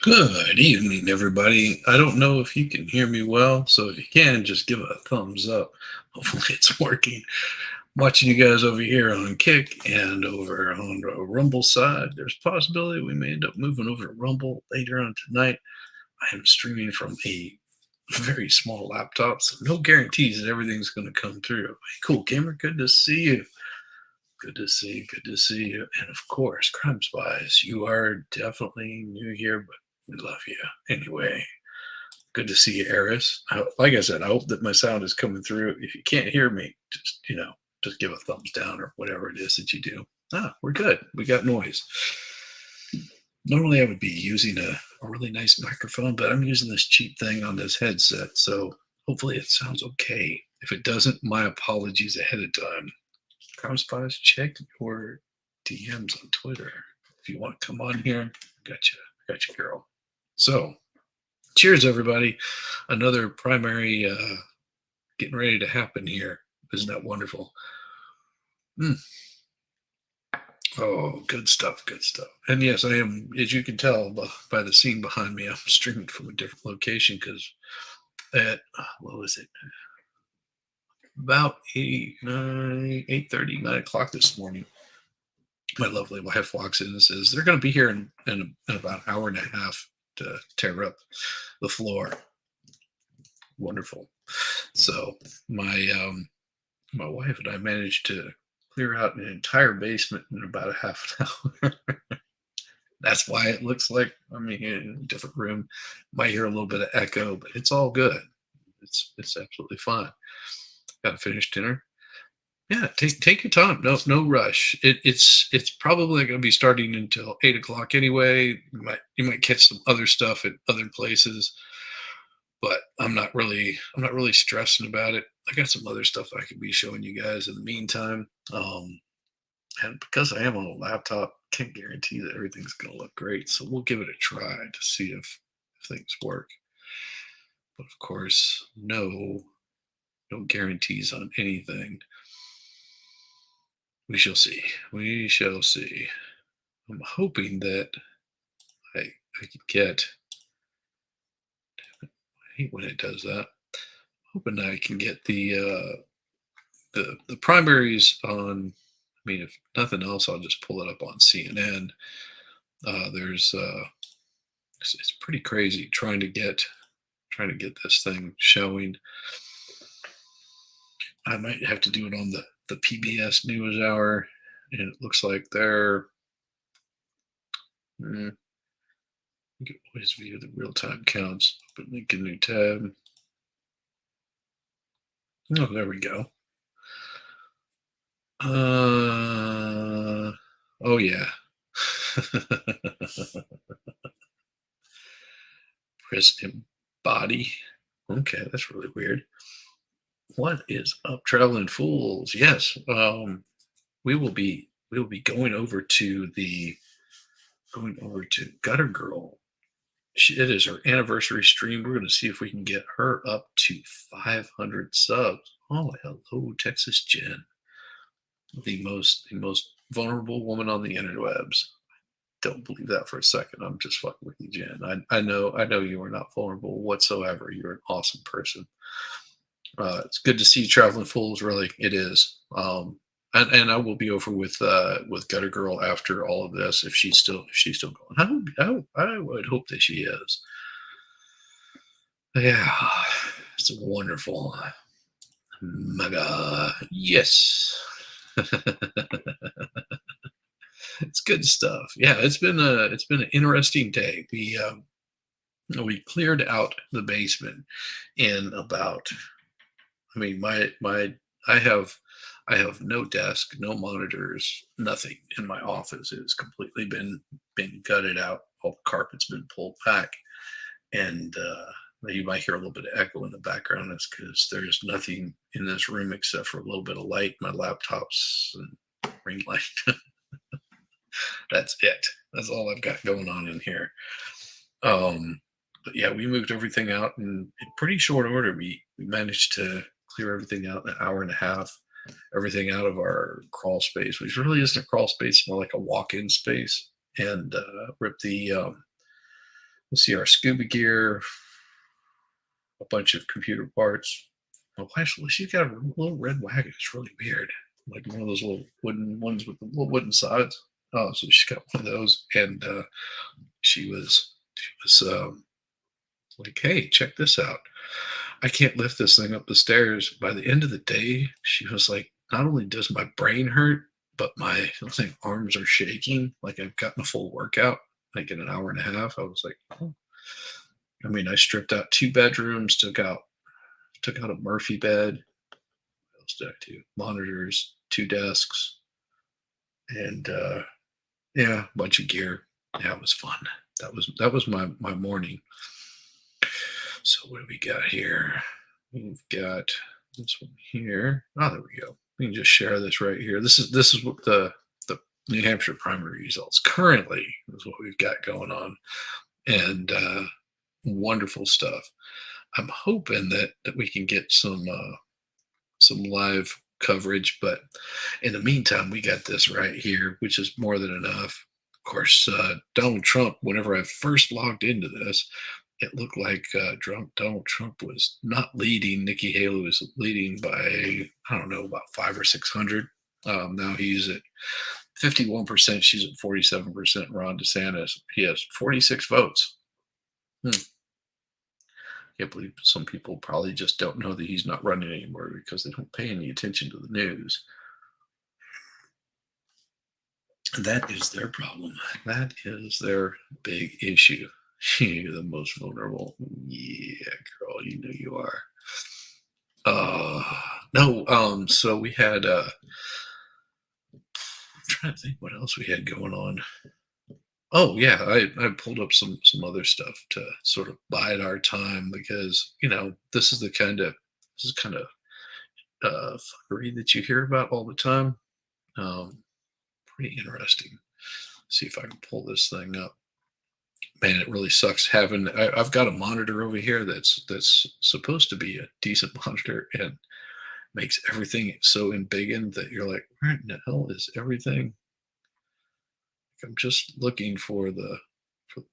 Good evening, everybody. I don't know if you can hear me well, so if you can, just give a thumbs up. Hopefully, it's working. Watching you guys over here on Kick and over on the Rumble side, there's a possibility we may end up moving over to Rumble later on tonight. I am streaming from a very small laptop, so no guarantees that everything's going to come through. Hey, cool, Gamer. Good to see you. Good to see you. Good to see you. And of course, Crime Spies, you are definitely new here, but we love you anyway. Good to see you, Eris. Like I said, I hope that my sound is coming through. If you can't hear me, just give a thumbs down or whatever it is that you do. We're good. We got noise. Normally, I would be using a really nice microphone, but I'm using this cheap thing on this headset, so hopefully it sounds okay. If it doesn't, my apologies ahead of time. Crime Spies, check your DMs on Twitter. If you want to come on here, got you, girl. So, cheers, everybody. Another primary getting ready to happen here. Isn't that wonderful? Mm. Oh, good stuff, good stuff. And yes, I am, as you can tell by the scene behind me, I'm streaming from a different location because at, what was it? About 8:30, 9 o'clock this morning, my lovely wife walks in and says, they're going to be here in about an hour and a half to tear up the floor. Wonderful. So my wife and I managed to clear out an entire basement in about a half an hour. That's why it looks like I'm in a different room. Might hear a little bit of echo, but it's all good. It's absolutely fine. Got to finish dinner. Yeah, take your time. No rush. It's probably going to be starting until 8 o'clock anyway. You might catch some other stuff at other places, but I'm not really stressing about it. I got some other stuff I could be showing you guys in the meantime. And because I am on a laptop, can't guarantee that everything's going to look great. So we'll give it a try to see if things work. But of course, no guarantees on anything. We shall see. We shall see. I'm hoping that I could get. I hate when it does that. Hoping I can get the primaries on. I mean, if nothing else, I'll just pull it up on CNN. There's it's pretty crazy trying to get this thing showing. I might have to do it on the PBS NewsHour, and it looks like they're. You can always view the real time counts. Open link a new tab. Oh, there we go. Oh yeah. President body. Okay, that's really weird. What is up, traveling fools? Yes, we will be going over to Gutter Girl. It is her anniversary stream. We're going to see if we can get her up to 500 subs. Oh, hello, Texas Jen, the most vulnerable woman on the interwebs. Don't believe that for a second. I'm just fucking with you, Jen. I know you are not vulnerable whatsoever. You're an awesome person. It's good to see Traveling Fools. Really, it is. And I will be over with Gutter Girl after all of this if she's still going. I would hope that she is. Yeah, it's wonderful. My God, yes. It's good stuff. Yeah, it's been an interesting day. We cleared out the basement in about. I mean, my I have no desk, no monitors, nothing in my office. It's completely been gutted out. All the carpet's been pulled back, and you might hear a little bit of echo in the background. That's because there's nothing in this room except for a little bit of light, my laptops, and ring light. That's it. That's all I've got going on in here. But yeah, we moved everything out in pretty short order. We managed to clear everything out in an hour and a half. Everything out of our crawl space, which really isn't a crawl space, more like a walk-in space, and rip Let's see, our scuba gear, a bunch of computer parts. My wife's, well, she's got a little red wagon. It's really weird. Like one of those little wooden ones with the little wooden sides. Oh, so she's got one of those. And she was like, hey, check this out. I can't lift this thing up the stairs. By the end of the day, she was like, not only does my brain hurt, but my like, arms are shaking. Like I've gotten a full workout, like in an hour and a half. I was like, oh. I mean, I stripped out 2 bedrooms, took out a Murphy bed. What else did I do? Monitors, 2 desks, and yeah, a bunch of gear. Yeah, it was fun. That was my morning. So what do we got here? We've got this one here. Oh, there we go. We can just share this right here. This is what the New Hampshire primary results currently is what we've got going on, and wonderful stuff. I'm hoping that we can get some live coverage, but in the meantime, we got this right here, which is more than enough. Of course, Donald Trump. Whenever I first logged into this, it looked like Donald Trump was not leading. Nikki Haley was leading by, I don't know, about 500 or 600. Now he's at 51%. She's at 47%. Ron DeSantis, he has 46 votes. Can't believe some people probably just don't know that he's not running anymore because they don't pay any attention to the news. And that is their problem. That is their big issue. You're the most vulnerable. Yeah, girl, you know you are. No, so we had I'm trying to think what else we had going on. Oh yeah, I pulled up some other stuff to sort of bide our time because this is kind of fuckery that you hear about all the time. Um, Pretty interesting. See if I can pull this thing up. Man, it really sucks having. I've got a monitor over here that's supposed to be a decent monitor and makes everything so embiggened that you're like, where in the hell is everything? I'm just looking for the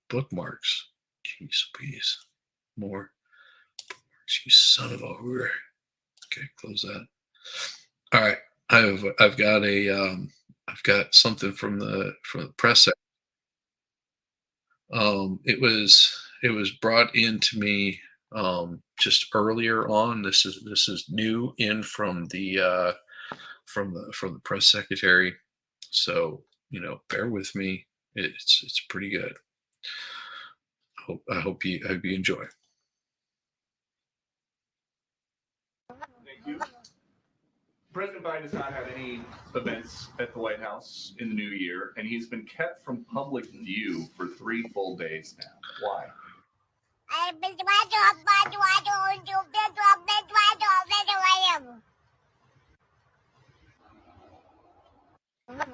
bookmarks. Jeez, please, more bookmarks, you son of a whore. Okay, close that. All right, I've got something from the press. It was brought into me just earlier on. This is new in from the press secretary. So bear with me. It's pretty good. I hope you enjoy. Thank you. President Biden has not had any events at the White House in the new year, and he's been kept from public view for 3 full days now. Why?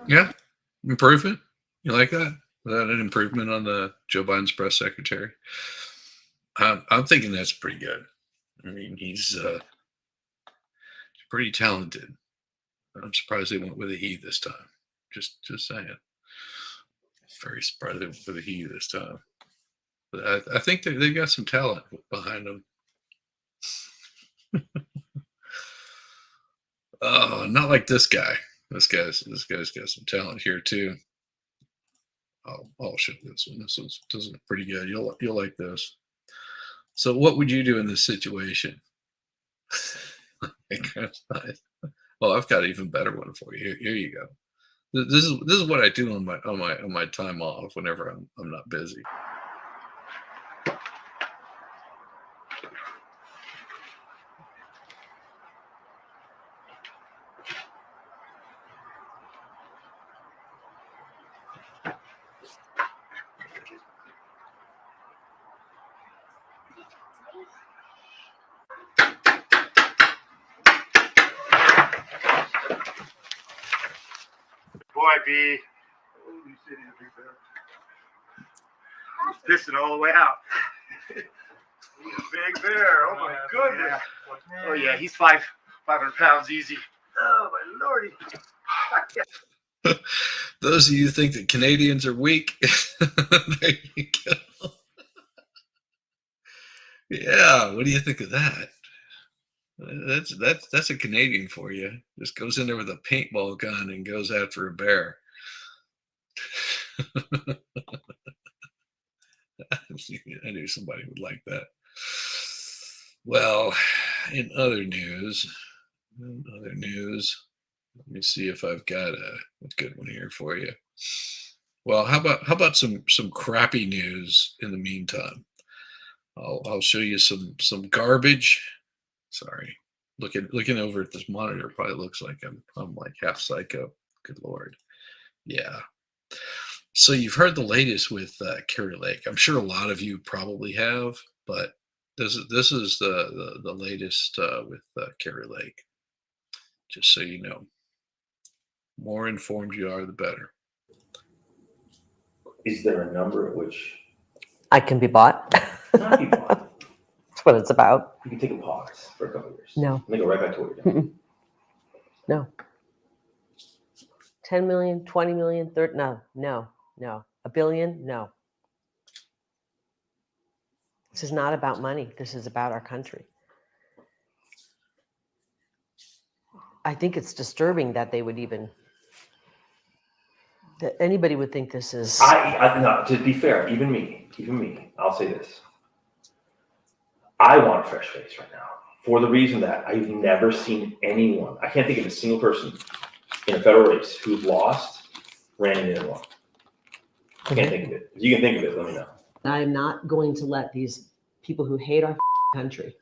Yeah, improvement. You like that? Was that an improvement on the Joe Biden's press secretary? I'm thinking that's pretty good. I mean, he's pretty talented. I'm surprised they went with a he this time. Just saying. Very surprised they went with a he this time. But I think they got some talent behind them. Oh, not like this guy. This guy's got some talent here too. I'll show this one. This is pretty good. You'll like this. So, what would you do in this situation? Well, I've got an even better one for you. Here you go. This is what I do on my time off whenever I'm not busy. Boy, B. He's pissing all the way out. He's a big bear. Oh, my goodness. Oh, yeah, he's 500 pounds easy. Oh, my lordy. Those of you who think that Canadians are weak, there you go. Yeah, what do you think of that? That's a Canadian for you. Just goes in there with a paintball gun and goes after a bear. I knew somebody would like that. Well, in other news, let me see if I've got a good one here for you. Well, how about some crappy news in the meantime? I'll show you some garbage. Sorry, looking over at this monitor probably looks like I'm like half psycho. Good Lord, yeah. So you've heard the latest with Carrie Lake. I'm sure a lot of you probably have, but this is the latest with Carrie Lake. Just so you know, more informed you are, the better. Is there a number at which I can be bought. not be bought? That's what it's about. You can take a pause for a couple of years. No. And then go right back to what you're doing. No. 10 million, 20 million, 30, no. A billion, no. This is not about money. This is about our country. I think it's disturbing that they would even, that anybody would think this is. No, to be fair, even me, I'll say this. I want a fresh face right now for the reason that I've never seen anyone, I can't think of a single person in a federal race who lost, ran in and won. I can't think of it. If you can think of it, let me know. I'm not going to let these people who hate our country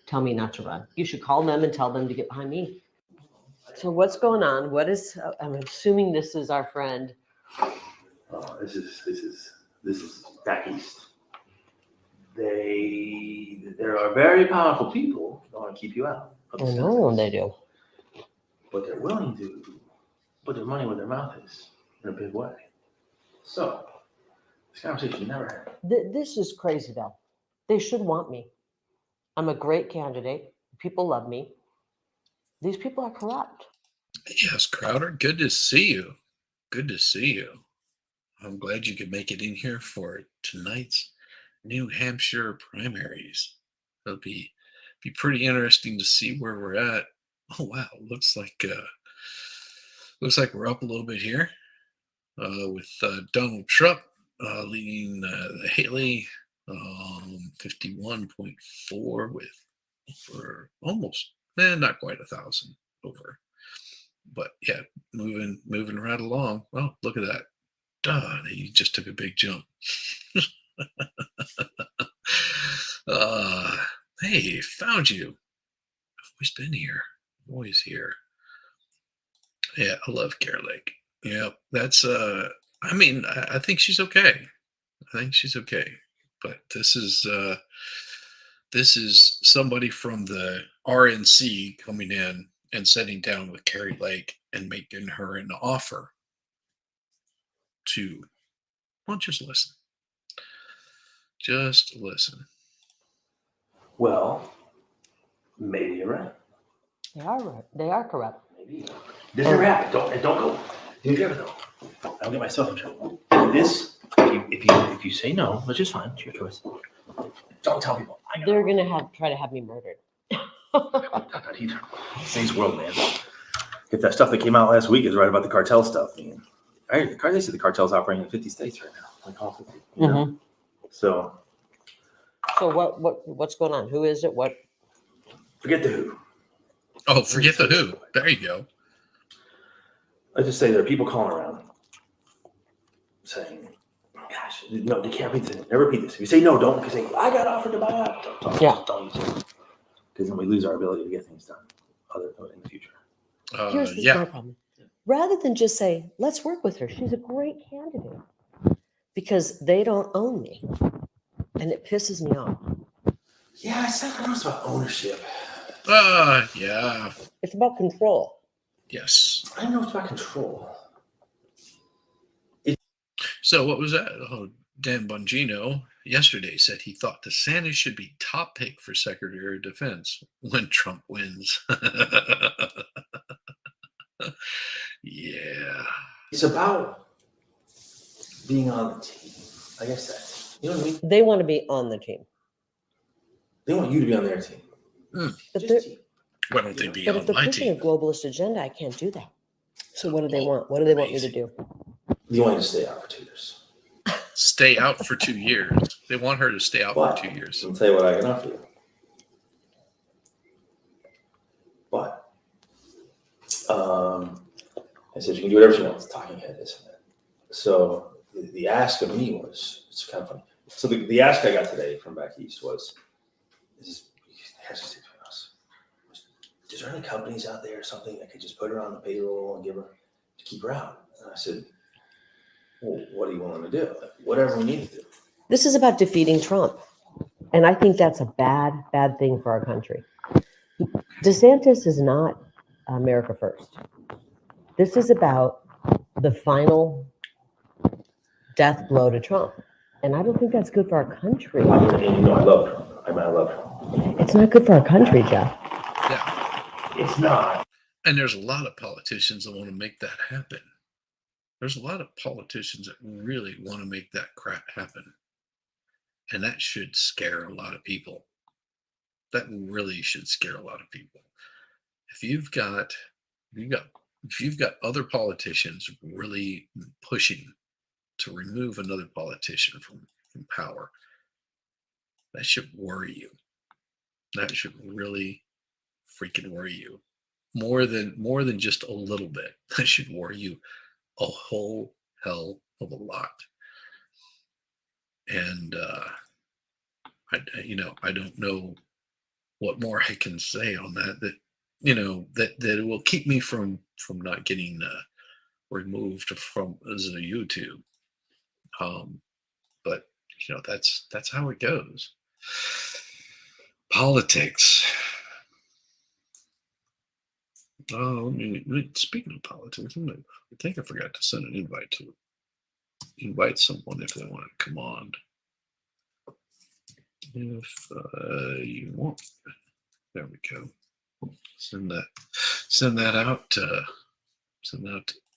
tell me not to run. You should call them and tell them to get behind me. So what's going on? What is, I'm assuming this is our friend. This is back east. There are very powerful people who want to keep you out. I know they do. But they're willing to put their money where their mouth is in a big way. So this conversation never had. This is crazy though. They should want me. I'm a great candidate. People love me. These people are corrupt. Yes, Crowder, good to see you. Good to see you. I'm glad you could make it in here for tonight's New Hampshire primaries. It'll be pretty interesting to see where we're at. Oh wow, looks like we're up a little bit here with Donald Trump leading Haley 51.4 with over almost not quite 1,000 over, but yeah, moving right along. Well, look at that. Duh, he just took a big jump. Hey, found you. I've always been here. Always here. Yeah, I love Carrie Lake. Yeah, that's I mean, I think she's okay. I think she's okay. But this is somebody from the RNC coming in and sitting down with Carrie Lake and making her an offer to, well, just listen. Just listen. Well, maybe you're right. They are right. They are corrupt. Maybe. This never happened. Don't go. Do you ever though? I'll get myself in trouble. This, if you say no, which is fine, it's your choice. Don't tell people. They're gonna try to have me murdered. Today's world, man. If that stuff that came out last week is right about the cartel stuff, I mean, they say the cartel's operating in 50 states right now, like all 50. You know? So what's going on? Who is it? What? Forget the who. Oh, forget the who. There you go. Let's just say there are people calling around saying, gosh, no, they can't repeat this. Never repeat this. If you say no, don't, because I got offered to buy out. Don't use it. Because then we lose our ability to get things done in the future. Here's my problem. Rather than just say, let's work with her. She's a great candidate. Because they don't own me. And it pisses me off. Yeah, I said it's about ownership. Yeah. It's about control. Yes. I don't know it's about control. So what was that? Oh, Dan Bongino yesterday said he thought DeSantis should be top pick for Secretary of Defense when Trump wins. Yeah. It's about being on the team. I guess that's, you know what I mean? They want to be on the team. They want you to be on their team. But Just they're, team. Why don't they be but if on they're my pushing a team? globalist agenda, I can't do that. So what do they Oh, want? What do they want me to amazing. do? You want to stay out for 2 years. Stay out for 2 years. They want her to stay out But for 2 years. I'll tell you what I can offer you. But I said you can do whatever you want. It's talking head, isn't it? So the ask of me was, it's kind of funny. So the ask I got today from back east was, it has to stay between us. Is there any companies out there or something that could just put her on the payroll and give her to keep her out? And I said, well, what are you willing to do? Like, whatever we need to do. This is about defeating Trump. And I think that's a bad, bad thing for our country. DeSantis is not America first. This is about the final death blow to Trump. And I don't think that's good for our country. And you know I love Trump. I love Trump. It's not good for our country, Jeff. Yeah. It's not. And there's a lot of politicians that want to make that happen. There's a lot of politicians that really want to make that crap happen. And that should scare a lot of people. That really should scare a lot of people. If you've got other politicians really pushing to remove another politician from power, that should worry you. That should really freaking worry you. More than just a little bit. That should worry you a whole hell of a lot. And I don't know what more I can say on that. That it will keep me from not getting removed from the YouTube. But that's how it goes. Politics. Oh, speaking of politics, I think I forgot to send an invite to invite someone if they want to come on. If you want, there we go. Send that out to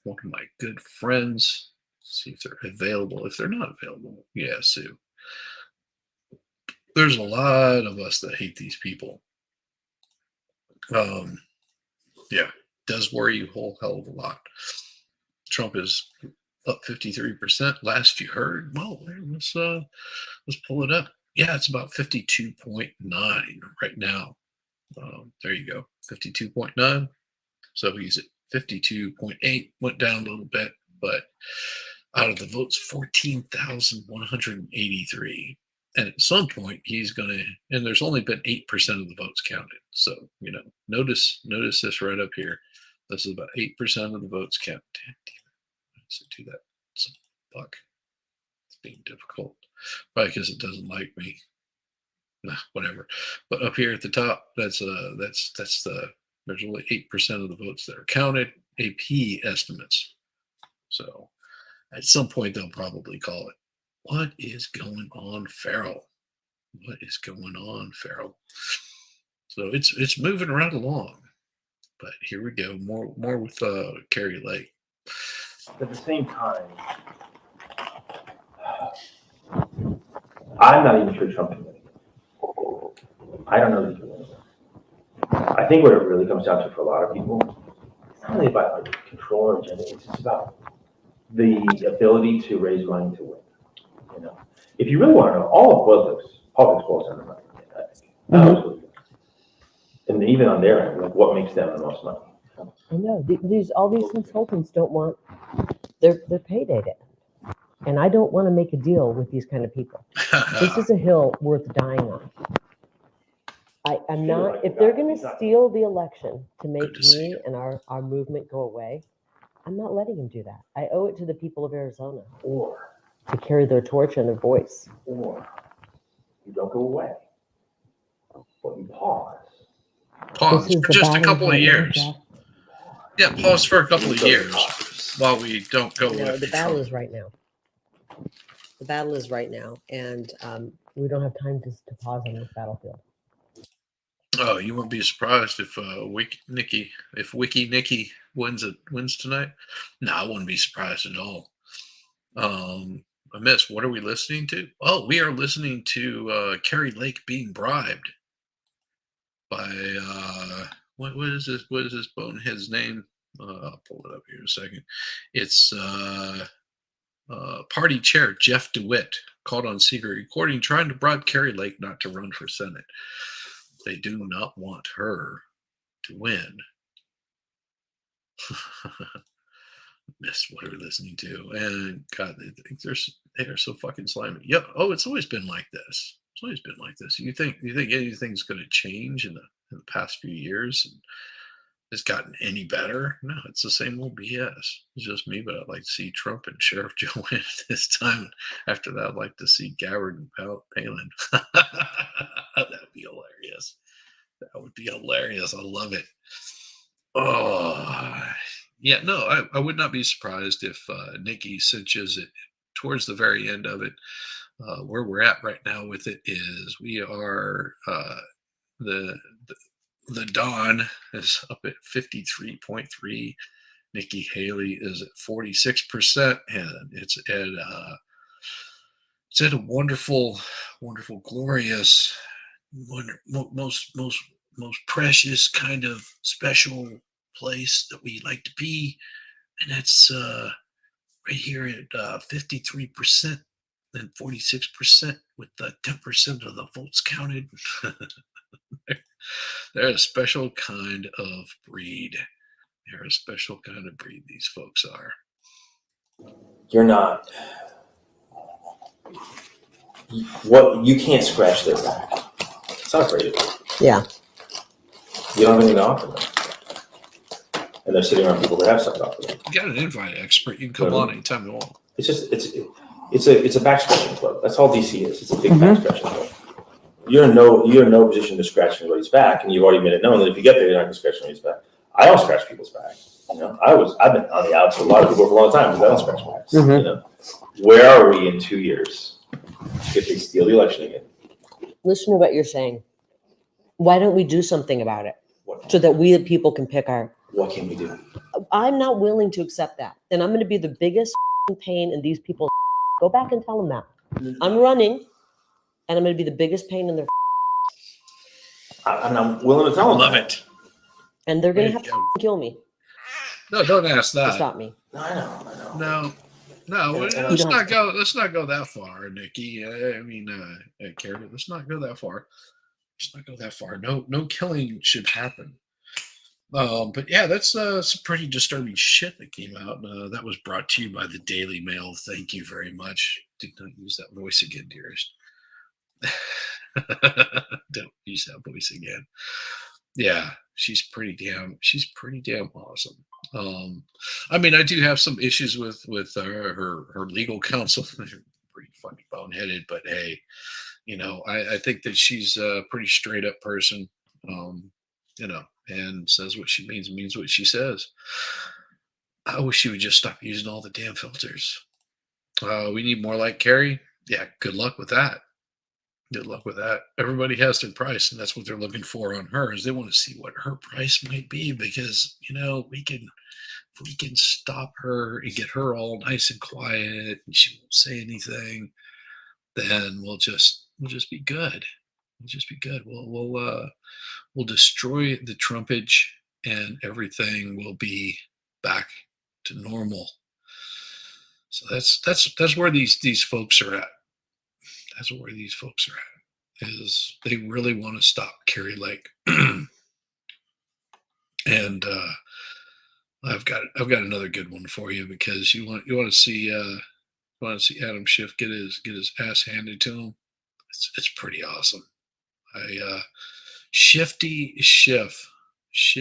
one of my good friends. See if they're available. If they're not available, yeah, Sue. There's a lot of us that hate these people. Yeah, does worry you a whole hell of a lot. Trump is up 53%. Last you heard, well, let's pull it up. Yeah, it's about 52.9 right now. There you go, 52.9. So he's at 52.8, went down a little bit, but out of the votes, 14,183. And at some point, he's going to, and there's only been 8% of the votes counted. So, notice this right up here. This is about 8% of the votes counted. Damn it. Let's do that. Some fuck. It's being difficult. Probably because it doesn't like me. Nah, whatever. But up here at the top, that's there's only 8% of the votes that are counted. AP estimates. So at some point they'll probably call it. What is going on, Farrell? What is going on, Farrell? So it's moving right along. But here we go. More with Carrie Lake. At the same time, I'm not even sure Trump can win. I don't know that he can win. I think what it really comes down to for a lot of people, it's not really about like control or agenda. It's just about the ability to raise money to win. If you really want to know, all of politics boils down to money. I think. Absolutely. And even on their end, like what makes them the most money? I know all these consultants don't want their payday to end. And I don't want to make a deal with these kind of people. This is a hill worth dying on. I'm not, if they're going to steal the election to make me and our movement go away, I'm not letting them do that. I owe it to the people of Arizona to carry their torch and their voice. Or you don't go away, but you pause. Pause This is for the just a battle couple of right now, years. Jeff. Yeah, pause for a couple of years while we don't go No, with the battle Trump. is right now. The battle is right now, and we don't have time to pause on this battlefield. Oh, you won't be surprised if Wiki Nikki wins tonight. No, I wouldn't be surprised at all. I missed. What are we listening to? Oh, we are listening to Carrie Lake being bribed by what is this? What is this bonehead's name? I'll pull it up here in a second. It's party chair Jeff DeWitt called on secret recording trying to bribe Carrie Lake not to run for Senate. They do not want her to win. Miss what are we listening to? And God, they are so fucking slimy. Yep. Oh, it's always been like this. It's always been like this. You think anything's going to change in the past few years? And it's gotten any better? No, it's the same old BS. It's just me, but I'd like to see Trump and Sheriff Joe win this time. After that, I'd like to see Goward and Palin. That'd be hilarious. That would be hilarious. I love it. Oh, yeah. No, I would not be surprised if Nikki cinches it towards the very end of it. Where we're at right now with it is we are the Dawn is up at 53.3. Nikki Haley is at 46%, and it's at a wonderful, glorious, most precious kind of special place that we like to be, and that's right here at 53% and 46% with 10% of the votes counted. They're a special kind of breed. They're a special kind of breed, these folks are. You're not. What you can't scratch their back. It's not afraid of it. Yeah. You don't have anything to offer them, and they're sitting around people that have something to offer them. You got an invite expert. You can come on anytime you want. It's just it's a back scratching club. That's all DC is. It's a big back scratching club. You're in no position to scratch anybody's back, and you've already made it known that if you get there, you're not going to scratch anybody's back. I don't scratch people's back. You know, I've been on the outs with a lot of people for a long time because I don't scratch backs. Mm-hmm. You know, where are we in 2 years if they steal the election again? Listen to what you're saying. Why don't we do something about it What so that we the people can pick our? What can we do? I'm not willing to accept that, and I'm going to be the biggest pain in these people's. Go back and tell them that I'm running, and I'm going to be the biggest pain in their. I'm willing to tell them. Love that. it. And they're going to have to kill me No, don't ask to that. stop me. I know. No. And Let's not go. Let's not go that far, Nikki. I mean, Carrie. Let's not go that far. Let's not go that far. No killing should happen. But yeah, that's some pretty disturbing shit that came out. That was brought to you by the Daily Mail. Thank you very much. Do not use that voice again, dearest. Don't use that voice again. Yeah, she's pretty damn awesome. I mean, I do have some issues with her legal counsel. They're pretty fucking boneheaded, but hey, you know, I think that she's a pretty straight up person. You know, and says what she means what she says. I wish she would just stop using all the damn filters. We need more like Carrie. Yeah, good luck with that. Good luck with that. Everybody has their price, and that's what they're looking for on her. Is they want to see what her price might be because you know if we can stop her and get her all nice and quiet, and she won't say anything, then we'll just be good. We'll just be good. We'll destroy the Trumpage, and everything will be back to normal. So that's where these folks are at. That's where these folks are at. Is they really want to stop Carrie Lake, and I've got another good one for you because you want to see Adam Schiff get his ass handed to him. It's pretty awesome. Shifty Schiff. This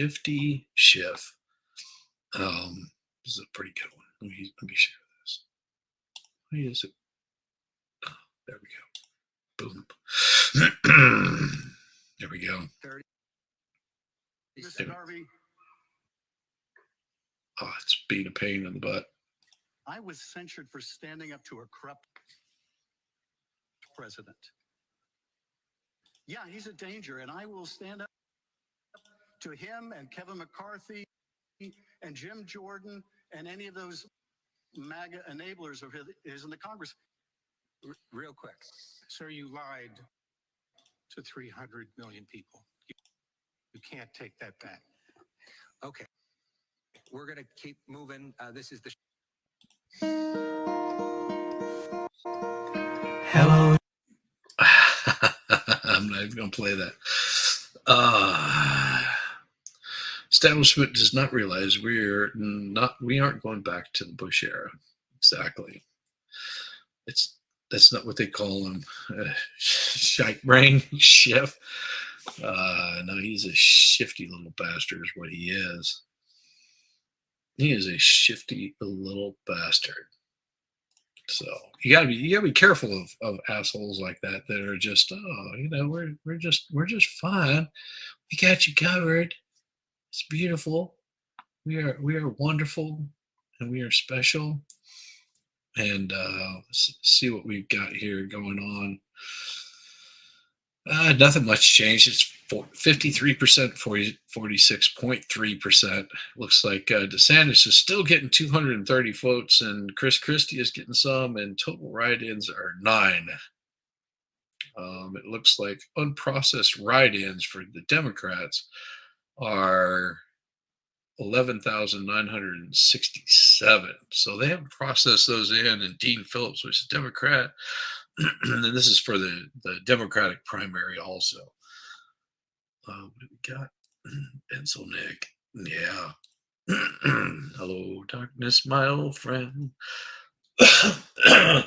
is a pretty good one. Let me share this. Where is it? Oh, there we go. Boom. There we go. Mr. Garvey, Oh, it's being a pain in the butt. I was censured for standing up to a corrupt president. Yeah, he's a danger, and I will stand up to him and Kevin McCarthy and Jim Jordan and any of those MAGA enablers of his in the Congress. Real quick, sir, you lied to 300 million people. You can't take that back. Okay. We're going to keep moving. This is the. Hello. I'm not even going to play that. Establishment does not realize we aren't going back to the Bush era. Exactly. That's not what they call him. Shite brain, Schiff. No, he's a shifty little bastard is what he is. He is a shifty little bastard. So you gotta be careful of assholes like that are just, we're just fine. We got you covered. It's beautiful. We are wonderful, and we are special. And let's see what we've got here going on. Nothing much changed. It's 53%, 46.3%. Looks like DeSantis is still getting 230 votes, and Chris Christie is getting some, and total write-ins are 9. It looks like unprocessed write-ins for the Democrats are 11,967. So they haven't processed those in, and Dean Phillips, which is Democrat, and this is for the Democratic primary also. What do we got? Pencil Nick. Yeah. Hello, darkness, my old friend. I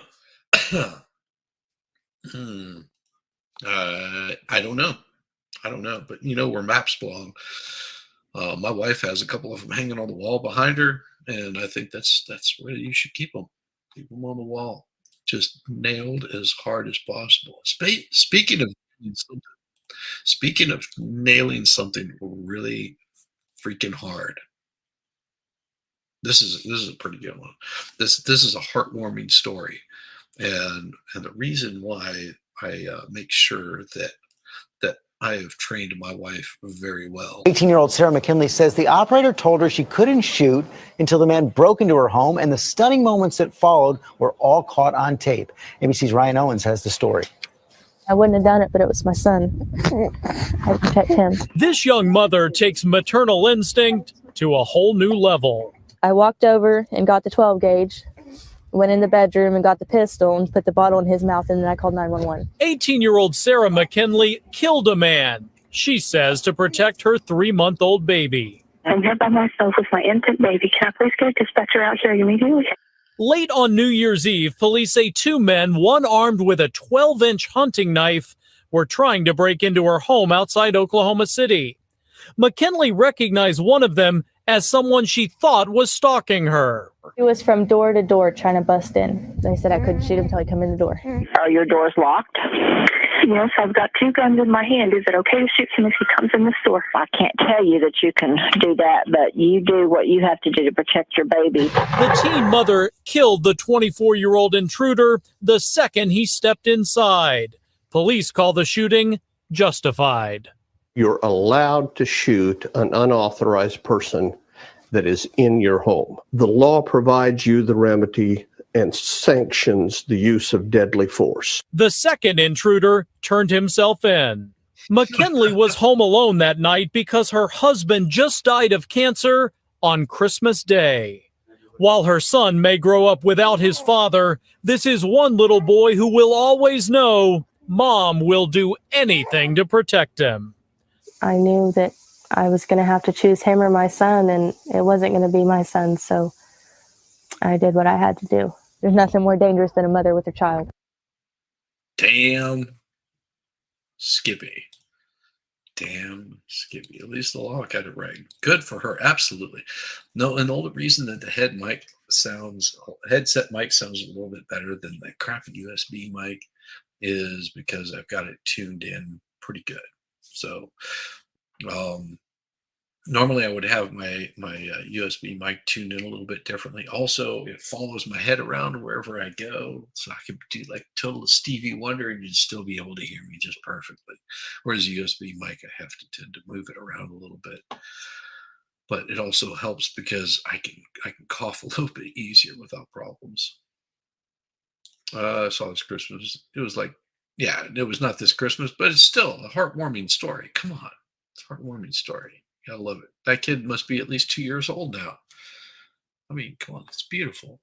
don't know. But you know where maps belong. My wife has a couple of them hanging on the wall behind her, and I think that's where you should keep them. Keep them on the wall, just nailed as hard as possible. Speaking of nailing something really freaking hard, this is a pretty good one. This is a heartwarming story, and the reason why I make sure that I have trained my wife very well. 18-year-old Sarah McKinley says the operator told her she couldn't shoot until the man broke into her home, and the stunning moments that followed were all caught on tape. ABC's Ryan Owens has the story. I wouldn't have done it, but it was my son. I protect him. This young mother takes maternal instinct to a whole new level. I walked over and got the 12 gauge, went in the bedroom and got the pistol and put the bottle in his mouth, and then I called 911. 18-year-old Sarah McKinley killed a man, she says, to protect her 3-month-old baby. I'm here by myself with my infant baby. Can I please get a dispatcher out here immediately? Late on New Year's Eve, police say 2 men, one armed with a 12-inch hunting knife, were trying to break into her home outside Oklahoma City. McKinley recognized one of them as someone she thought was stalking her. He was from door to door trying to bust in. They said I couldn't shoot him until he come in the door. Are your doors locked? Yes, I've got 2 guns in my hand. Is it okay to shoot him if he comes in the store? I can't tell you that you can do that, but you do what you have to do to protect your baby. The teen mother killed the 24-year-old intruder the second he stepped inside. Police call the shooting justified. You're allowed to shoot an unauthorized person that is in your home. The law provides you the remedy and sanctions the use of deadly force. The second intruder turned himself in. McKinley was home alone that night because her husband just died of cancer on Christmas Day. While her son may grow up without his father, this is one little boy who will always know Mom will do anything to protect him. I knew that I was going to have to choose him or my son, and it wasn't going to be my son, so I did what I had to do. There's nothing more dangerous than a mother with her child. Damn Skippy. Damn Skippy. At least the law got it right. Good for her. Absolutely. No, and the only reason that the headset mic sounds a little bit better than the crappy USB mic is because I've got it tuned in pretty good. So normally I would have my USB mic tuned in a little bit differently. Also, it follows my head around wherever I go, so I can do like total Stevie Wonder and you'd still be able to hear me just perfectly. Whereas a USB mic, I have to tend to move it around a little bit. But it also helps because I can cough a little bit easier without problems. I saw this Christmas. It was like, yeah, it was not this Christmas, but it's still a heartwarming story. Come on. It's a heartwarming story. You gotta love it. That kid must be at least 2 years old now. I mean, come on, it's beautiful.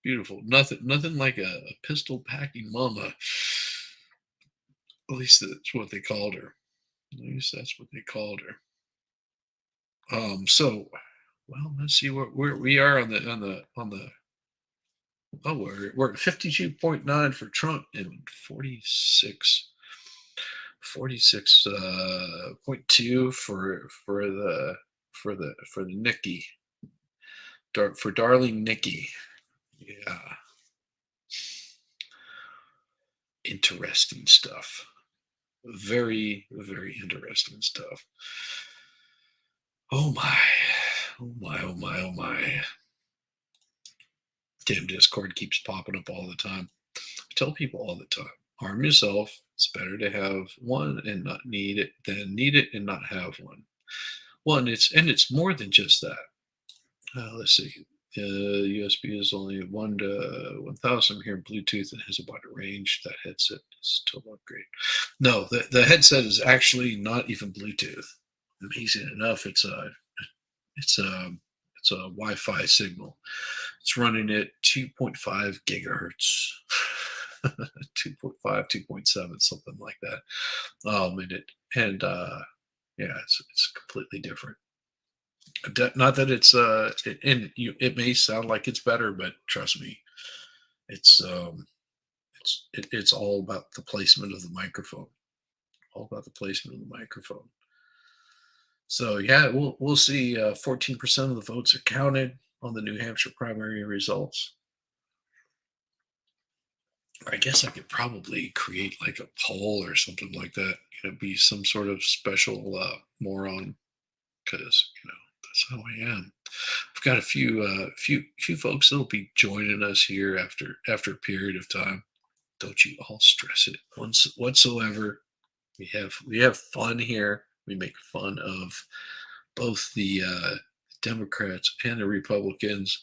Beautiful. Nothing like a pistol packing mama. At least that's what they called her. At least that's what they called her. So well, let's see where we are on the oh, we're at 52.9 for Trump and 46.2 for the Nikki. For darling Nikki. Yeah. Interesting stuff. Very, very interesting stuff. Oh my. Oh my, oh my, oh my. Damn Discord keeps popping up all the time. I tell people all the time, arm yourself. It's better to have one and not need it than need it and not have one. It's more than just that. Let's see. USB is only 1 to 1000 here in Bluetooth and has a wider range. That headset is still upgrade. No, the headset is actually not even Bluetooth. Amazing enough, it's a Wi-Fi signal. It's running at 2.5 gigahertz, 2.5, 2.7, something like that. Yeah, it's completely different. Not that it may sound like it's better, but trust me, it's all about the placement of the microphone. All about the placement of the microphone. So yeah, we'll see. 14% of the votes are counted on the New Hampshire primary results. I guess I could probably create like a poll or something like that. Be some sort of special moron, because that's how I am. I've got a few folks that'll be joining us here after a period of time. Don't you all stress it whatsoever. We have fun here. We make fun of both the Democrats and the Republicans.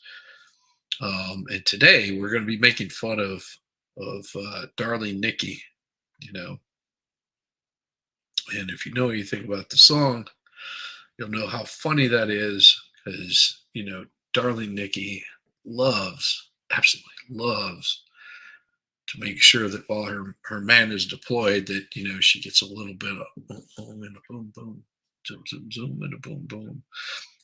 And today we're going to be making fun of darling Nikki. And if you know anything about the song, you'll know how funny that is, because darling Nikki absolutely loves to make sure that while her man is deployed, that she gets a little bit of boom boom and a boom boom, zoom zoom zoom and a boom boom.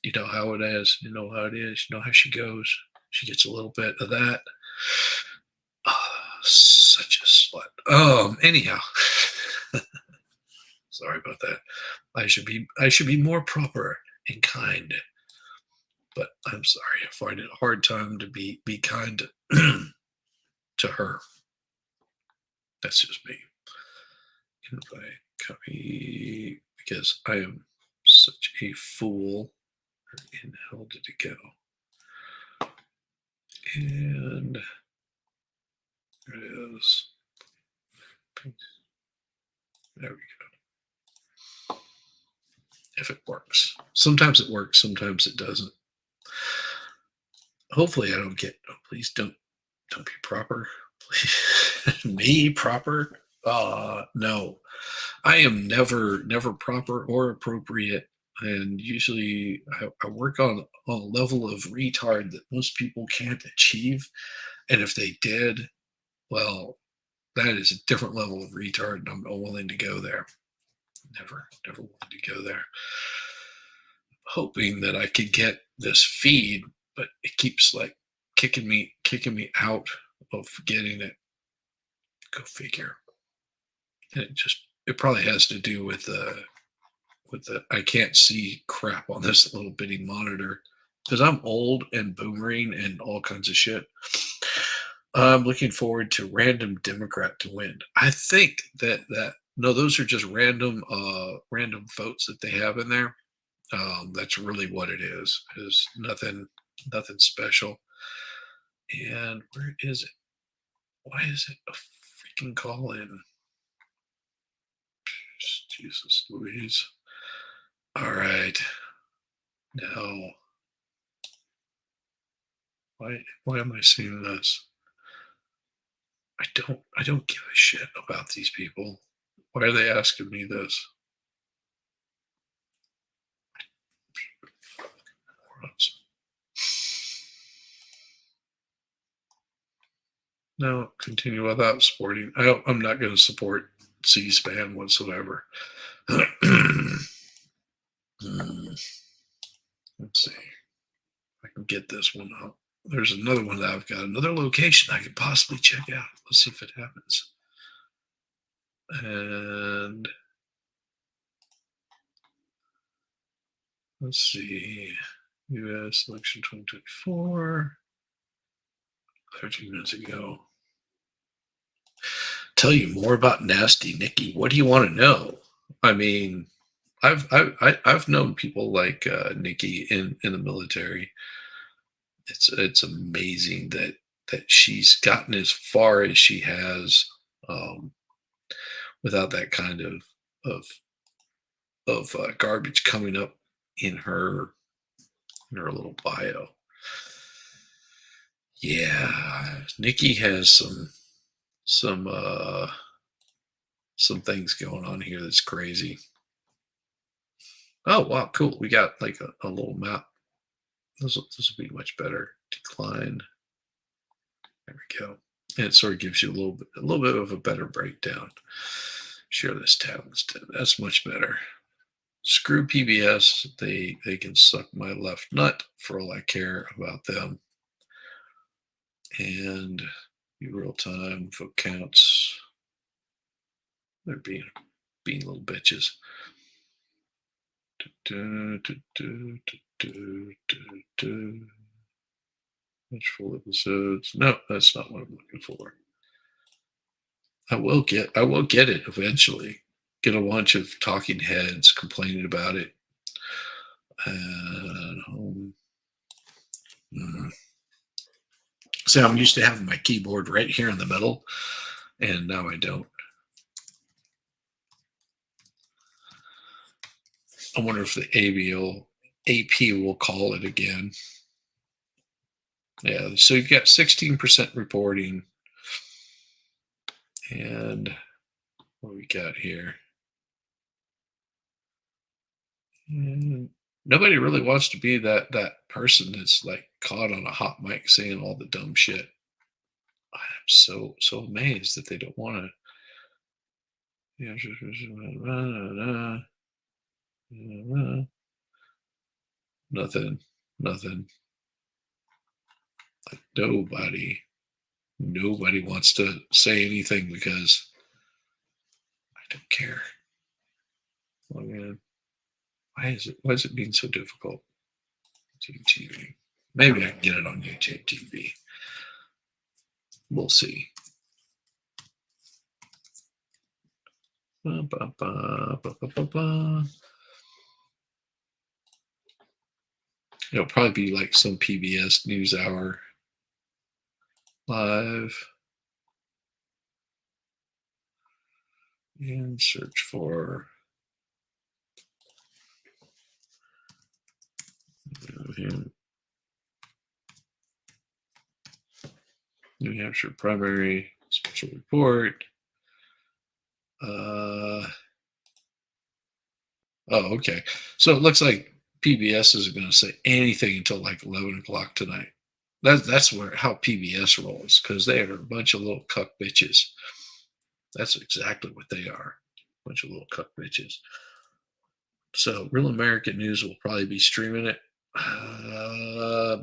You know how it is. You know how it is. You know how she goes. She gets a little bit of that. Such a slut. Anyhow, sorry about that. I should be more proper and kind. But I'm sorry. I find it a hard time to be kind to her. That's just me. If I copy, because I am such a fool. Where in the hell did it go? And there it is. There we go. If it works. Sometimes it works, sometimes it doesn't. Hopefully I don't get, please don't be proper. Please. Me proper? No. I am never proper or appropriate. And usually I work on a level of retard that most people can't achieve. And if they did, well, that is a different level of retard, and I'm willing to go there. Never willing to go there. Hoping that I could get this feed, but it keeps like kicking me out of getting it. Go figure. And it probably has to do with the I can't see crap on this little bitty monitor, because I'm old and boomering and all kinds of shit. I'm looking forward to random Democrat to win. I think that no, those are just random votes that they have in there. That's really what it is. Is nothing special. And where is it? Why is it a freaking call in? Jesus Louise. All right. Now, why am I seeing this? I don't give a shit about these people. Why are they asking me this? runs. No, continue without supporting. I'm not going to support C-SPAN whatsoever. Let's see. I can get this one out. There's another one that I've got, another location I could possibly check out. Let's see if it happens. And let's see. U.S. election 2024. 13 minutes ago. Tell you more about Nasty Nikki. What do you want to know? I mean, I've known people like Nikki in the military. It's amazing that she's gotten as far as she has without that kind of garbage coming up in her little bio. Yeah, Nikki has some things going on here that's crazy. Oh wow, cool. We got like a little map. This will be much better. Decline. There we go. And it sort of gives you a little bit of a better breakdown. Share this tab instead. That's much better. Screw PBS. They can suck my left nut for all I care about them. And real time vote counts. They're being little bitches. Watch full episodes. No, that's not what I'm looking for. I will get it eventually. Get a bunch of talking heads complaining about it. And See, I'm used to having my keyboard right here in the middle, and now I don't. I wonder if the AP will call it again. Yeah, so you've got 16% reporting. And what we got here? Nobody really wants to be that person that's like caught on a hot mic saying all the dumb shit. I'm so amazed that they don't want to. Nothing. Like nobody wants to say anything because I don't care. Log in. Why is it being so difficult? TV. Maybe I can get it on YouTube TV. We'll see. It'll probably be like some PBS NewsHour live. And search for New Hampshire primary special report. Oh, okay. So it looks like PBS isn't going to say anything until like 11 o'clock tonight. That's how PBS rolls, because they are a bunch of little cuck bitches. That's exactly what they are. A bunch of little cuck bitches. So Real American News will probably be streaming it.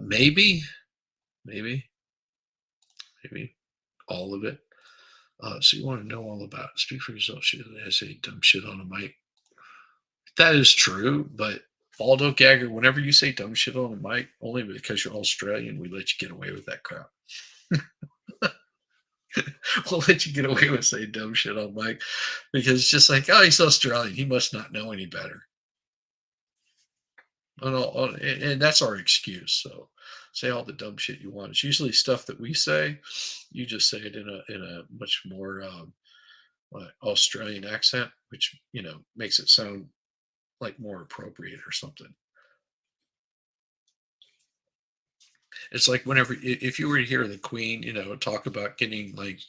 Maybe all of it. So you want to know all about it. Speak for yourself. She has a dumb shit on a mic. That is true, but Baldo Gagger, whenever you say dumb shit on a mic, only because you're Australian, we let you get away with that crap. We'll let you get away with saying dumb shit on mic because it's just like, oh, he's Australian. He must not know any better. And that's our excuse. So say all the dumb shit you want. It's usually stuff that we say. You just say it in a much more Australian accent, which makes it sound like more appropriate or something. It's like whenever if you were to hear the Queen, talk about getting like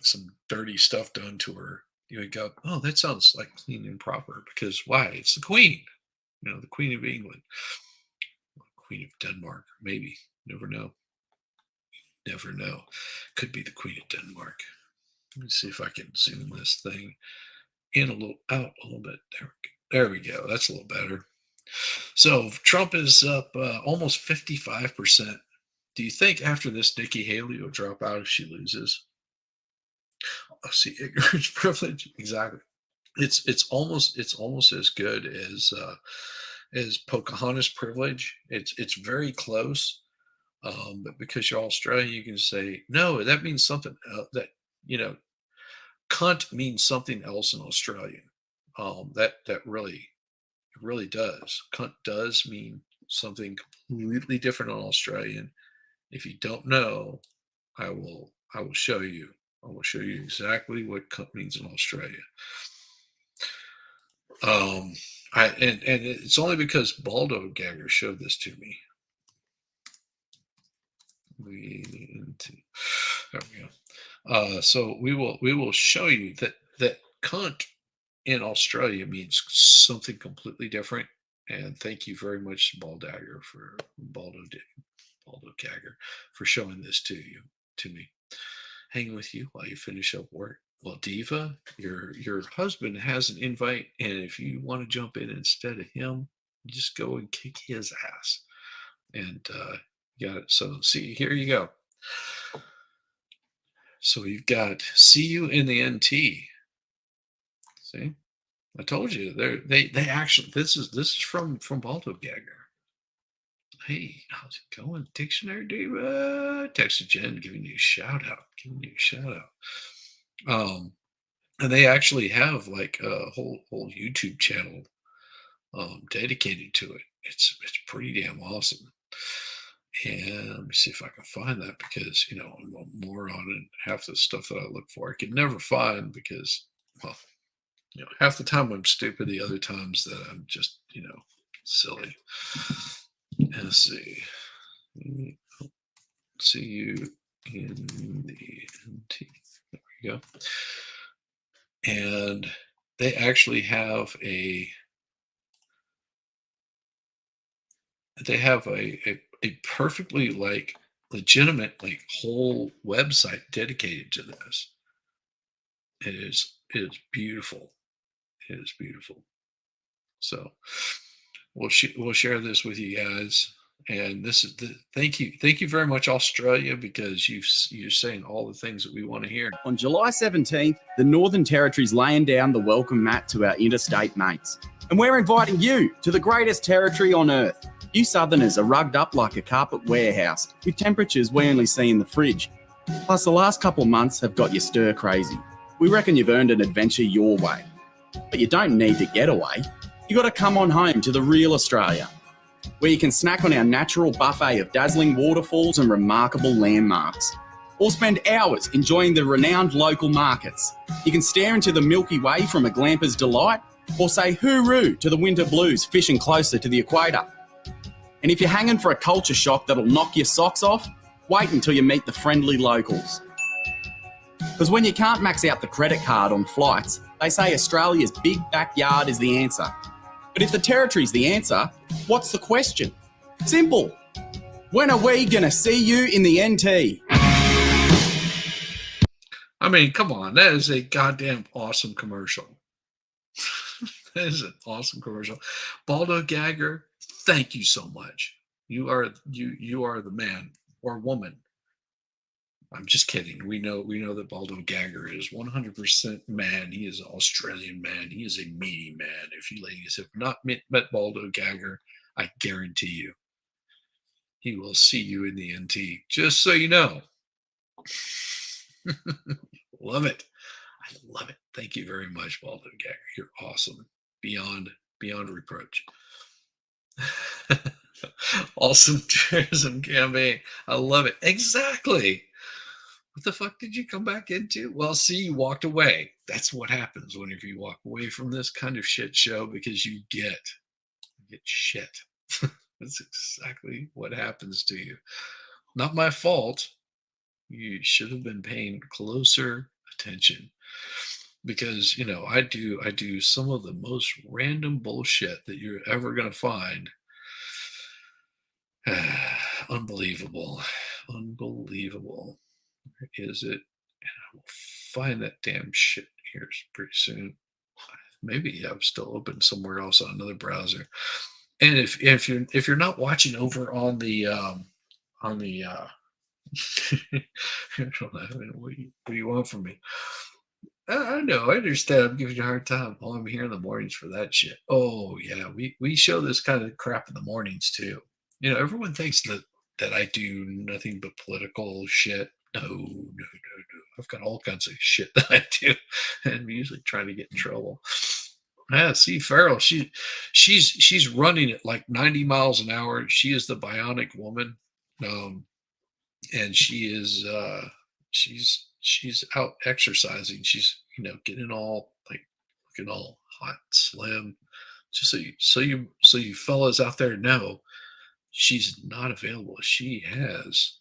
some dirty stuff done to her, you would go, "Oh, that sounds like clean and proper." Because why? It's the Queen, the Queen of England. Queen of Denmark. Maybe. Never know. Never know. Could be the Queen of Denmark. Let me see if I can zoom this thing in out a little bit. There we go. That's a little better. So Trump is up almost 55%. Do you think after this Nikki Haley will drop out if she loses? Oh, see, ignorance, privilege. Exactly. It's almost as good as Pocahontas privilege. It's very close. But because you're Australian, you can say no. That means something that cunt means something else in Australian. That really does. Cunt does mean something completely different on Australian. If you don't know, I will show you. I will show you exactly what cunt means in Australia. And it's only because Baldo Gagger showed this to me. There we go. So we will show you that cunt in Australia means something completely different. And thank you very much, Baldo Gagger, for showing this to me. Hang with you while you finish up work. Well, Diva, your husband has an invite, and if you want to jump in instead of him, just go and kick his ass. And got it. So see, here you go. So you've got see you in the NT. See, I told you they actually this is from Baldo Gagger. Hey, how's it going, Dictionary Diva? Text Jen, giving you a shout out. And they actually have like a whole YouTube channel dedicated to it. It's pretty damn awesome. And let me see if I can find that because I'm a moron and half the stuff that I look for I can never find because half the time I'm stupid, the other times that I'm just silly. Let's see. See you in the NT. There we go. And they actually have a perfectly legitimate whole website dedicated to this. It is beautiful. It is beautiful. So we'll share this with you guys. And this is thank you very much, Australia, because you're saying all the things that we want to hear. On July 17th, the Northern Territory's laying down the welcome mat to our interstate mates. And we're inviting you to the greatest territory on earth. You Southerners are rugged up like a carpet warehouse with temperatures we only see in the fridge. Plus, the last couple of months have got you stir crazy. We reckon you've earned an adventure your way. But you don't need to get away. You got to come on home to the real Australia, where you can snack on our natural buffet of dazzling waterfalls and remarkable landmarks. Or spend hours enjoying the renowned local markets. You can stare into the Milky Way from a glamper's delight, or say hooroo to the winter blues fishing closer to the equator. And if you're hanging for a culture shock that'll knock your socks off, wait until you meet the friendly locals. Because when you can't max out the credit card on flights, they say Australia's big backyard is the answer. But if the territory's the answer, what's the question? Simple. When are we going to see you in the NT? I mean, come on. That is a goddamn awesome commercial. That is an awesome commercial. Baldo Gagger, thank you so much. You are the man or woman. I'm just kidding. We know that Baldo Gagger is 100% man. He is an Australian man. He is a meaty man. If you ladies have not met Baldo Gagger, I guarantee you, he will see you in the NT. Just so you know. Love it. I love it. Thank you very much, Baldo Gagger. You're awesome. Beyond reproach. Awesome tourism campaign. I love it. Exactly. What the fuck did you come back into? Well, see, you walked away. That's what happens whenever you walk away from this kind of shit show, because you get shit. That's exactly what happens to you. Not my fault. You should have been paying closer attention, because I do some of the most random bullshit that you're ever going to find. Unbelievable. Unbelievable. Where is it? I will find that damn shit here pretty soon. Maybe I'm still open somewhere else on another browser. And if you're not watching over on the I don't know, what do you want from me? I know, I understand. I'm giving you a hard time. Oh, I'm here in the mornings for that shit. Oh yeah, we show this kind of crap in the mornings too. You know, everyone thinks that I do nothing but political shit. No, no, no, no. I've got all kinds of shit that I do, and I'm usually trying to get in trouble. Yeah, see, Farrell, she's running at like 90 miles an hour. She is the bionic woman. Um, and she's out exercising. She's getting all like looking all hot, slim. Just so you fellas out there know, she's not available. She has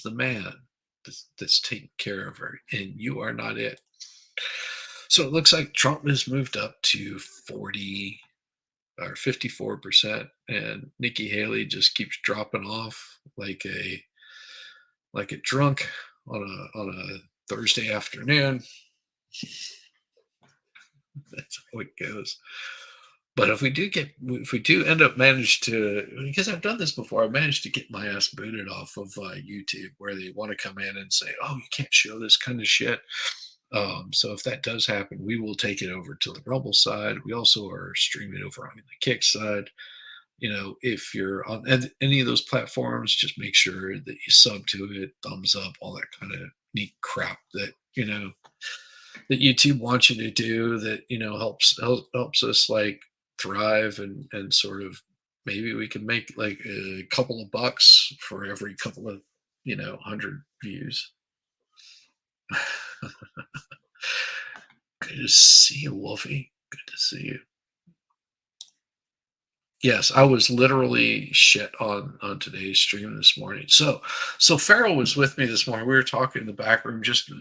the man that's taking care of her, and you are not it. So it looks like Trump has moved up to 40 or 54%, and Nikki Haley just keeps dropping off like a drunk on a Thursday afternoon. That's how it goes. But if we do end up manage to, because I've done this before, I managed to get my ass booted off of YouTube, where they want to come in and say, "Oh, you can't show this kind of shit." So if that does happen, we will take it over to the Rumble side. We also are streaming over on the Kick side. If you're on any of those platforms, just make sure that you sub to it, thumbs up, all that kind of neat crap that that YouTube wants you to do. That helps us like thrive and sort of maybe we can make like a couple of bucks for every couple of 100 views. Good to see you, Wolfie. Good to see you. Yes, I was literally shit on today's stream this morning. So Farrell was with me this morning. We were talking in the back room, just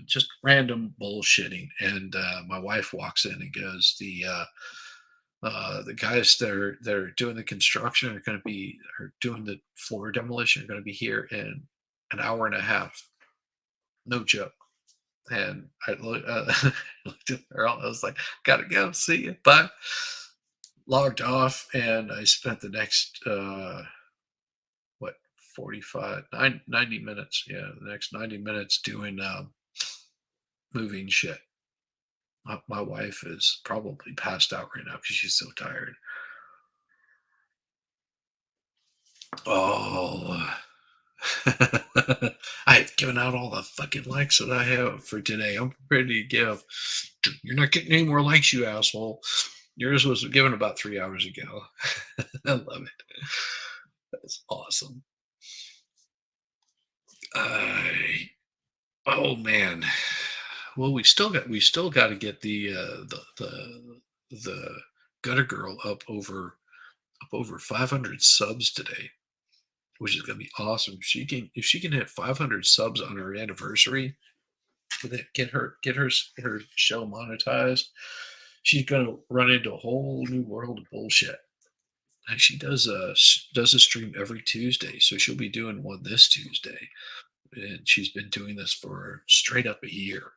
random bullshitting, and my wife walks in and goes, "The guys that are doing the construction are doing the floor demolition are going to be here in an hour and a half. No joke." And I looked at Farrell. I was like, "Gotta go. See you. Bye." Logged off, and I spent the next 90 minutes, the next 90 minutes doing moving shit. My wife is probably passed out right now because she's so tired. Oh, I've given out all the fucking likes that I have for today. I'm ready to give. You're not getting any more likes, you asshole. Yours was given about 3 hours ago. I love it. That's awesome. Oh man. Well, we still got to get the gutter girl up over 500 subs today, which is going to be awesome. If she can hit 500 subs on her anniversary, get her show monetized, she's going to run into a whole new world of bullshit. And she does a stream every Tuesday, so she'll be doing one this Tuesday, and she's been doing this for straight up a year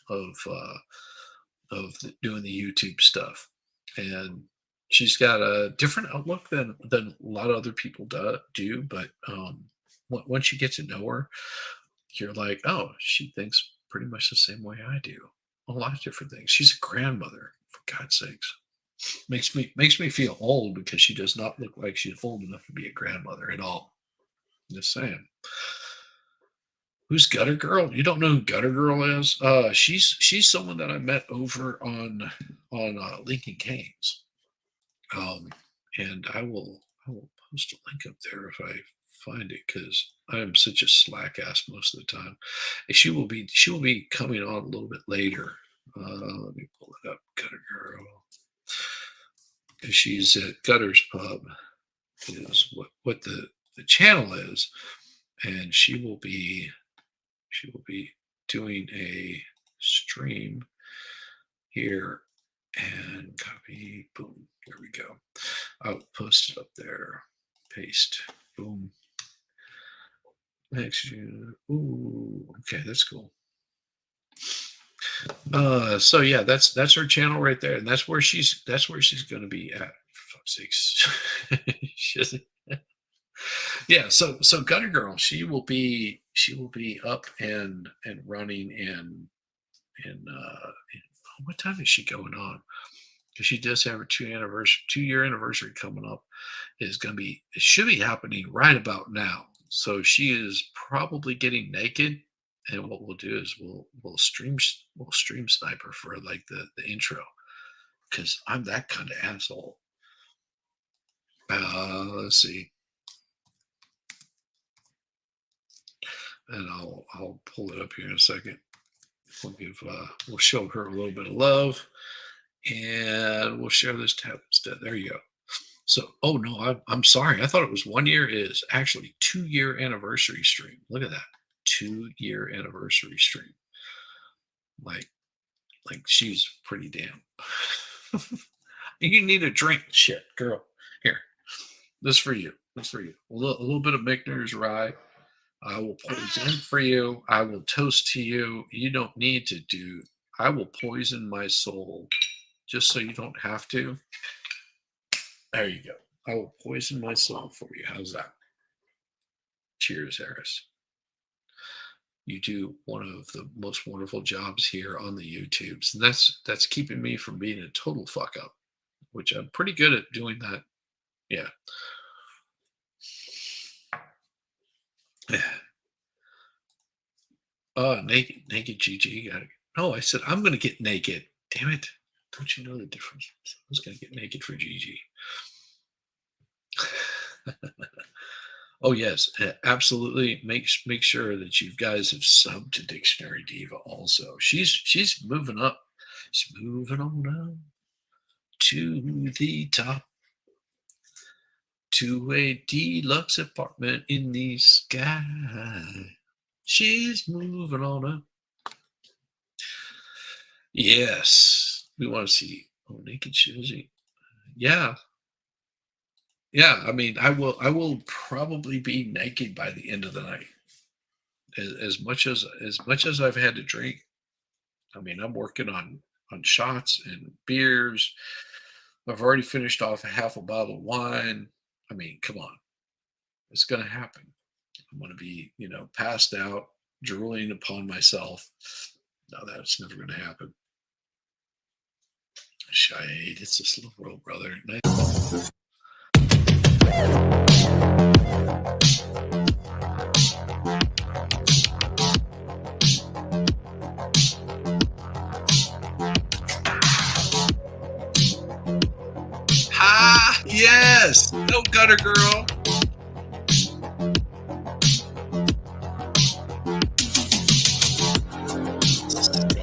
of doing the YouTube stuff, and she's got a different outlook than a lot of other people do. But once you get to know her, you're like, oh, she thinks pretty much the same way I do. A lot of different things. She's a grandmother, for God's sakes. Makes me feel old because she does not look like she's old enough to be a grandmother at all. Just saying. Who's Gutter Girl? You don't know who Gutter Girl is? She's someone that I met over on Lincoln Canes. And I will post a link up there if I find it, because I am such a slack ass most of the time. And she will be coming on a little bit later. Let me pull it up, Gutter Girl. Because she's at Gutter's Pub is what the channel is, and she will be doing a stream here, and copy, boom, there we go. I'll post it up there, paste, boom. Next year. Ooh, okay, that's cool. So yeah, that's her channel right there, and that's where she's going to be at. For fuck's sakes. She doesn't- yeah, so Gutter Girl, she will be up and running and what time is she going on? Because she does have her 2-year anniversary coming up. It should be happening right about now. So she is probably getting naked, and what we'll do is we'll stream snipe her for like the intro, because I'm that kind of asshole. Let's see, and I'll pull it up here in a second. We'll show her a little bit of love, and we'll share this tab instead. There you go. So, oh no, I'm sorry. I thought it was 1 year. It is actually 2-year anniversary stream. Look at that, 2-year anniversary stream. Like she's pretty damn. You need a drink, shit, girl. Here, this for you. This for you. A little bit of Michner's rye. I will poison for you. I will toast to you. You don't need to do. I will poison my soul, just so you don't have to. There you go. I will poison my soul for you. How's that? Cheers, Harris. You do one of the most wonderful jobs here on the YouTubes. And that's keeping me from being a total fuck up, which I'm pretty good at doing that. Yeah. Naked GG. No, I said I'm going to get naked. Damn it. Don't you know the difference? I was going to get naked for GG. Oh yes, absolutely. Make sure that you guys have subbed to Dictionary Diva also. She's moving up. She's moving on up to the top, to a deluxe apartment in the sky. She's moving on up. Yes, we want to see. Oh, naked Shizzy. Yeah. Yeah, I mean, I will probably be naked by the end of the night. As much as I've had to drink, I mean, I'm working on shots and beers. I've already finished off a half a bottle of wine. I mean, come on, it's going to happen. I'm going to be, passed out, drooling upon myself. No, that's never going to happen. Shade, it's this little world, brother. Nice. Ha! Yes! No gutter girl.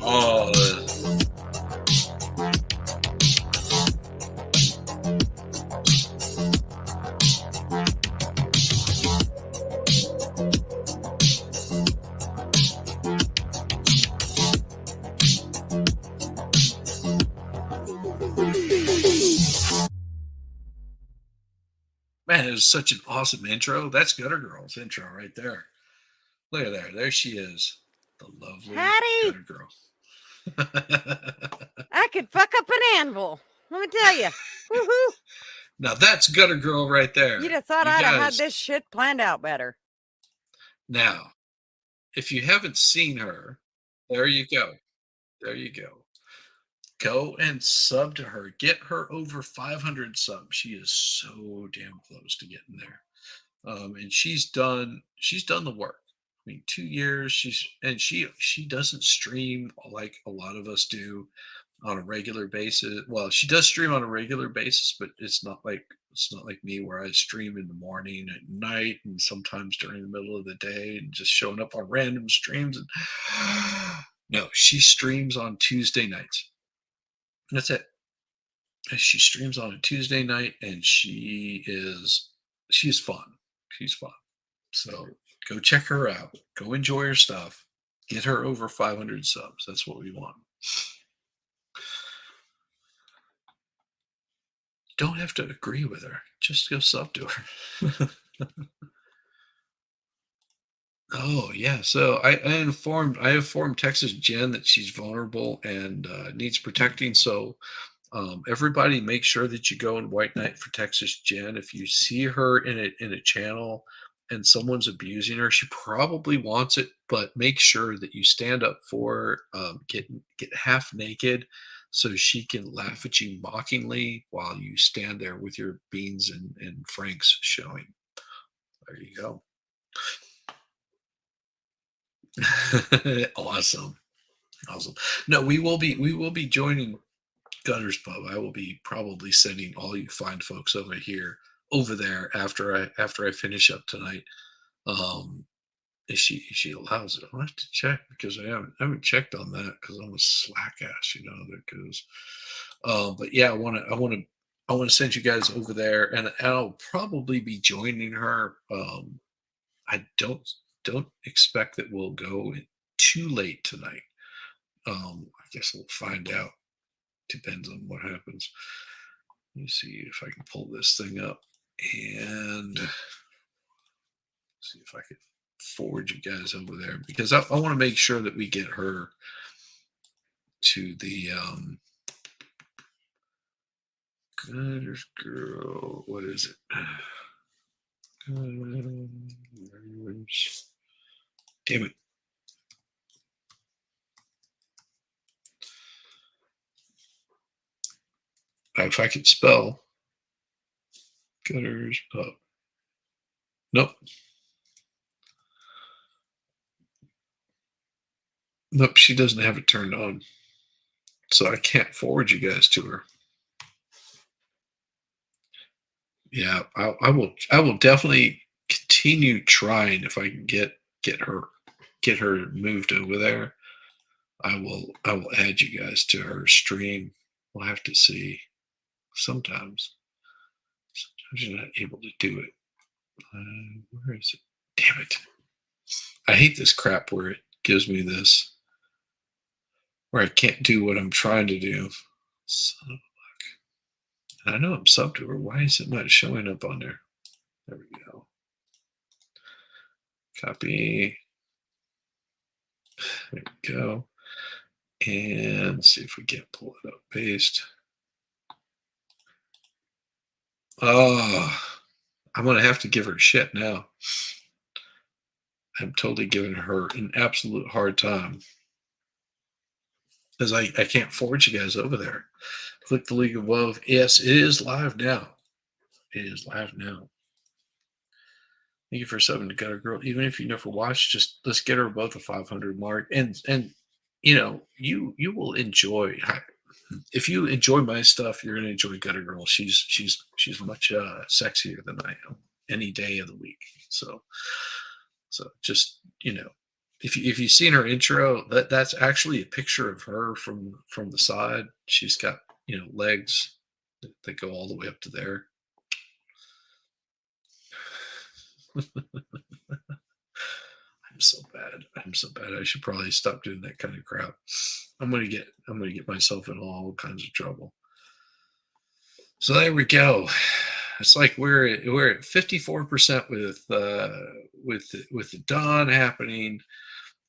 Oh. Man, it was such an awesome intro. That's Gutter Girl's intro right there. Look at there. There she is. The lovely Hattie! Gutter Girl. I could fuck up an anvil. Let me tell you. Woohoo! Now that's Gutter Girl right there. You'd have thought You I'd have had guys- this shit planned out better. Now, if you haven't seen her, there you go. There you go. Go and sub to her. Get her over 500 subs. She is so damn close to getting there. And she's done the work. I mean, 2 years. She doesn't stream like a lot of us do on a regular basis. Well, she does stream on a regular basis, but it's not like me where I stream in the morning, at night, and sometimes during the middle of the day, and just showing up on random streams. And no, she streams on Tuesday nights. That's it. She streams on a Tuesday night, and she's fun. She's fun. So go check her out. Go enjoy her stuff. Get her over 500 subs. That's what we want. You don't have to agree with her. Just go sub to her. Oh yeah. So I informed Texas Jen that she's vulnerable and needs protecting. So everybody make sure that you go and white knight for Texas Jen. If you see her in a channel and someone's abusing her, she probably wants it, but make sure that you stand up for her, get half naked so she can laugh at you mockingly while you stand there with your beans and franks showing. There you go. Awesome. Awesome. No, we will be joining Gutters Pub. I will be probably sending all you fine folks over there after I finish up tonight. Um, if she allows it, I'll have to check because I haven't checked on that because I'm a slack ass, that goes. But yeah, I want to send you guys over there, and I'll probably be joining her. I don't expect that we'll go too late tonight. I guess we'll find out. Depends on what happens. Let me see if I can pull this thing up and see if I can forward you guys over there because I want to make sure that we get her to the Gutters Girl. What is it? Damn it. If I could spell Gutters Pub. Nope. Nope, she doesn't have it turned on. So I can't forward you guys to her. Yeah, I will definitely continue trying if I can get her moved over there. I will add you guys to her stream. We'll have to see. Sometimes you're not able to do it. Where is it? Damn it! I hate this crap where it gives me this where I can't do what I'm trying to do. Son of a fuck. And I know I'm subbed to her. Why is it not showing up on there? There we go. Copy. There we go. And see if we can't pull it up. Paste. Oh, I'm going to have to give her shit now. I'm totally giving her an absolute hard time. Because I can't forward you guys over there. Click the link above. Yes, it is live now. It is live now. Thank you for subbing to Gutter Girl. Even if you never watched, just let's get her above the 500 mark. And you will enjoy. If you enjoy my stuff, you're gonna enjoy Gutter Girl. She's much sexier than I am any day of the week. So just if you've seen her intro, that's actually a picture of her from the side. She's got legs that go all the way up to there. I'm so bad. I should probably stop doing that kind of crap. I'm gonna get myself in all kinds of trouble. So there we go. It's like we're at 54% with the dawn happening.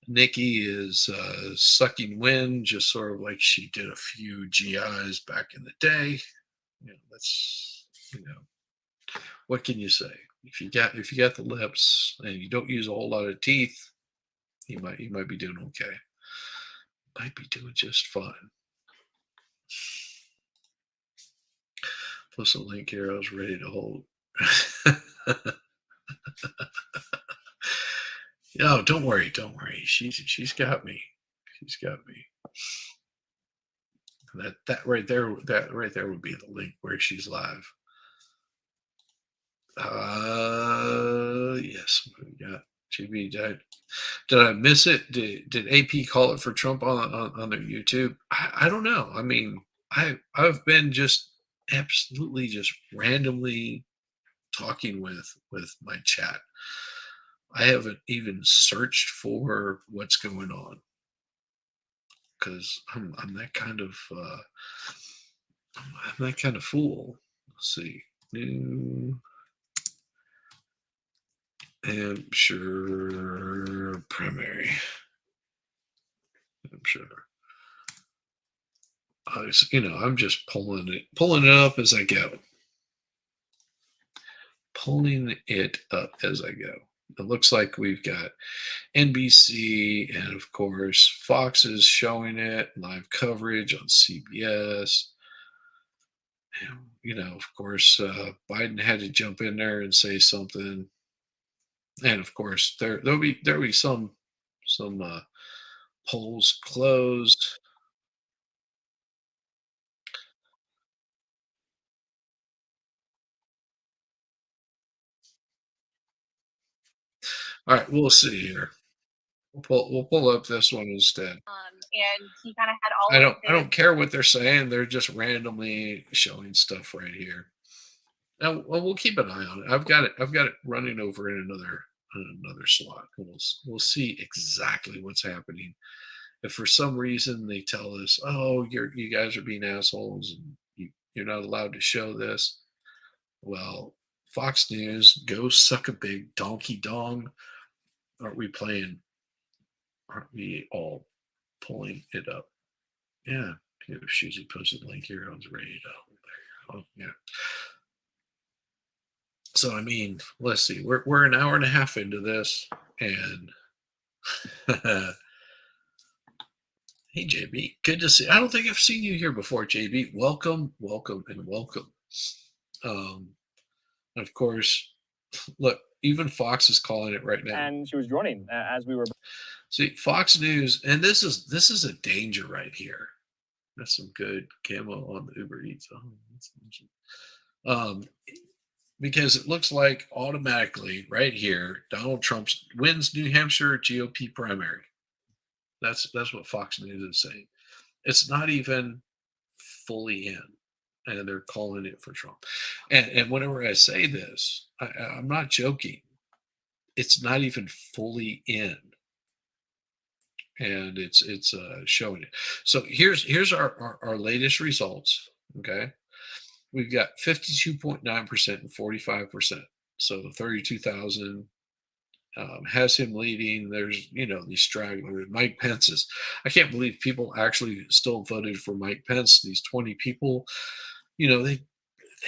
Nikki is sucking wind, just sort of like she did a few GIs back in the day. That's what can you say? If you got the lips and you don't use a whole lot of teeth, you might be doing okay. Might be doing just fine. Plus a link here I was ready to hold. No, don't worry. She's got me. She's got me. That right there would be the link where she's live. Yes, what do we got? GB, did I miss it? Did AP call it for Trump on their YouTube? I don't know. I mean, I've been just absolutely just randomly talking with my chat. I haven't even searched for what's going on because I'm that kind of fool. Let's see, new. Hampshire primary. Hampshire. I'm just pulling it up as I go. Pulling it up as I go. It looks like we've got NBC and, of course, Fox is showing it, live coverage on CBS. Of course, Biden had to jump in there and say something. And, of course, there'll be some polls closed. All right, we'll see here. We'll pull up this one instead. And he kind of had all. I don't care what they're saying. They're just randomly showing stuff right here. Now, well, we'll keep an eye on it. I've got it running over in another slot. We'll see exactly what's happening. If for some reason they tell us, "Oh, you guys are being assholes and you're not allowed to show this," well, Fox News, go suck a big donkey dong. Aren't we all pulling it up? Yeah. She posted a link here on the radio. Oh, yeah. So, let's see. We're an hour and a half into this, and hey, JB, good to see. I don't think I've seen you here before, JB. Welcome, and welcome. Of course, look, even Fox is calling it right now. And she was joining as we were. See, Fox News, and this is a danger right here. That's some good camo on the Uber Eats. Oh, that's awesome. Because it looks like automatically right here, Donald Trump wins New Hampshire GOP primary. That's what Fox News is saying. It's not even fully in, and they're calling it for Trump. And whenever I say this, I'm not joking. It's not even fully in, and it's showing it. So here's our latest results. Okay. We've got 52.9% and 45%. So the 32,000 has him leading. There's, these stragglers. Mike Pence I can't believe people actually still voted for Mike Pence. These 20 people, they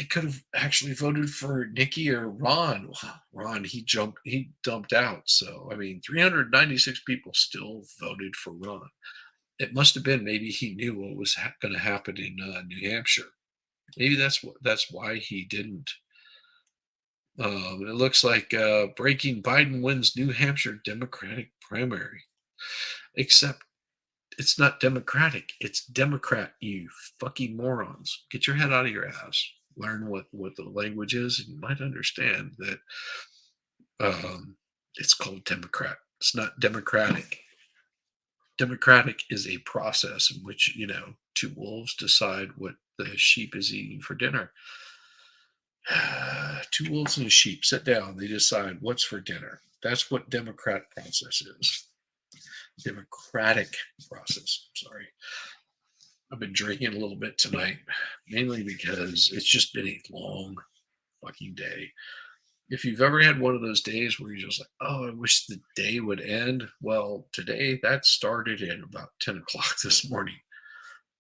could have actually voted for Nikki or Ron. Ron, he dumped out. So, 396 people still voted for Ron. It must have been maybe he knew what was going to happen in New Hampshire. Maybe that's why he didn't. It looks like breaking Biden wins New Hampshire Democratic primary. Except it's not Democratic. It's Democrat, you fucking morons. Get your head out of your ass. Learn what the language is, and you might understand that it's called Democrat. It's not Democratic. Democratic is a process in which, two wolves decide what the sheep is eating for dinner. Two wolves and a sheep sit down. They decide what's for dinner. That's what Democrat process is. Democratic process. Sorry. I've been drinking a little bit tonight, mainly because it's just been a long fucking day. If you've ever had one of those days where you're just like, oh, I wish the day would end. Well, today that started at about 10 o'clock this morning,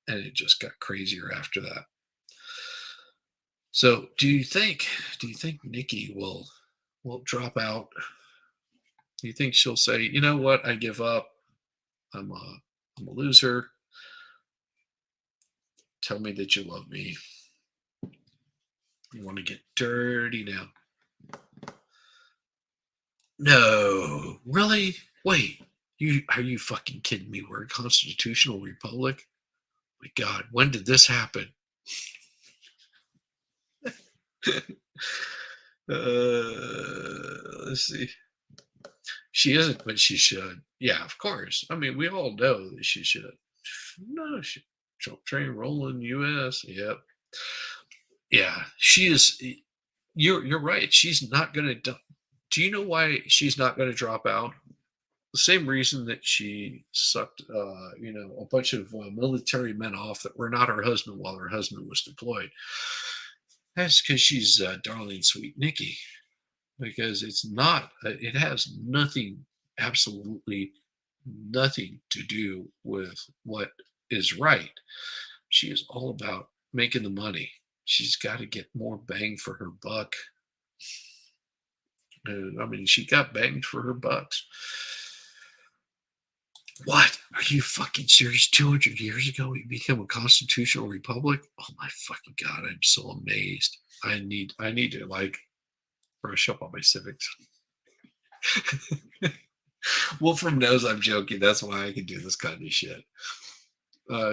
and it just got crazier after that. So do you think Nikki will drop out? Do you think she'll say, you know what, I give up. I'm a loser. Tell me that you love me. You want to get dirty now. No, really? Wait, are you fucking kidding me? We're a constitutional republic? My God, when did this happen? Let's see. She isn't, but she should. Yeah, of course. We all know that she should. No, Trump train rolling U.S. Yep. Yeah, she is. You're right. She's not going to. Do you know why she's not going to drop out? The same reason that she sucked, a bunch of military men off that were not her husband while her husband was deployed. That's because she's darling, sweet Nikki. because it's not, it has nothing, absolutely nothing to do with what is right. She is all about making the money. She's got to get more bang for her buck. I mean, she got banged for her bucks. What? Are you fucking serious? 200 years ago, we became a constitutional republic? Oh my fucking God, I'm so amazed. I need to like brush up on my civics. Wolfram knows I'm joking. That's why I can do this kind of shit.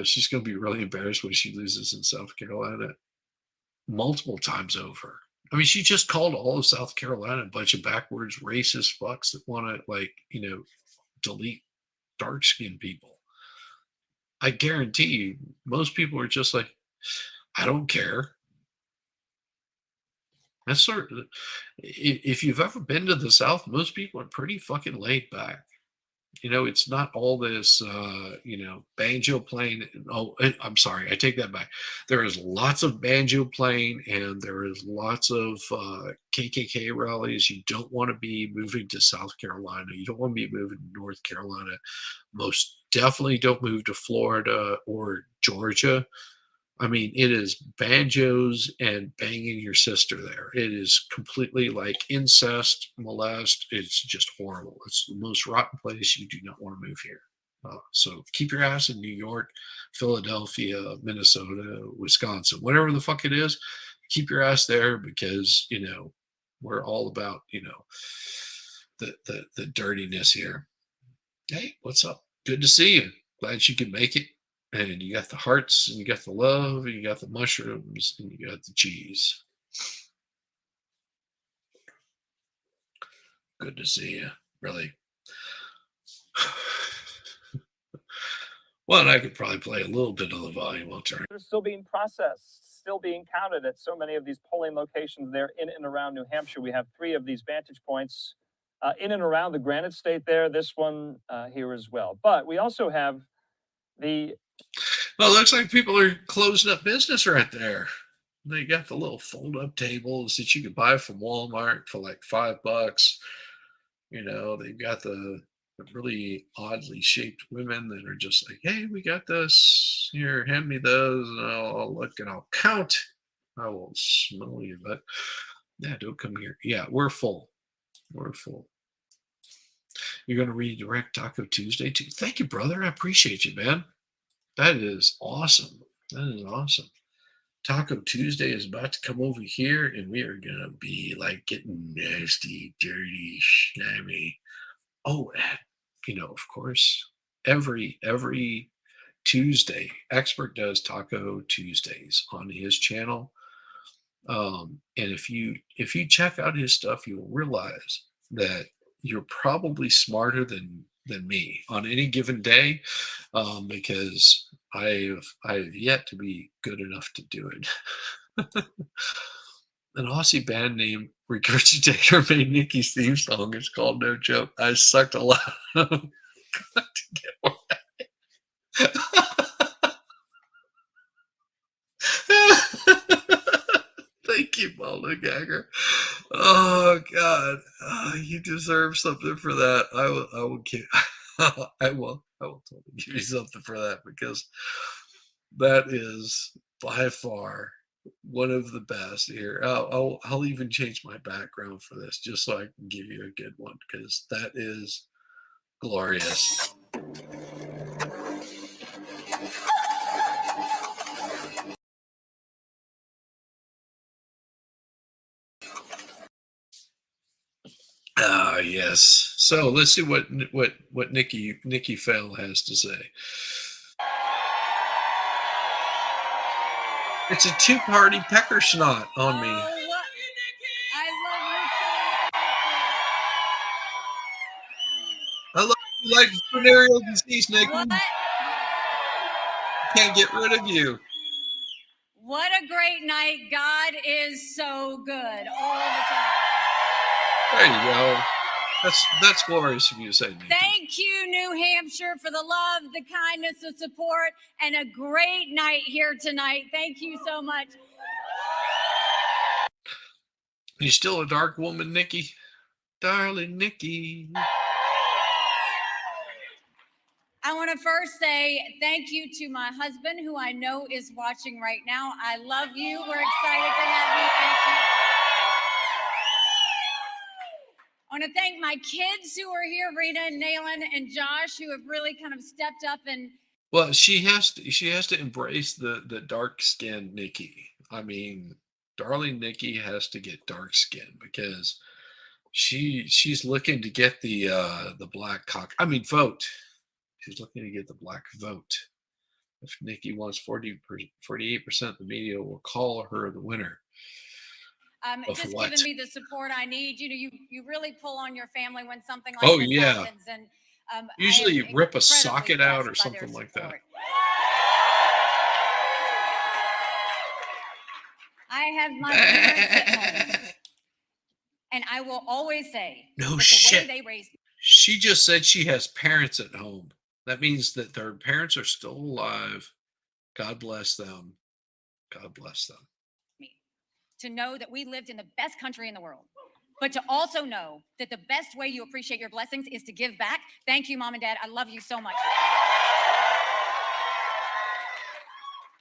She's going to be really embarrassed when she loses in South Carolina multiple times over. I mean, she just called all of South Carolina a bunch of backwards racist fucks that want to, like, you know, delete dark-skinned people. I guarantee you, most people are just like, I don't care. That's sort of, if you've ever been to the South, most people are pretty fucking laid back. You know, it's not all this, you know, banjo playing. Oh, I'm sorry, I take that back. There is lots of banjo playing, and there is lots of KKK rallies. You don't want to be moving to South Carolina. You don't want to be moving to North Carolina. Most definitely don't move to Florida or Georgia. I mean, it is banjos and banging your sister there. It is completely like incest, molest. It's just horrible. It's the most rotten place. You do not want to move here. So keep your ass in New York, Philadelphia, Minnesota, Wisconsin, whatever the fuck it is. Keep your ass there because, you know, we're all about, you know, the dirtiness here. Hey, what's up? Good to see you. Glad you could make it. And you got the hearts, and you got the love, and you got the mushrooms, and you got the cheese. Good to see you, really. Well, and I could probably play a little bit of the volume. I'll turn. They're still being processed, still being counted at so many of these polling locations there in and around New Hampshire. We have 3 of these vantage points in and around the Granite State there, this one here as well. But we also have the... Well, it looks like people are closing up business right there. They got the little fold-up tables that you could buy from Walmart for like $5. You know, they've got the really oddly shaped women that are just like, hey, we got this. Here, hand me those, and I'll look and I'll count. I will smell you, but yeah, don't come here. Yeah, we're full. We're full. You're going to redirect Taco Tuesday too. Thank you, brother. I appreciate you, man. That is awesome. That is awesome. Taco Tuesday is about to come over here, and we are going to be like getting nasty, dirty, slimy. Oh, and, you know, of course, every Tuesday, Expert does Taco Tuesdays on his channel. And if you check out his stuff, you'll realize that you're probably smarter than me on any given day, because I've yet to be good enough to do it. An Aussie band named Regurgitator made Nikki's theme song. It's called No Joke. I sucked a lot. Got to get away. Thank you, Baldo Gagger. Oh God, you deserve something for that. I will give. I will totally give you something for that, because that is by far one of the best here. I'll even change my background for this just so I can give you a good one, because that is glorious. Yes. So let's see what Nikki Fell has to say. It's a 2-party pecker snot on me. I love you like venereal disease, Nikki. Can't get rid of you. What a great night. God is so good all the time. There you go. That's glorious of you to say, Nikki. Thank you, New Hampshire, for the love, the kindness, the support, and a great night here tonight. Thank you so much. You still a dark woman, Nikki? darling Nikki. I want to first say thank you to my husband, who I know is watching right now. I love you. We're excited to have you. Thank you. I want to thank my kids who are here, Rita and Naylan and Josh, who have really kind of stepped up and. Well, she has to embrace the dark skin Nikki. I mean, darling Nikki has to get dark skin because she's looking to get the black vote. She's looking to get the black vote. If Nikki wants 48%, the media will call her the winner. Just giving me the support I need. You know, you really pull on your family when something like Oh, this yeah. happens. And Usually you rip a incredibly socket out or blessed by their something like that. support. I have my parents at home, and I will always say No that shit. the way they raised me. She just said she has parents at home. That means that their parents are still alive. God bless them. God bless them. To know that we lived in the best country in the world, but to also know that the best way you appreciate your blessings is to give back. Thank you, Mom and Dad. I love you so much.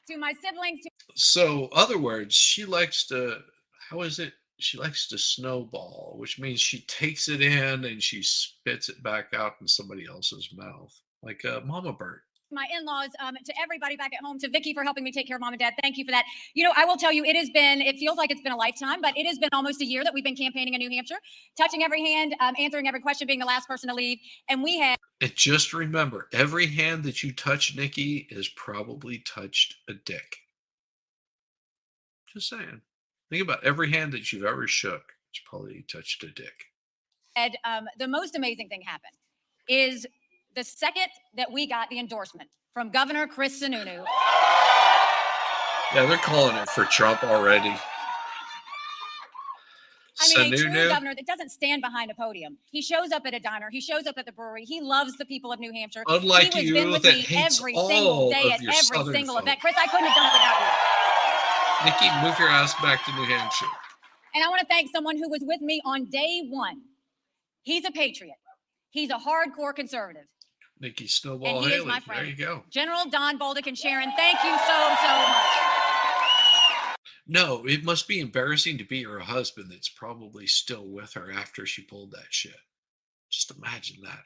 To my siblings. So, other words, she likes to, how is it? She likes to snowball, which means she takes it in and she spits it back out in somebody else's mouth, like a mama bird. My in-laws, to everybody back at home, to Vicky for helping me take care of Mom and Dad. Thank you for that. You know, I will tell you, it feels like it's been a lifetime, but it has been almost a year that we've been campaigning in New Hampshire, touching every hand, answering every question, being the last person to leave. And we have. And just remember, every hand that you touch, Nikki, has probably touched a dick. Just saying. Think about every hand that you've ever shook. It's probably touched a dick. And the most amazing thing happened is the second that we got the endorsement from Governor Chris Sununu. Yeah, they're calling it for Trump already. I mean, a true Sununu? governor that doesn't stand behind a podium. He shows up at a diner. He shows up at the brewery. He loves the people of New Hampshire. Unlike he has you been with that me hates every all single day of at your every Southern single folk. event. Chris, I couldn't have done it without you. Nikki, move your ass back to New Hampshire. And I want to thank someone who was with me on day one. He's a patriot. He's a hardcore conservative. Nikki Snowball And he Haley. is my friend. There you go. General Don Bolduc and Sharon, thank you so much. No, it must be embarrassing to be her husband that's probably still with her after she pulled that shit. Just imagine that.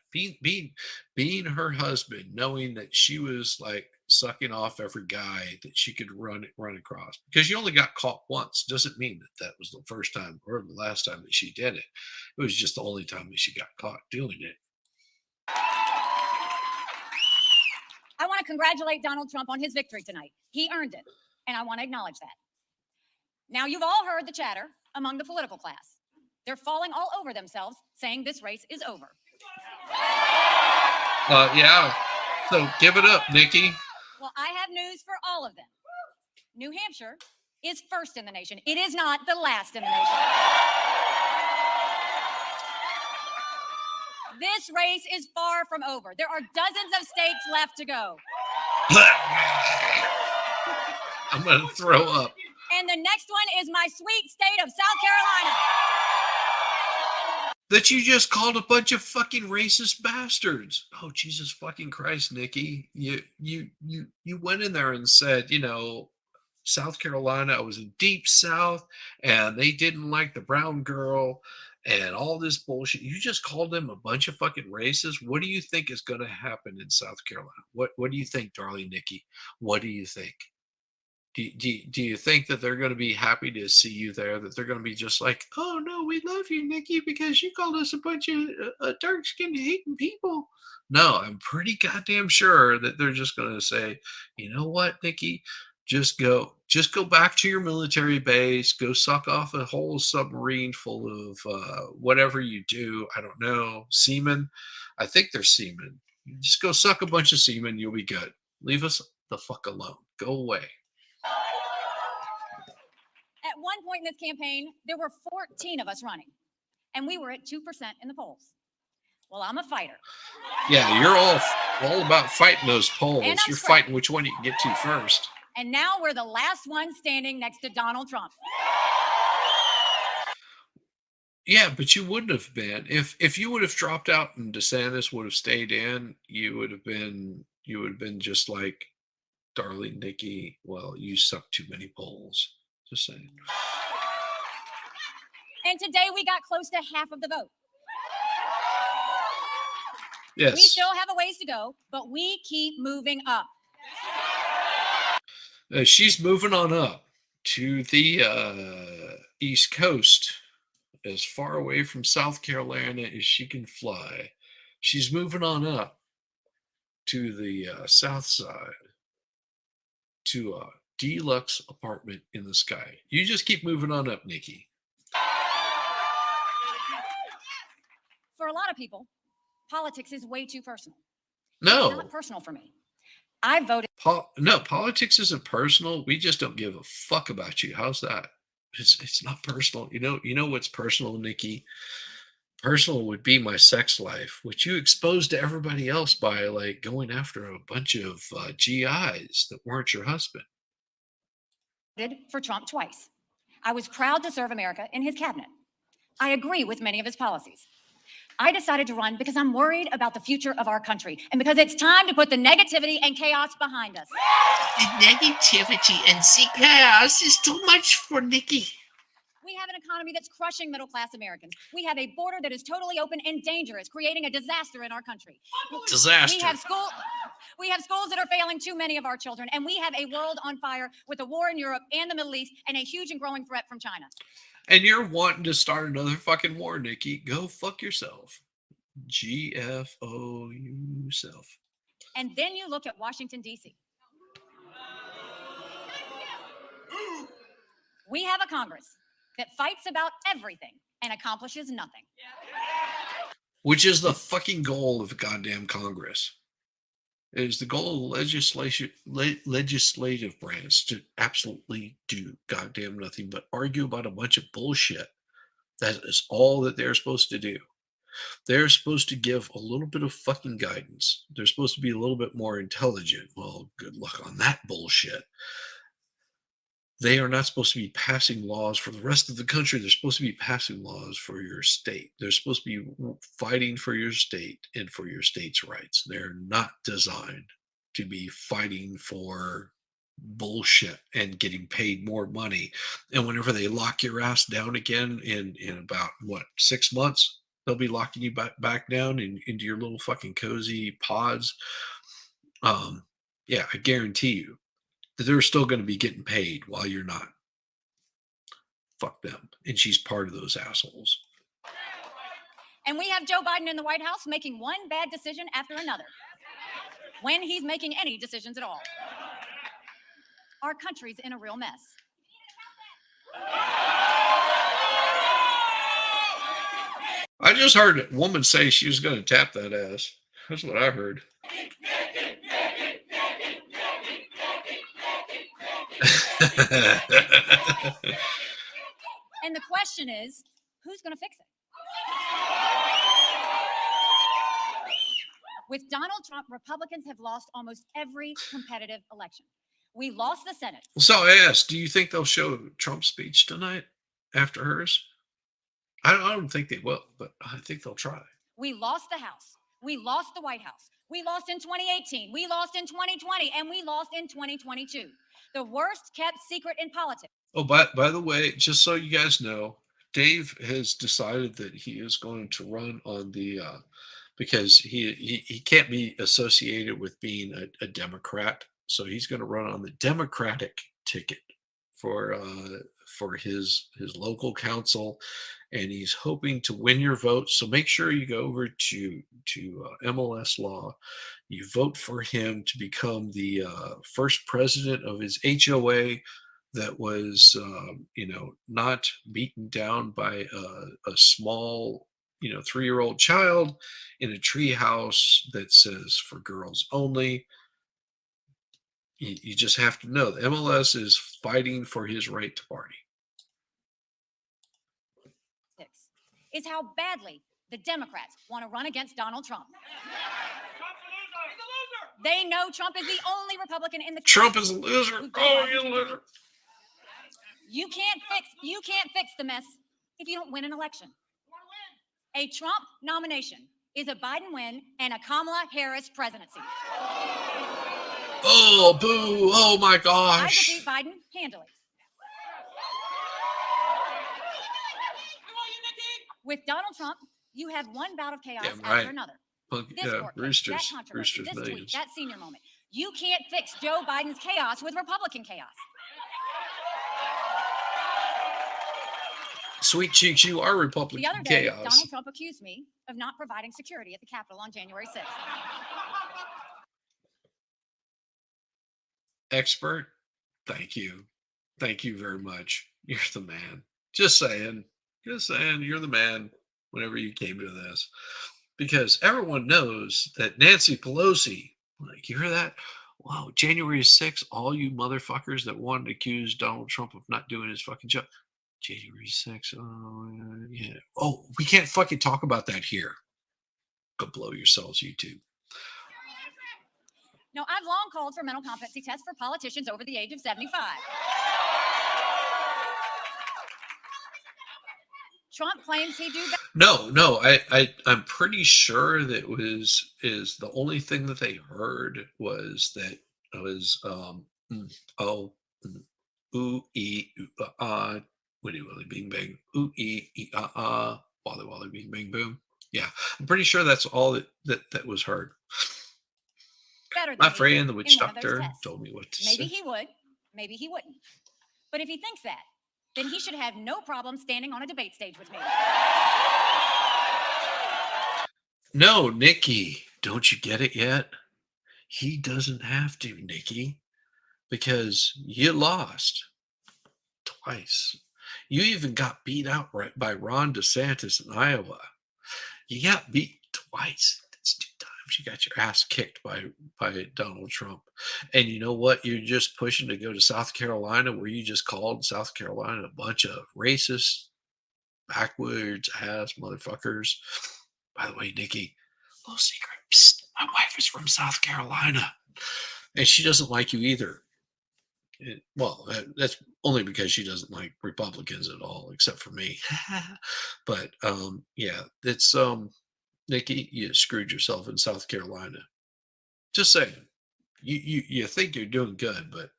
Being her husband, knowing that she was like sucking off every guy that she could run across. Because you only got caught once doesn't mean that was the first time or the last time that she did it. It was just the only time that she got caught doing it. I want to congratulate Donald Trump on his victory tonight. He earned it, and I want to acknowledge that. Now, you've all heard the chatter among the political class. They're falling all over themselves, saying this race is over. Yeah. So give it up, Nikki. Well, I have news for all of them. New Hampshire is first in the nation. It is not the last in the nation. This race is far from over. There are dozens of states left to go. I'm going to throw up. And the next one is my sweet state of South Carolina. That you just called a bunch of fucking racist bastards. Oh, Jesus fucking Christ, Nikki. You went in there and said, you know, South Carolina was in deep South and they didn't like the brown girl and all this bullshit. You just called them a bunch of fucking racists. What do you think is going to happen in South Carolina? What do you think, darling Nikki? What do you think? Do you think that they're going to be happy to see you there? That they're going to be just like, oh, no, we love you, Nikki, because you called us a bunch of dark-skinned hating people? No, I'm pretty goddamn sure that they're just going to say, you know what, Nikki? Just go back to your military base. Go suck off a whole submarine full of whatever you do. I don't know. Semen. I think they're semen. Just go suck a bunch of semen. You'll be good. Leave us the fuck alone. Go away. At one point in this campaign, there were 14 of us running, and we were at 2% in the polls. Well, I'm a fighter. Yeah, you're all about fighting those polls. You're scrappy. fighting which one you can get to first. And now we're the last one standing next to Donald Trump. Yeah, but you wouldn't have been if you would have dropped out and DeSantis would have stayed in. You would have been just like, darling Nikki. Well, you suck too many polls. Just saying. And today we got close to half of the vote. Yes. We still have a ways to go, but we keep moving up. She's moving on up to the East Coast, as far away from South Carolina as she can fly. She's moving on up to the South Side to a deluxe apartment in the sky. You just keep moving on up, Nikki. For a lot of people, politics is way too personal. No. It's not personal for me. I voted. No, politics isn't personal. We just don't give a fuck about you. How's that? It's not personal. You know what's personal, Nikki? Personal would be my sex life, which you exposed to everybody else by like going after a bunch of GIs that weren't your husband. For Trump twice. I was proud to serve America in his cabinet. I agree with many of his policies. I decided to run because I'm worried about the future of our country and because it's time to put the negativity and chaos behind us. The negativity and chaos is too much for Nikki. We have an economy that's crushing middle-class Americans. We have a border that is totally open and dangerous, creating a disaster in our country. Disaster. We have schools that are failing too many of our children, and we have a world on fire with a war in Europe and the Middle East and a huge and growing threat from China. And you're wanting to start another fucking war, Nikki. Go fuck yourself. GFO yourself. And then you look at Washington, D.C. We have a Congress that fights about everything and accomplishes nothing. Which is the fucking goal of the goddamn Congress. It is the goal of legislative branch to absolutely do goddamn nothing but argue about a bunch of bullshit. That is all that they're supposed to do. They're supposed to give a little bit of fucking guidance. They're supposed to be a little bit more intelligent. Well, good luck on that bullshit. They are not supposed to be passing laws for the rest of the country. They're supposed to be passing laws for your state. They're supposed to be fighting for your state and for your state's rights. They're not designed to be fighting for bullshit and getting paid more money. And whenever they lock your ass down again in about, 6 months, they'll be locking you back down into your little fucking cozy pods. Yeah, I guarantee you. They're still going to be getting paid while you're not. Fuck them. And she's part of those assholes. And we have Joe Biden in the White House making one bad decision after another, when he's making any decisions at all. Our country's in a real mess. I just heard a woman say she was going to tap that ass. That's what I heard. And the question is, who's going to fix it? With Donald Trump, Republicans have lost almost every competitive election. We lost the Senate. So I asked, do you think they'll show Trump's speech tonight after hers? I don't think they will, but I think they'll try. We lost the House. We lost the White House. We lost in 2018. We lost in 2020. And we lost in 2022. The worst kept secret in politics. Oh, by the way, just so you guys know, Dave has decided that he is going to run on the because he can't be associated with being a Democrat, so he's going to run on the Democratic ticket for his local council, and he's hoping to win your vote. So make sure you go over to MLS Law. You vote for him to become the first president of his HOA that was, not beaten down by a small, 3-year-old child in a tree house that says for girls only. You just have to know the MLS is fighting for his right to party. Is how badly the Democrats want to run against Donald Trump. They know Trump is the only Republican in the country. Trump is a loser. Oh, you're a loser. You can't fix the mess if you don't win an election. A Trump nomination is a Biden win and a Kamala Harris presidency. Oh, boo. Oh, my I gosh. defeat Biden handily. With Donald Trump, you have one bout of chaos Damn right. after another. Well, This yeah, court case, Roosters. that controversy, Roosters this tweet, millions. that senior moment. You can't fix Joe Biden's chaos with Republican chaos. Sweet cheeks, you are Republican The other day, chaos. Donald Trump accused me of not providing security at the Capitol on January 6th. Expert, thank you. Thank you very much. You're the man. Just saying. Just saying, you're the man whenever you came to this. Because everyone knows that Nancy Pelosi, like, you hear that? Wow, January 6th, all you motherfuckers that wanted to accuse Donald Trump of not doing his fucking job. January 6th, oh, yeah. Oh, we can't fucking talk about that here. Go blow yourselves, YouTube. No, I've long called for mental competency tests for politicians over the age of 75. Trump claims he do better. No, I'm pretty sure that is the only thing that they heard was that it was ooh ee Willy Willy Bing Bang ooh ee Wally Wally Bing Bang Boom. Yeah, I'm pretty sure that's all that was heard. Better than My me friend, the witch in one of those doctor, tests. told me what to Maybe say. he would, maybe he wouldn't. But if he thinks that, then he should have no problem standing on a debate stage with me. No, Nikki, don't you get it yet? He doesn't have to, Nikki, because you lost twice. You even got beat out right by Ron DeSantis in Iowa. You got beat twice. That's 2 times you got your ass kicked by Donald Trump. And you know what? You're just pushing to go to South Carolina, where you just called South Carolina a bunch of racist, backwards ass motherfuckers. By the way, Nikki, little secret. Psst, my wife is from South Carolina, and she doesn't like you either. That's only because she doesn't like Republicans at all, except for me. But yeah, it's Nikki, you screwed yourself in South Carolina. Just saying. You think you're doing good, but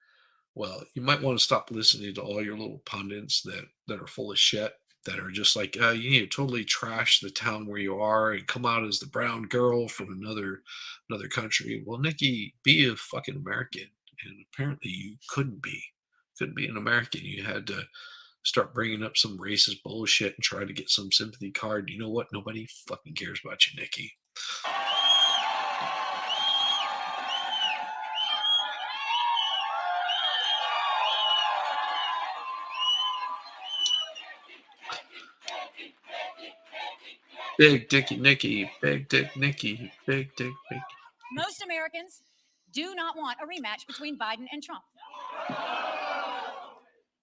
well, you might want to stop listening to all your little pundits that are full of shit, that are just like, you need to totally trash the town where you are and come out as the brown girl from another country. Well, Nikki, be a fucking American. And apparently you couldn't be an American. You had to start bringing up some racist bullshit and try to get some sympathy card. You know what? Nobody fucking cares about you, Nikki. Big Dick Nikki, Big Dick Nikki, Big Dick Nikki. Most Americans do not want a rematch between Biden and Trump.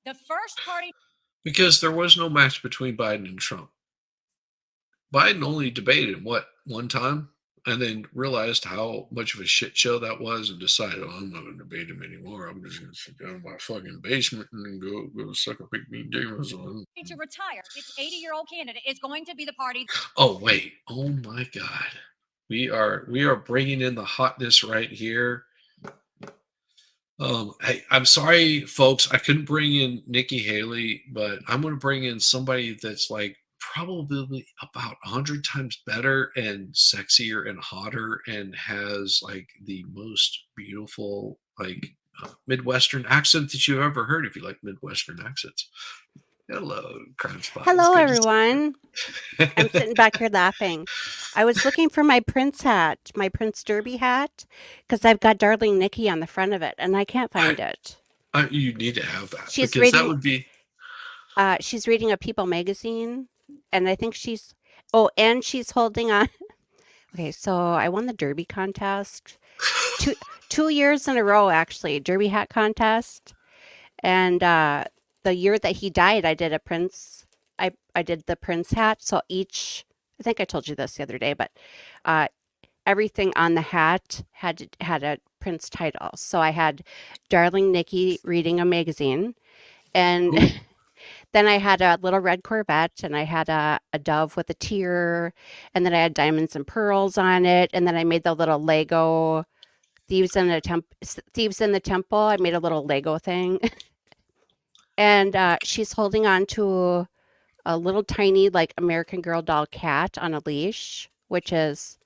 The first party. Because there was no match between Biden and Trump. Biden only debated one time, and then realized how much of a shit show that was, and decided, oh, I'm not going to debate him anymore. I'm just going to sit down in my fucking basement and go suck a big mean demons on. To retire, its 80-year-old candidate is going to be the party. Oh wait! Oh my God! We are bringing in the hotness right here. Hey, I'm sorry, folks. I couldn't bring in Nikki Haley, but I'm going to bring in somebody that's like probably about 100 times better and sexier and hotter, and has like the most beautiful Midwestern accent that you've ever heard. If you like Midwestern accents. Hello, Crime Spot. Hello, everyone. I'm sitting back here laughing. I was looking for my Prince hat, my Prince Derby hat, because I've got Darling Nikki on the front of it, and I can't find it. You need to have that. She's because reading, that would be. She's reading a People magazine, and I think she's. Oh, and she's holding on. Okay, so I won the Derby contest, 2 years in a row, actually, Derby hat contest, and the year that he died, I did a Prince. I did the Prince hat. So each, I think I told you this the other day, but everything on the hat had a Prince title. So I had Darling Nikki reading a magazine, and Then I had a little red Corvette, and I had a dove with a tear, and then I had diamonds and pearls on it, and then I made the little Lego thieves in the temple. I made a little Lego thing, and she's holding on to a little tiny like American Girl doll cat on a leash, which is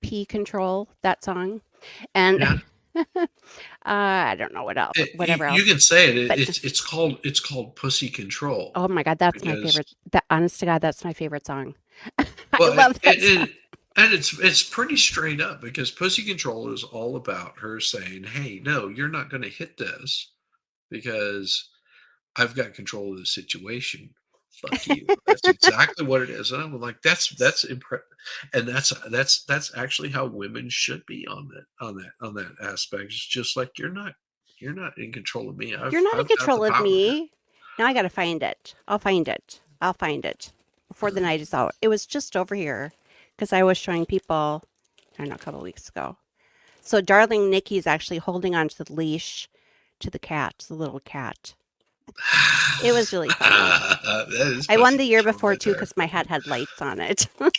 P Control, that song, and Yeah. I don't know what else, whatever You else. can say it. But It's called Pussy Control. oh my God, that's my Because favorite. Honest to God, that's my favorite song. I well, love that song. and it's pretty straight up because Pussy Control is all about her saying, "Hey, no, you're not going to hit this because I've got control of the situation. Fuck you." That's exactly what it is. And I'm like, that's and that's actually how women should be on that aspect. It's just like you're not in control of me. You're not in I've got the control of power here. me. Now I got to find it. I'll find it. I'll find it before the night is out. It was just over here because I was showing people, I don't know, a couple weeks ago. So darling Nikki's actually holding on to the leash to the cat, the little cat. It was really funny. That is I won Pussy the year Control before right too there. because my hat had lights on it. Love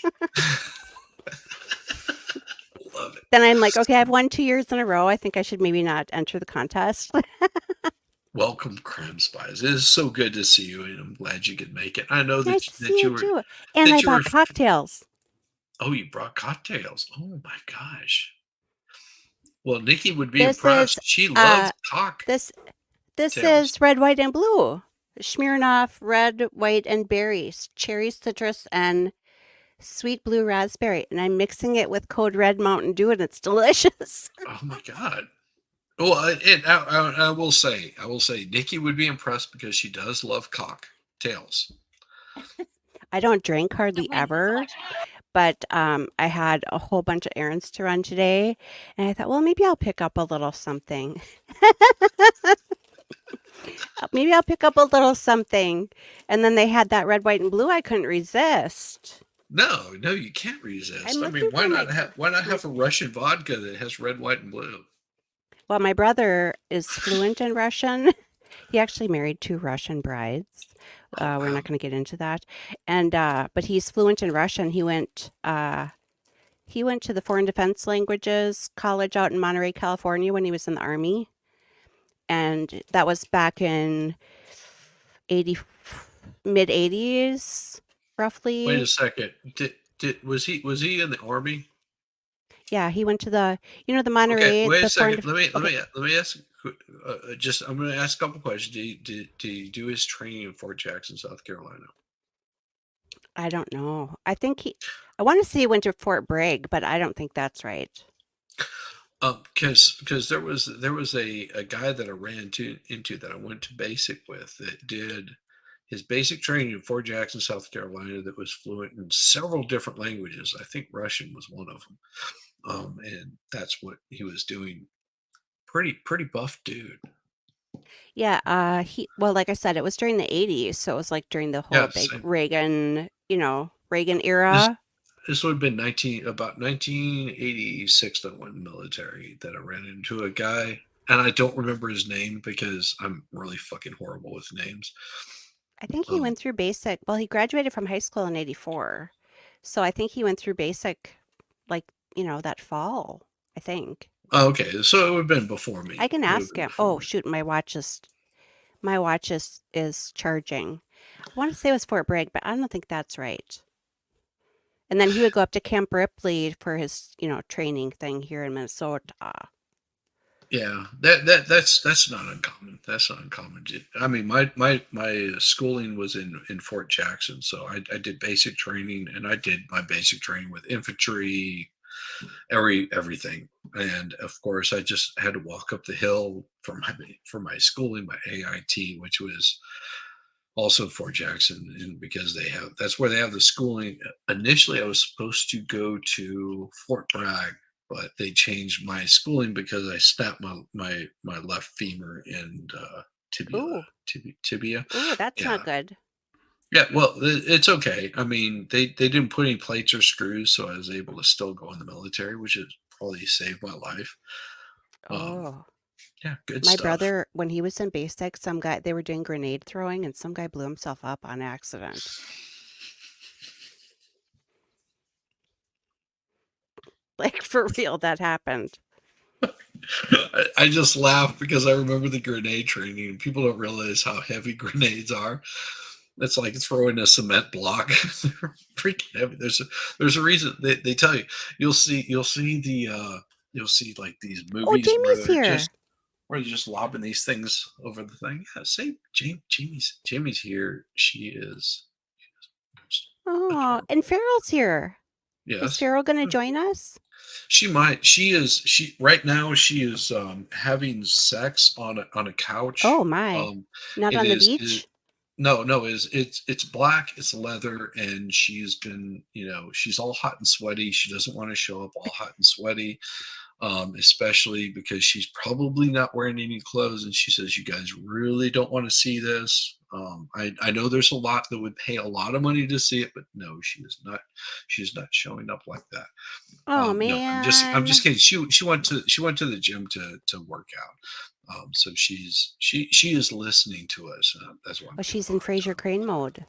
it. Then I'm like, okay, I've won 2 years in a row. I think I should maybe not enter the contest. Welcome, Crime Spies. It is so good to see you, and I'm glad you could make it. I know Nice to see you were too. And that I you were. bought cocktails. Oh, you brought cocktails. Oh my gosh. Well, Nikki would be This impressed. is She loves this cocktails. is red, white, and blue. Smirnoff, red, white, and berries, cherry, citrus, and sweet blue raspberry. And I'm mixing it with Code Red Mountain Dew, and it's delicious. Oh my god. Well, I will say, Nikki would be impressed because she does love cocktails. I don't drink hardly ever, but I had a whole bunch of errands to run today, and I thought, well, maybe I'll pick up a little something. Maybe I'll pick up a little something. And then they had that red, white, and blue. I couldn't resist. No, you can't resist. I'm I mean, looking why not have a Russian vodka that has red, white, and blue? Well, my brother is fluent in Russian. He actually married 2 Russian brides. We're not going to get into that. And but he's fluent in Russian. He went to the Foreign Defense Languages College out in Monterey, California when he was in the Army. And that was back in mid 80s, roughly. Wait a second. Was he in the Army? Yeah, he went to the Monterey. Okay, wait the a second. Foreign Let me ask. I'm going to ask a couple questions. Did he do his training in Fort Jackson, South Carolina? I don't know. I want to say he went to Fort Bragg, but I don't think that's right. Because there was a guy that I ran into that I went to basic with that did his basic training in Fort Jackson, South Carolina, that was fluent in several different languages. I think Russian was one of them, and that's what he was doing. Pretty buff dude. Yeah, well, like I said, it was during the 80s, so it was like during the whole big same. Reagan era. This would have been 1986 that I went in the military that I ran into a guy, and I don't remember his name because I'm really fucking horrible with names. I think he went through basic. Well, he graduated from high school in 84. So I think he went through basic like, that fall, I think. Oh, okay. So it would have been before me. I can ask him. Oh, shoot, my watch is charging. I want to say it was Fort Bragg, but I don't think that's right. And then he would go up to Camp Ripley for his, training thing here in Minnesota. Yeah, that's not uncommon. That's not uncommon. I mean, my schooling was in Fort Jackson, so I did basic training, and I did my basic training with infantry, everything, and of course, I just had to walk up the hill for my schooling, my AIT, which was also Fort Jackson, and because that's where they have the schooling. Initially, I was supposed to go to Fort Bragg, but they changed my schooling because I snapped my left femur and tibia. Ooh, that's not good. Yeah, well, it's okay. I mean, they didn't put any plates or screws, so I was able to still go in the military, which has probably saved my life. Yeah, good My stuff. brother, when he was in basic, they were doing grenade throwing, and some guy blew himself up on accident. Like, for real, that happened. I just laugh because I remember the grenade training. People don't realize how heavy grenades are. It's like throwing a cement block. They're freaking heavy. There's a reason they tell you. You'll see like these Oh, movies where Jamie's here. they're just lobbing these things over the thing. Yeah, say Jamie's here. She is. Oh, and Farrell's here. Is Yes. Farrell going to join us? She might. She right now she is having sex on a couch. Oh my! Not It on the is beach? no, it's black, it's leather, and she's been, she's all hot and sweaty. She doesn't want to show up all hot and sweaty, especially because she's probably not wearing any clothes. And she says, "You guys really don't want to see this." I know there's a lot that would pay a lot of money to see it, but no, she is not. She's not showing up like that. Oh No, I'm man! just kidding. She went to the gym to work out. So she is listening to us. That's why. Oh, she's in Fraser Crane mode.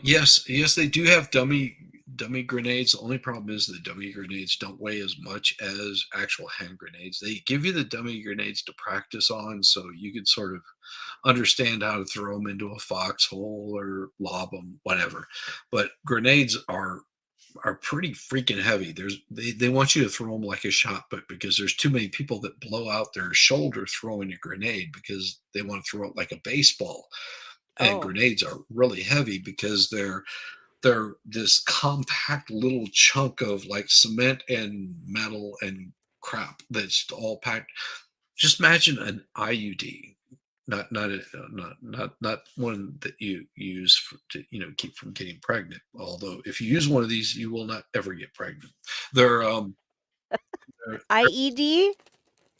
Yes, they do have dummy grenades. The only problem is the dummy grenades don't weigh as much as actual hand grenades. They give you the dummy grenades to practice on, so you can sort of understand how to throw them into a foxhole or lob them, whatever. But grenades are pretty freaking heavy. They want you to throw them like a shot put, because there's too many people that blow out their shoulder throwing a grenade because they want to throw it like a baseball. And grenades are really heavy because they're this compact little chunk of like cement and metal and crap that's all packed. Just imagine an IUD, not one that you use to keep from getting pregnant. Although if you use one of these, you will not ever get pregnant. They're IED?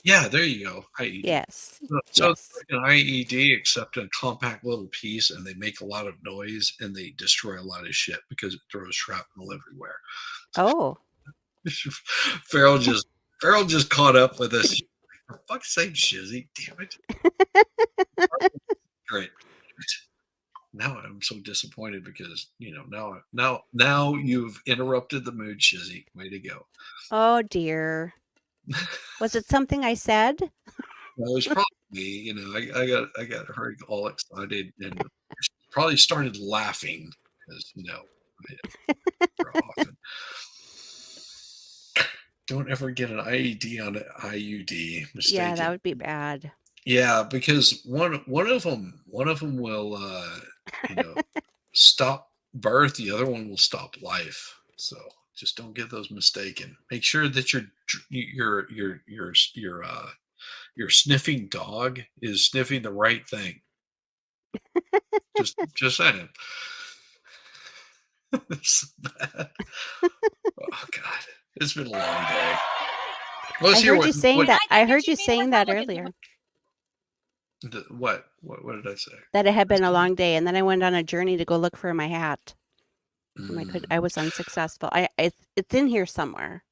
Yeah, there you go. IED. Yes. So Yes. it's like an IED, except a compact little piece, and they make a lot of noise and they destroy a lot of shit because it throws shrapnel everywhere. Oh. Farrell just caught up with us. For fuck's sake, Shizzy, damn it. Great. Now I'm so disappointed because now you've interrupted the mood, Shizzy. Way to go. Oh dear. Was it something I said? Well, it was probably me. I got her all excited and probably started laughing because often. Don't ever get an IED on an IUD. Mistaken. Yeah, that would be bad. Yeah, because one of them will stop birth. The other one will stop life. So just don't get those mistaken. Make sure that your sniffing dog is sniffing the right thing. just saying. It's bad. Oh God, it's been a long day. I heard you saying that. I heard you saying that earlier. What did I say? That it had been a long day, and then I went on a journey to go look for my hat. And I was unsuccessful. It's in here somewhere.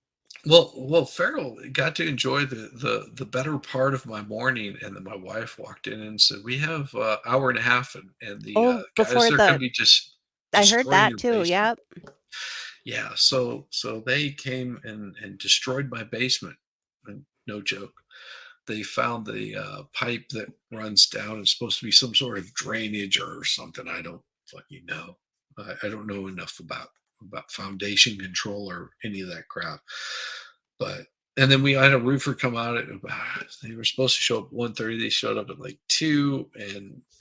Well, Farrell got to enjoy the better part of my morning, and then my wife walked in and said, "We have hour and a half, and the guys are going to be just." I heard that too. Yep. Yeah. So they came and destroyed my basement. And no joke. They found the pipe that runs down. It's supposed to be some sort of drainage or something. I don't fucking know. I don't know enough about foundation control or any of that crap. And then we had a roofer come out at they were supposed to show up at 1:30. They showed up at like 2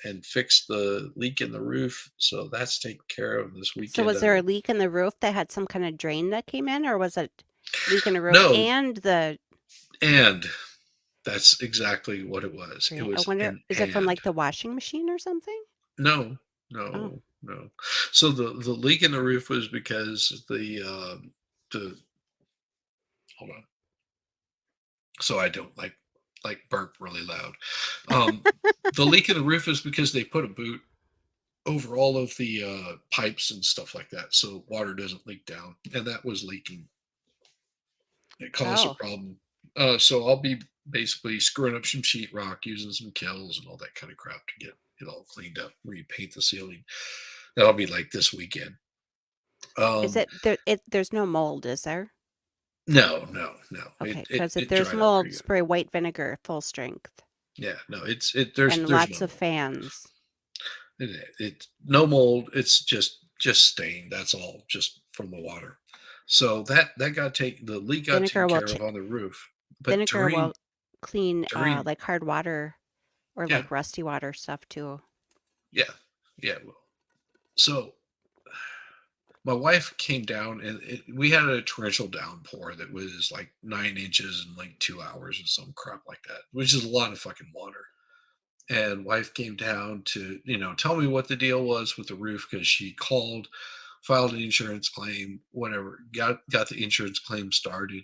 and fixed the leak in the roof. So that's taken care of this weekend. So was there a leak in the roof that had some kind of drain that came in, or was it leak in the roof No. and that's exactly what it was. It was. I wonder, is it from like the washing machine or something? No. Oh. No. So the leak in the roof was because the hold on. So I don't like burp really loud. The leak in the roof is because they put a boot over all of the pipes and stuff like that, so water doesn't leak down, and that was leaking. It caused a problem. So I'll be basically screwing up some sheetrock, using some kills and all that kind of crap to get it all cleaned up, repaint the ceiling. That'll be like this weekend. Is it there? There's no mold, is there? No. Okay, because if there's mold, spray white vinegar, full strength. Yeah, no, there's lots no of fans. It's no mold. It's just stain. That's all, just from the water. So that got taken. The leak got taken care of on the roof. But Vinegar will clean like hard water or Yeah. like rusty water stuff too. Yeah, well, so my wife came down and we had a torrential downpour that was like 9 inches in like 2 hours or some crap like that, which is a lot of fucking water. And wife came down to, tell me what the deal was with the roof, because she called, filed an insurance claim, whatever, got the insurance claim started.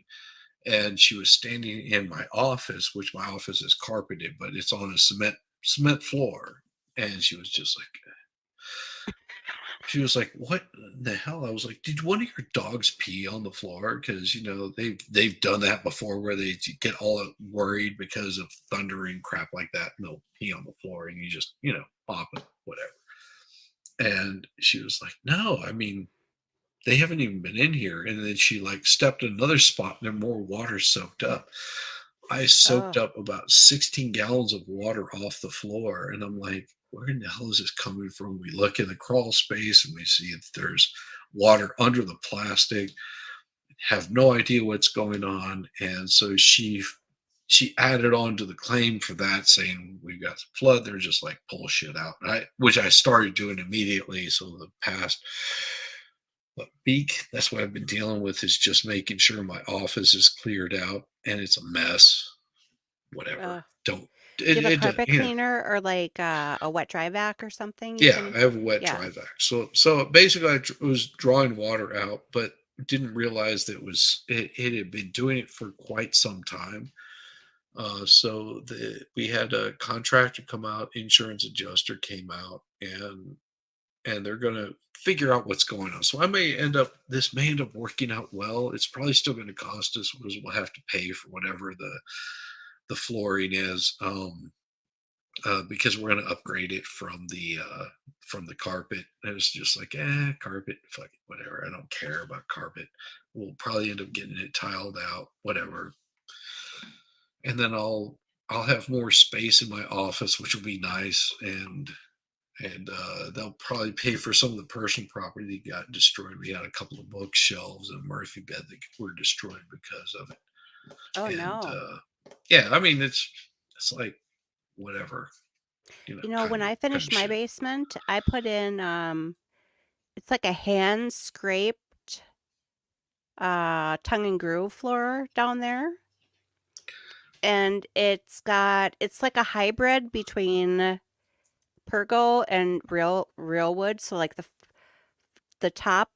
And she was standing in my office, which my office is carpeted, but it's on a cement floor. And she was just like, what the hell? I was like, did one of your dogs pee on the floor? Because, they've done that before, where they get all worried because of thunder and crap like that. And they'll pee on the floor and you just, pop it, whatever. And she was like, no, I mean, they haven't even been in here. And then she stepped in another spot and more water soaked up. I soaked up about 16 gallons of water off the floor. And I'm like, where in the hell is this coming from? We look in the crawl space and we see that there's water under the plastic. Have no idea what's going on. And so she added on to the claim for that, saying we've got some flood. They're just like, pull shit out. Which I started doing immediately. So the past week, that's what I've been dealing with, is just making sure my office is cleared out, and it's a mess. Whatever. Do you have a carpet cleaner or like a wet dry vac or something? I have a wet dry vac. So basically, I was drawing water out, but didn't realize that it had been doing it for quite some time. So we had a contractor come out, insurance adjuster came out, and they're going to figure out what's going on. So this may end up working out well. It's probably still going to cost us, because we'll have to pay for whatever the flooring is, because we're going to upgrade it from the carpet. And it's just like, carpet, fuck it, whatever. I don't care about carpet. We'll probably end up getting it tiled out, whatever. And then I'll have more space in my office, which will be nice. And they'll probably pay for some of the personal property that got destroyed. We had a couple of bookshelves and a Murphy bed that were destroyed because of it. Oh, no. Yeah, I mean, it's like whatever. When I finished my basement, I put in it's like a hand scraped tongue and groove floor down there. And it's like a hybrid between Pergo and real wood. So like the top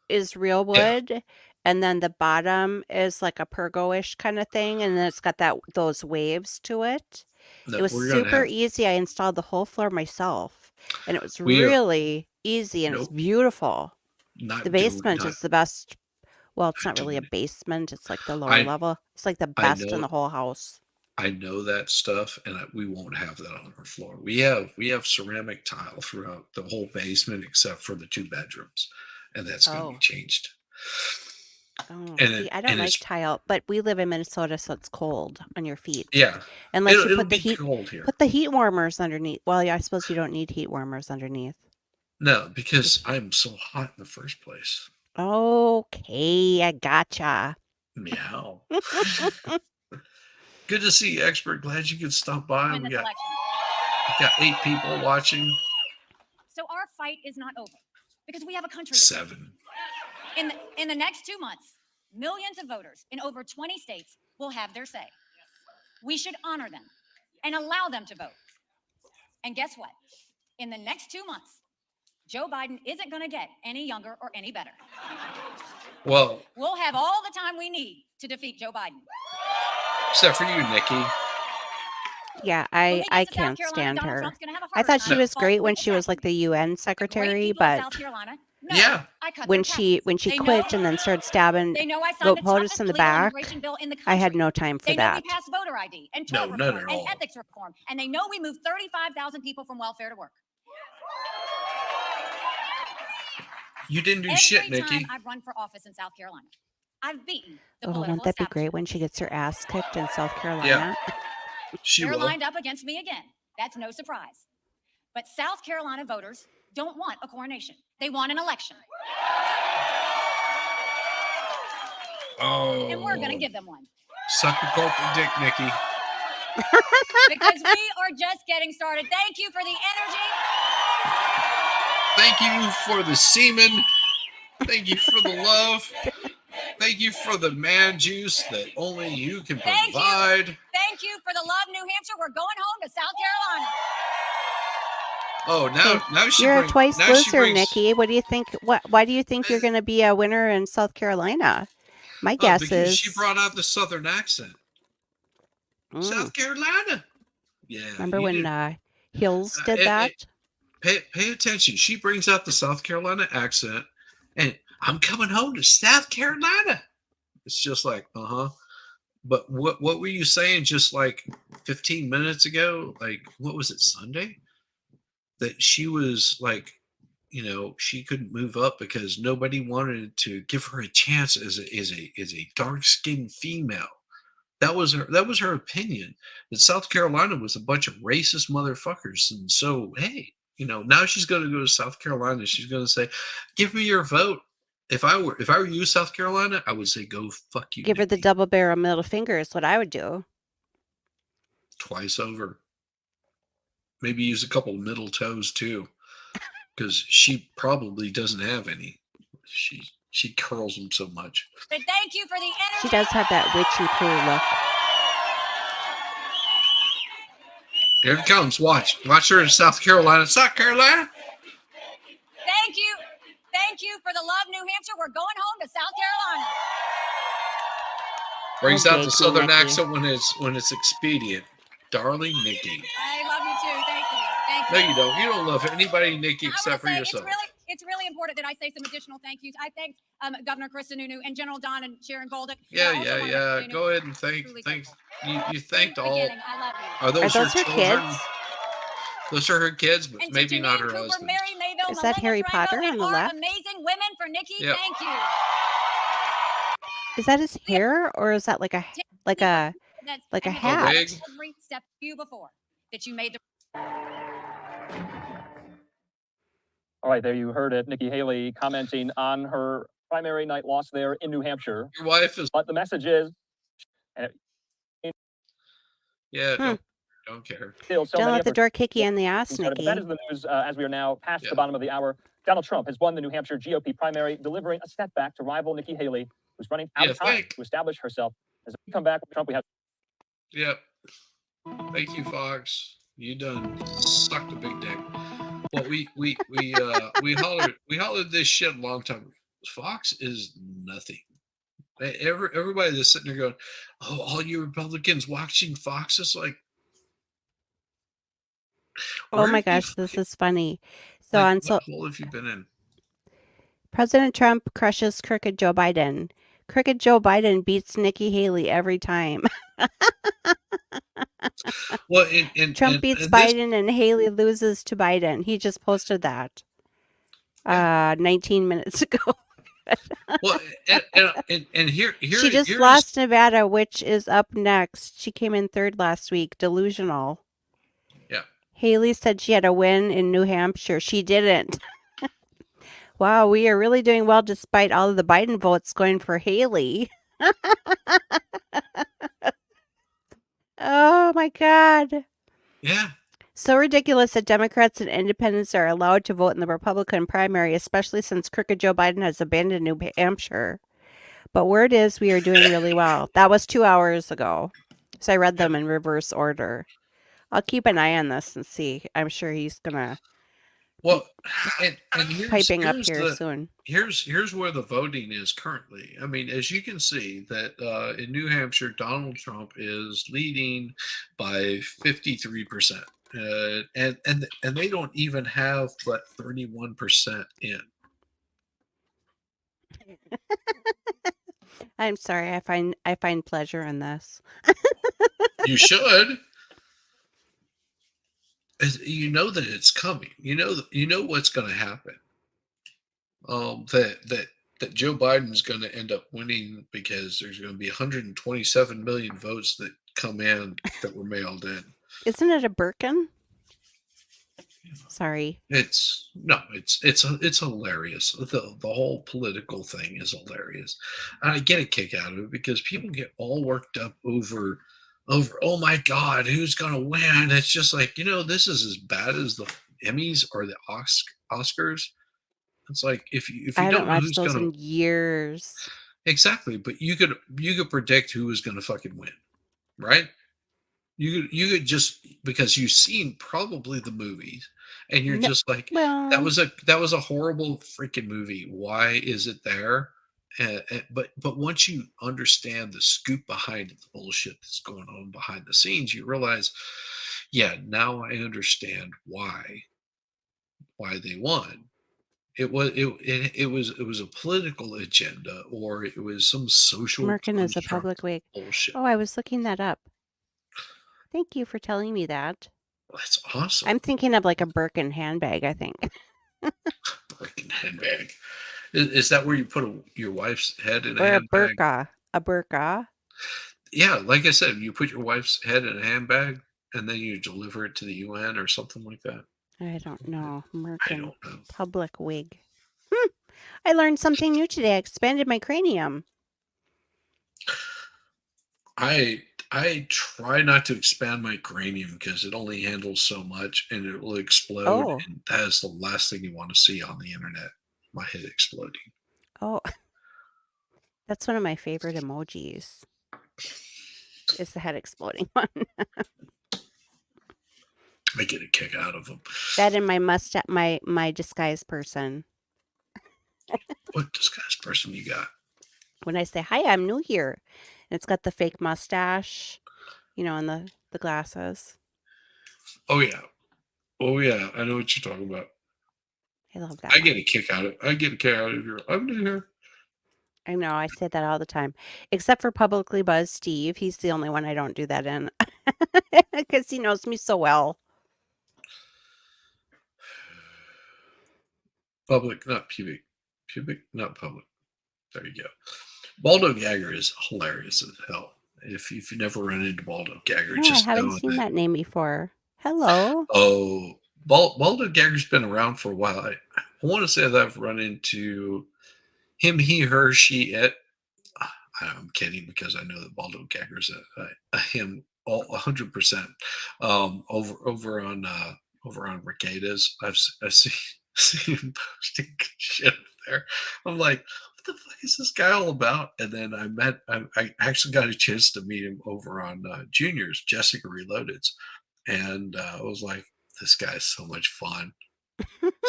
is real wood, and then the bottom is like a Pergo-ish kind of thing, and then it's got those waves to it. No, it was super easy. I installed the whole floor myself, and it was really easy, and it's beautiful. The basement is the best. Well, it's not really a basement. It's like the lower level. It's like the best in the whole house. I know that stuff, and we won't have that on our floor. We have ceramic tile throughout the whole basement except for the 2 bedrooms, and that's going to be changed. Oh, see, I don't like tile, but we live in Minnesota, so it's cold on your feet. Yeah, unless you put the heat warmers underneath. Well, yeah, I suppose you don't need heat warmers underneath. No, because I'm so hot in the first place. Okay, I gotcha. Meow. Good to see you, expert. Glad you could stop by. We got 8 people watching. So our fight is not over, because we have a country. 7. In the next 2 months, millions of voters in over 20 states will have their say. We should honor them and allow them to vote. And guess what? In the next 2 months, Joe Biden isn't going to get any younger or any better. Well, we'll have all the time we need to defeat Joe Biden. Except for you, Nikki. Yeah, I can't stand her. I thought she was great when she was like the UN secretary, but No, Yeah. I cut when their she taxes. They quit know- and then started stabbing They know I signed goat the POTUS toughest in the legal back. immigration bill in the country. I had no time for They know that. we passed voter ID and No, tort not reform at and all. ethics reform, and they know we moved 35,000 people from welfare to work. You didn't do Every shit, Nikki. time I've run for office in South Carolina, I've beaten the Oh, political won't that be establishment. great when she gets her ass kicked in South Carolina? She They're will. lined up against me again. That's no surprise. But South Carolina voters don't want a coronation. They want an election. Oh. And we're going to give them one. Suck a corporate dick, Nikki. Because we are just getting started. Thank you for the energy. Thank you for the semen. Thank you for the love. Thank you for the man juice that only you can provide. Thank you for the love, New Hampshire. We're going home to South Carolina. Oh, now she You're brings, a twice now she loser, brings, Nikki. What do you think? Why do you think you're going to be a winner in South Carolina? My guess because is she brought out the southern accent. South Carolina. Yeah. Remember you when didn't- Hills did that? Pay attention. She brings out the South Carolina accent, and I'm coming home to South Carolina. It's just like, But what were you saying just like 15 minutes ago? Like, what was it, Sunday? That she was like, she couldn't move up because nobody wanted to give her a chance as a dark-skinned female. That was her opinion. That South Carolina was a bunch of racist motherfuckers. And so, hey, now she's going to go to South Carolina. She's going to say, "Give me your vote." If I were you, South Carolina, I would say, "Go fuck you." Give her the double barrel middle finger is what I would do. Twice over. Maybe use a couple of middle toes too, because she probably doesn't have any. She curls them so much. But thank you for the energy. She does have that witchy cool look. Here it comes. Watch her in South Carolina. South Carolina. Thank you. Thank you for the love, New Hampshire. We're going home to South Carolina. Brings Okay, out the southern Nikki. accent when it's expedient. Darling Nikki. I love you too. Thank you. Thank No, you. you don't. You don't love anybody, Nikki, I except for wanna say yourself. it's really important that I say some additional thank yous. I thanked Governor Chris Sununu and General Don and Sharon Goldick. Yeah. Truly Go ahead and thank. You thanked all. beginning. I love you. Are those her her children? kids? Those are her kids, but And to maybe not her Cooper, husband. Mary Mayville, Is that Melinda Harry Durango, Potter and on the our left? amazing women for Nikki. Yep. Thank you. Is that his hair or is that like a That's like a and hat? wig? Every step you before that you made the. All right, there you heard it. Nikki Haley commenting on her primary night loss there in New Hampshire. Your wife is. But the message is, Yeah. Don't care. still so Don't many let of the her door kick you in the ass, incredible. Nikki. That is the news as we are now past the bottom of the hour. Donald Trump has won the New Hampshire GOP primary, delivering a setback to rival Nikki Haley, who's running out of time to establish herself. As we come back with Trump, we have. Yep. Thank you, Fox. You done sucked a big dick. Well, we hollered this shit a long time ago. Fox is nothing. Everybody that's sitting there going, "Oh, all you Republicans watching Fox," is like, Oh my gosh, this is funny. So like, on what hole have you been in? President Trump crushes crooked Joe Biden. Crooked Joe Biden beats Nikki Haley every time. Well, Trump beats Biden and Haley loses to Biden. He just posted that 19 minutes ago. Well, and here She just here's, lost Nevada, which is up next. She came in third last week. Delusional. Yeah. Haley said she had a win in New Hampshire. She didn't. Wow, we are really doing well despite all of the Biden votes going for Haley. Oh my God. Yeah. So ridiculous that Democrats and independents are allowed to vote in the Republican primary, especially since crooked Joe Biden has abandoned New Hampshire. But word is we are doing really well. That was 2 hours ago. So I read them in reverse order. I'll keep an eye on this and see. I'm sure he's going to Well, and here's, piping up here's here the- soon. Here's where the voting is currently. I mean, as you can see, that in New Hampshire, Donald Trump is leading by 53%, and they don't even have but 31% in. I'm sorry. I find pleasure in this. You should. You know that it's coming. You know what's going to happen. That Joe Biden's going to end up winning because there's going to be 127 million votes that come in that were mailed in. Isn't it a Birkin? Sorry. It's hilarious. The whole political thing is hilarious. And I get a kick out of it because people get all worked up over oh my God, who's gonna win? It's just like, this is as bad as the Emmys or the Oscars. It's like if you I don't haven't know watched who's those gonna in years. exactly, but you could predict who was gonna fucking win, right? You could just because you've seen probably the movies and you're No, just like well, that was a horrible freaking movie. Why is it there? But once you understand the scoop behind the bullshit that's going on behind the scenes, you realize, yeah, now I understand why they won. It was a political agenda, or it was some social Merkin is a construct public wig. bullshit. Oh, I was looking that up. Thank you for telling me that. That's awesome. I'm thinking of like a Birkin handbag, I think. Birkin handbag. Is that where you put your wife's head in a Or a handbag? burqa. A burqa. Yeah, like I said, you put your wife's head in a handbag and then you deliver it to the UN or something like that. I don't know. I Merkin. don't know. Public wig. I learned something new today. I expanded my cranium. I try not to expand my cranium because it only handles so much and it will explode. Oh. And that is the last thing you want to see on the internet. My head exploding. Oh. That's one of my favorite emojis. It's the head exploding one. I get a kick out of them. That and my mustache, my disguise person. What disguise person you got? When I say, hi, I'm new here. And it's got the fake mustache, and the glasses. Oh yeah. Oh yeah. I know what you're talking about. I love that. I get a kick out of your I'm new here. I know. I say that all the time. Except for Publicly Buzzed Steve. He's the only one I don't do that in. Because he knows me so well. Public, not pubic. Pubic, not public. There you go. Baldo Gagger is hilarious as hell. If you've never run into Baldo Gagger, No, just I haven't know seen that name before. Hello. Oh, Baldo Gagger's been around for a while. I want to say that I've run into him, he, her, she, it. I'm kidding because I know that Baldo Gagger's a him all 100%. Over on Regatas, I've seen him posting shit there. I'm like, what the fuck is this guy all about? And then I actually got a chance to meet him over on Juniors, Jessica Reloaded's, and I was like, this guy's so much fun.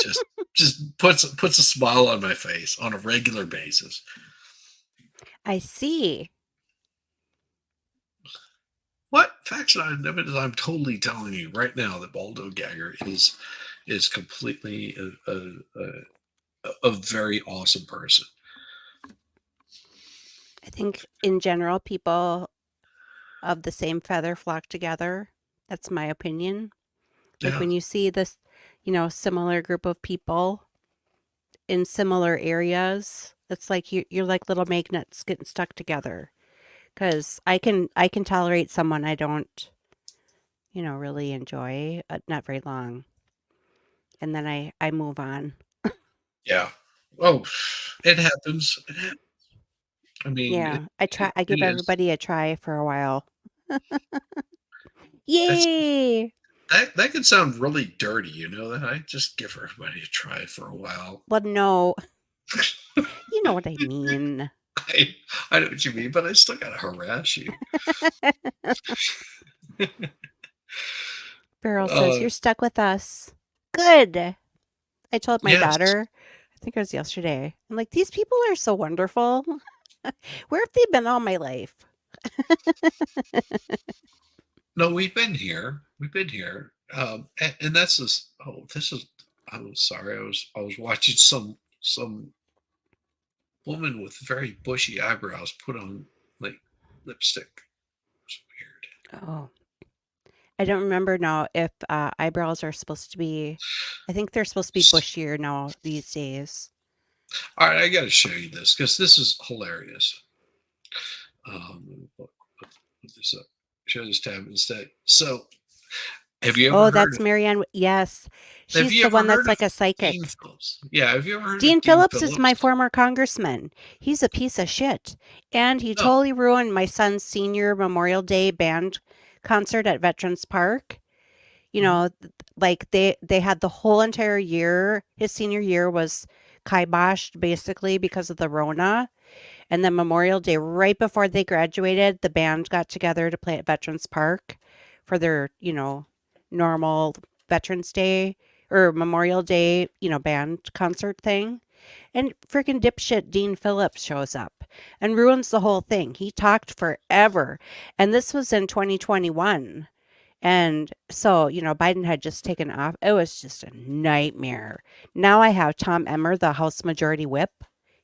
just puts a smile on my face on a regular basis. I see. What facts and evidence? I'm totally telling you right now that Baldo Gagger is completely a very awesome person. I think in general, people of the same feather flock together. That's my opinion. Like Yeah. when you see this, similar group of people in similar areas, it's like you're like little magnets getting stuck together. Because I can tolerate someone I don't, really enjoy, not very long, and then I move on. Yeah. Oh, it happens. I mean, Yeah, I give it is. everybody a try for a while. Yay! That could sound really dirty, you know that? I just give everybody a try for a while. Well, no. You know what I mean. I know what you mean, but I still gotta harass you. Beryl says, you're stuck with us. Good. I told my Yes. daughter, I think it was yesterday, I'm like, these people are so wonderful. Where have they been all my life? No, we've been here. And that's this. Oh, this is. I'm sorry. I was watching some woman with very bushy eyebrows put on like lipstick. It was weird. Oh, I don't remember now if eyebrows are supposed to be. I think they're supposed to be bushier now these days. All right, I got to show you this because this is hilarious. Put this up. Show this tab instead. So, have you ever Oh, heard that's of, Marianne. Yes, have she's you the ever one that's heard like of a psychic. Dean Phillips? Yeah, have you ever heard Dean of Dean Phillips is my Phillips? former congressman. He's a piece of shit. And he No. totally ruined my son's senior Memorial Day band concert at Veterans Park. You know, like they had the whole entire year. His senior year was kiboshed basically because of the Rona. And then Memorial Day, right before they graduated, the band got together to play at Veterans Park for their, normal Veterans Day or Memorial Day, band concert thing. And freaking dipshit Dean Phillips shows up and ruins the whole thing. He talked forever. And this was in 2021. And so, Biden had just taken off. It was just a nightmare. Now I have Tom Emmer, the House Majority Whip.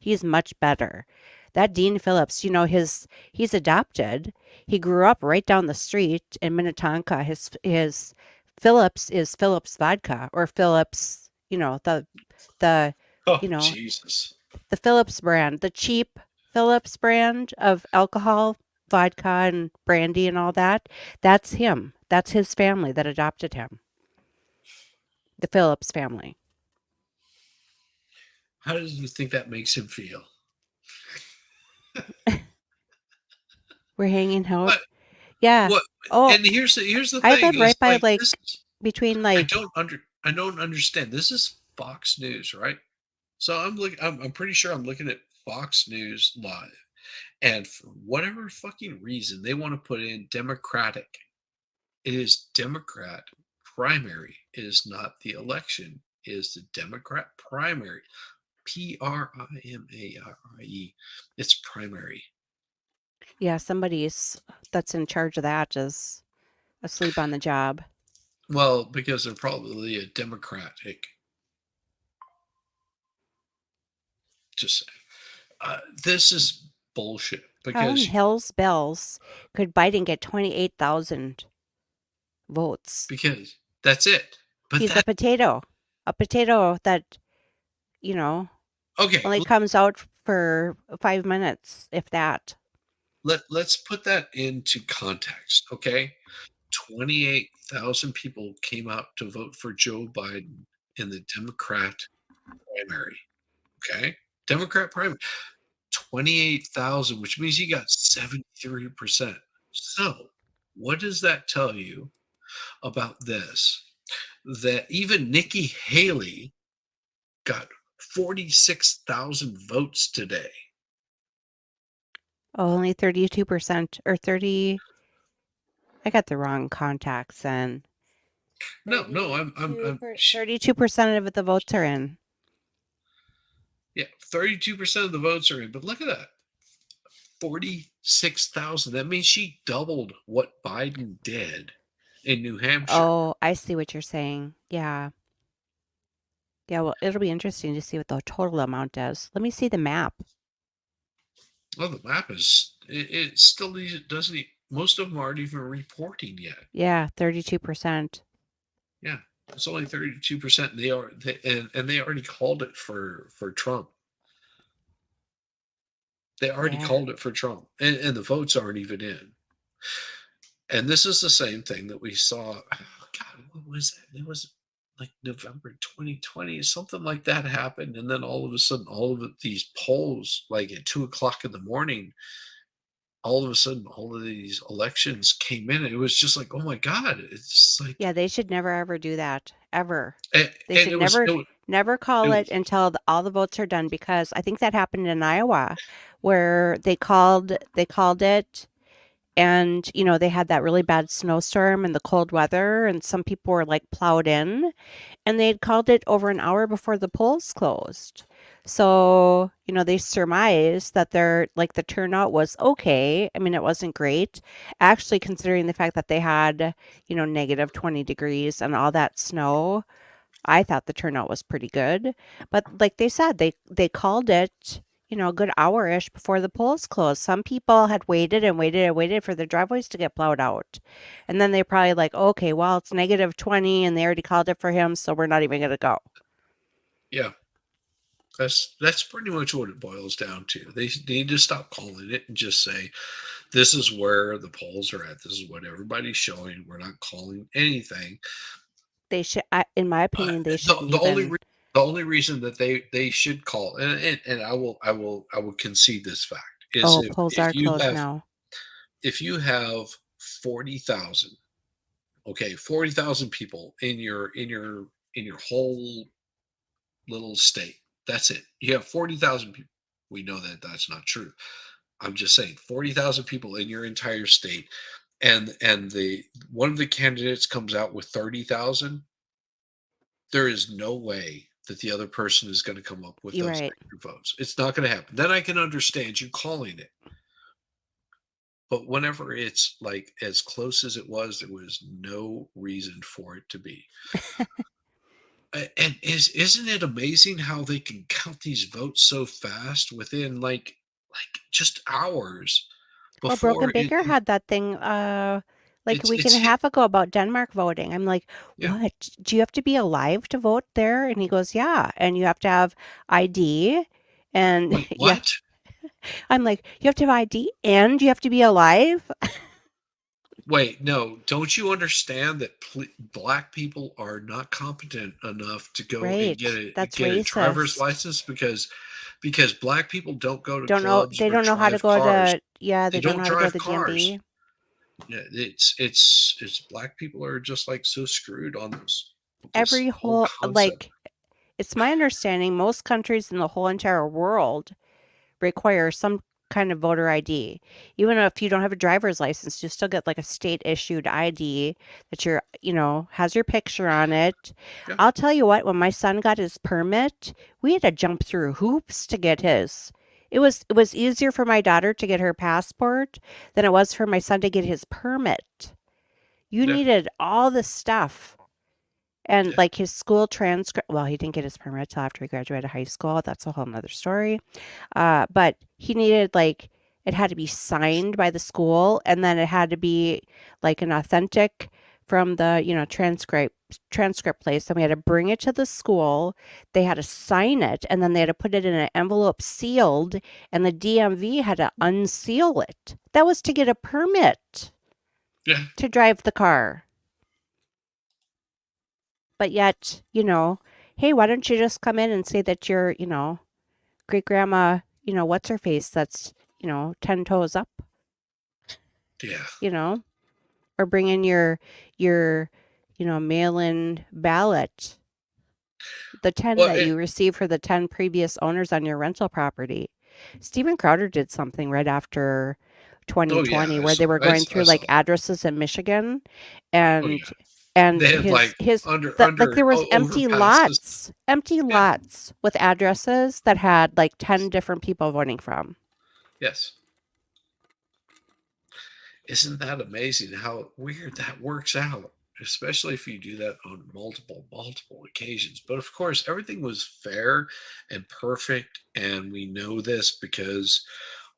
He's much better. That Dean Phillips, he's adopted. He grew up right down the street in Minnetonka. His Phillips is Phillips vodka or Phillips, the Oh, you know, Jesus. the Phillips brand, the cheap Phillips brand of alcohol, vodka and brandy and all that. That's him. That's his family that adopted him. The Phillips family. How do you think that makes him feel? We're hanging out. What? Yeah. What? Oh, And here's the I thing live right is by like this is, between I don't understand. This is Fox News, right? So I'm pretty sure I'm looking at Fox News Live. And for whatever fucking reason they want to put in Democratic. It is Democrat primary. It is not the election. It is the Democrat primary. Primarie. It's primary. Yeah, that's in charge of that is asleep on the job. Well, because they're probably a Democratic. Just saying. This is bullshit How in because hell's bells could Biden get 28,000 votes? because that's it. But He's a that potato that, okay. only comes out for 5 minutes, if that. Let's put that into context, okay? 28,000 people came out to vote for Joe Biden in the Democrat primary. Okay? Democrat primary. 28,000, which means he got 73%. So, what does that tell you about this? That even Nikki Haley got 46,000 votes today. Oh, only 32% or 30. I got the wrong contacts then. No, I'm 32% of the votes are in. Yeah, 32% of the votes are in, but look at that. 46,000. That means she doubled what Biden did in New Hampshire. Oh, I see what you're saying. Yeah. Yeah, well, it'll be interesting to see what the total amount is. Let me see the map. Well, the map is, it still doesn't, most of them aren't even reporting yet. Yeah, 32%. Yeah, it's only 32%. And they already called it for Trump. They already called it for Trump, and the votes aren't even in. And this is the same thing that we saw. Oh God, what was that? It was like November 2020, something like that happened. And then all of a sudden, these polls, like at 2:00 in the morning, all of a sudden, all of these elections came in. And it was just like, oh my God, it's like. Yeah, they should never ever do that ever. They should never call it until all the votes are done, because I think that happened in Iowa, where they called it, and they had that really bad snowstorm and the cold weather, and some people were like plowed in, and they had called it over an hour before the polls closed. So, they surmised that the turnout was okay. I mean, it wasn't great, actually, considering the fact that they had, negative 20 degrees and all that snow. I thought the turnout was pretty good. But like they said, they called it, a good hour-ish before the polls closed. Some people had waited and waited and waited for their driveways to get plowed out. And then they probably like, okay, well, it's -20 and they already called it for him, so we're not even going to go. Yeah. That's pretty much what it boils down to. They need to stop calling it and just say, this is where the polls are at. This is what everybody's showing. We're not calling anything. They should, in my opinion, they shouldn't The even. only reason that they should call, and I will concede this fact, is Oh, polls are closed now. if you have 40,000, okay, 40,000 people in your whole little state. That's it. You have 40,000 people. We know that that's not true. I'm just saying 40,000 people in your entire state, and the one of the candidates comes out with 30,000. There is no way that the other person is going to come up with You're those right. extra votes. It's not going to happen. Then I can understand you calling it. But whenever it's like as close as it was, there was no reason for it to be. And isn't it amazing how they can count these votes so fast within like just hours Well, Broken before Baker had that thing like a week and a it's half ago about Denmark voting. I'm like, Yeah. what? Do you have to be alive to vote there? And he goes, yeah. And you have to have ID. And Wait, yeah. what? I'm like, you have to have ID and you have to be alive? Wait, no, don't you understand that black people are not competent enough to go and Right. get That's a driver's racist. license because black people don't go to Don't know. clubs They or don't know how to drive go cars. to, yeah, they They don't don't know how to go to drive the cars. DMV. Yeah, it's black people are just like so screwed on this Every whole whole, concept. like, it's my understanding most countries in the whole entire world require some kind of voter ID. Even if you don't have a driver's license, you still get like a state issued ID that has your picture on it. Yeah. I'll tell you what, when my son got his permit, we had to jump through hoops to get his. It was easier for my daughter to get her passport than it was for my son to get his permit. You Yeah. needed all this stuff. And like his school transcript, well, he didn't get his permit till after he graduated high school. That's a whole nother story. But he needed it had to be signed by the school, and then it had to be like an authentic from the transcript place. And we had to bring it to the school. They had to sign it, and then they had to put it in an envelope sealed, and the DMV had to unseal it. That was to get a permit to drive the car. But yet, hey, why don't you just come in and say that you're, great grandma, what's her face that's, 10 toes up? Yeah. Or bring in your mail-in ballot. The 10 Well, that you received for the 10 previous owners on your rental property. Steven Crowder did something right after 2020 where they were going through like addresses in Michigan and They had there was empty overpasses. lots with addresses that had like 10 different people voting from. Yes. Isn't that amazing how weird that works out? Especially if you do that on multiple occasions. But of course, everything was fair and perfect, and we know this because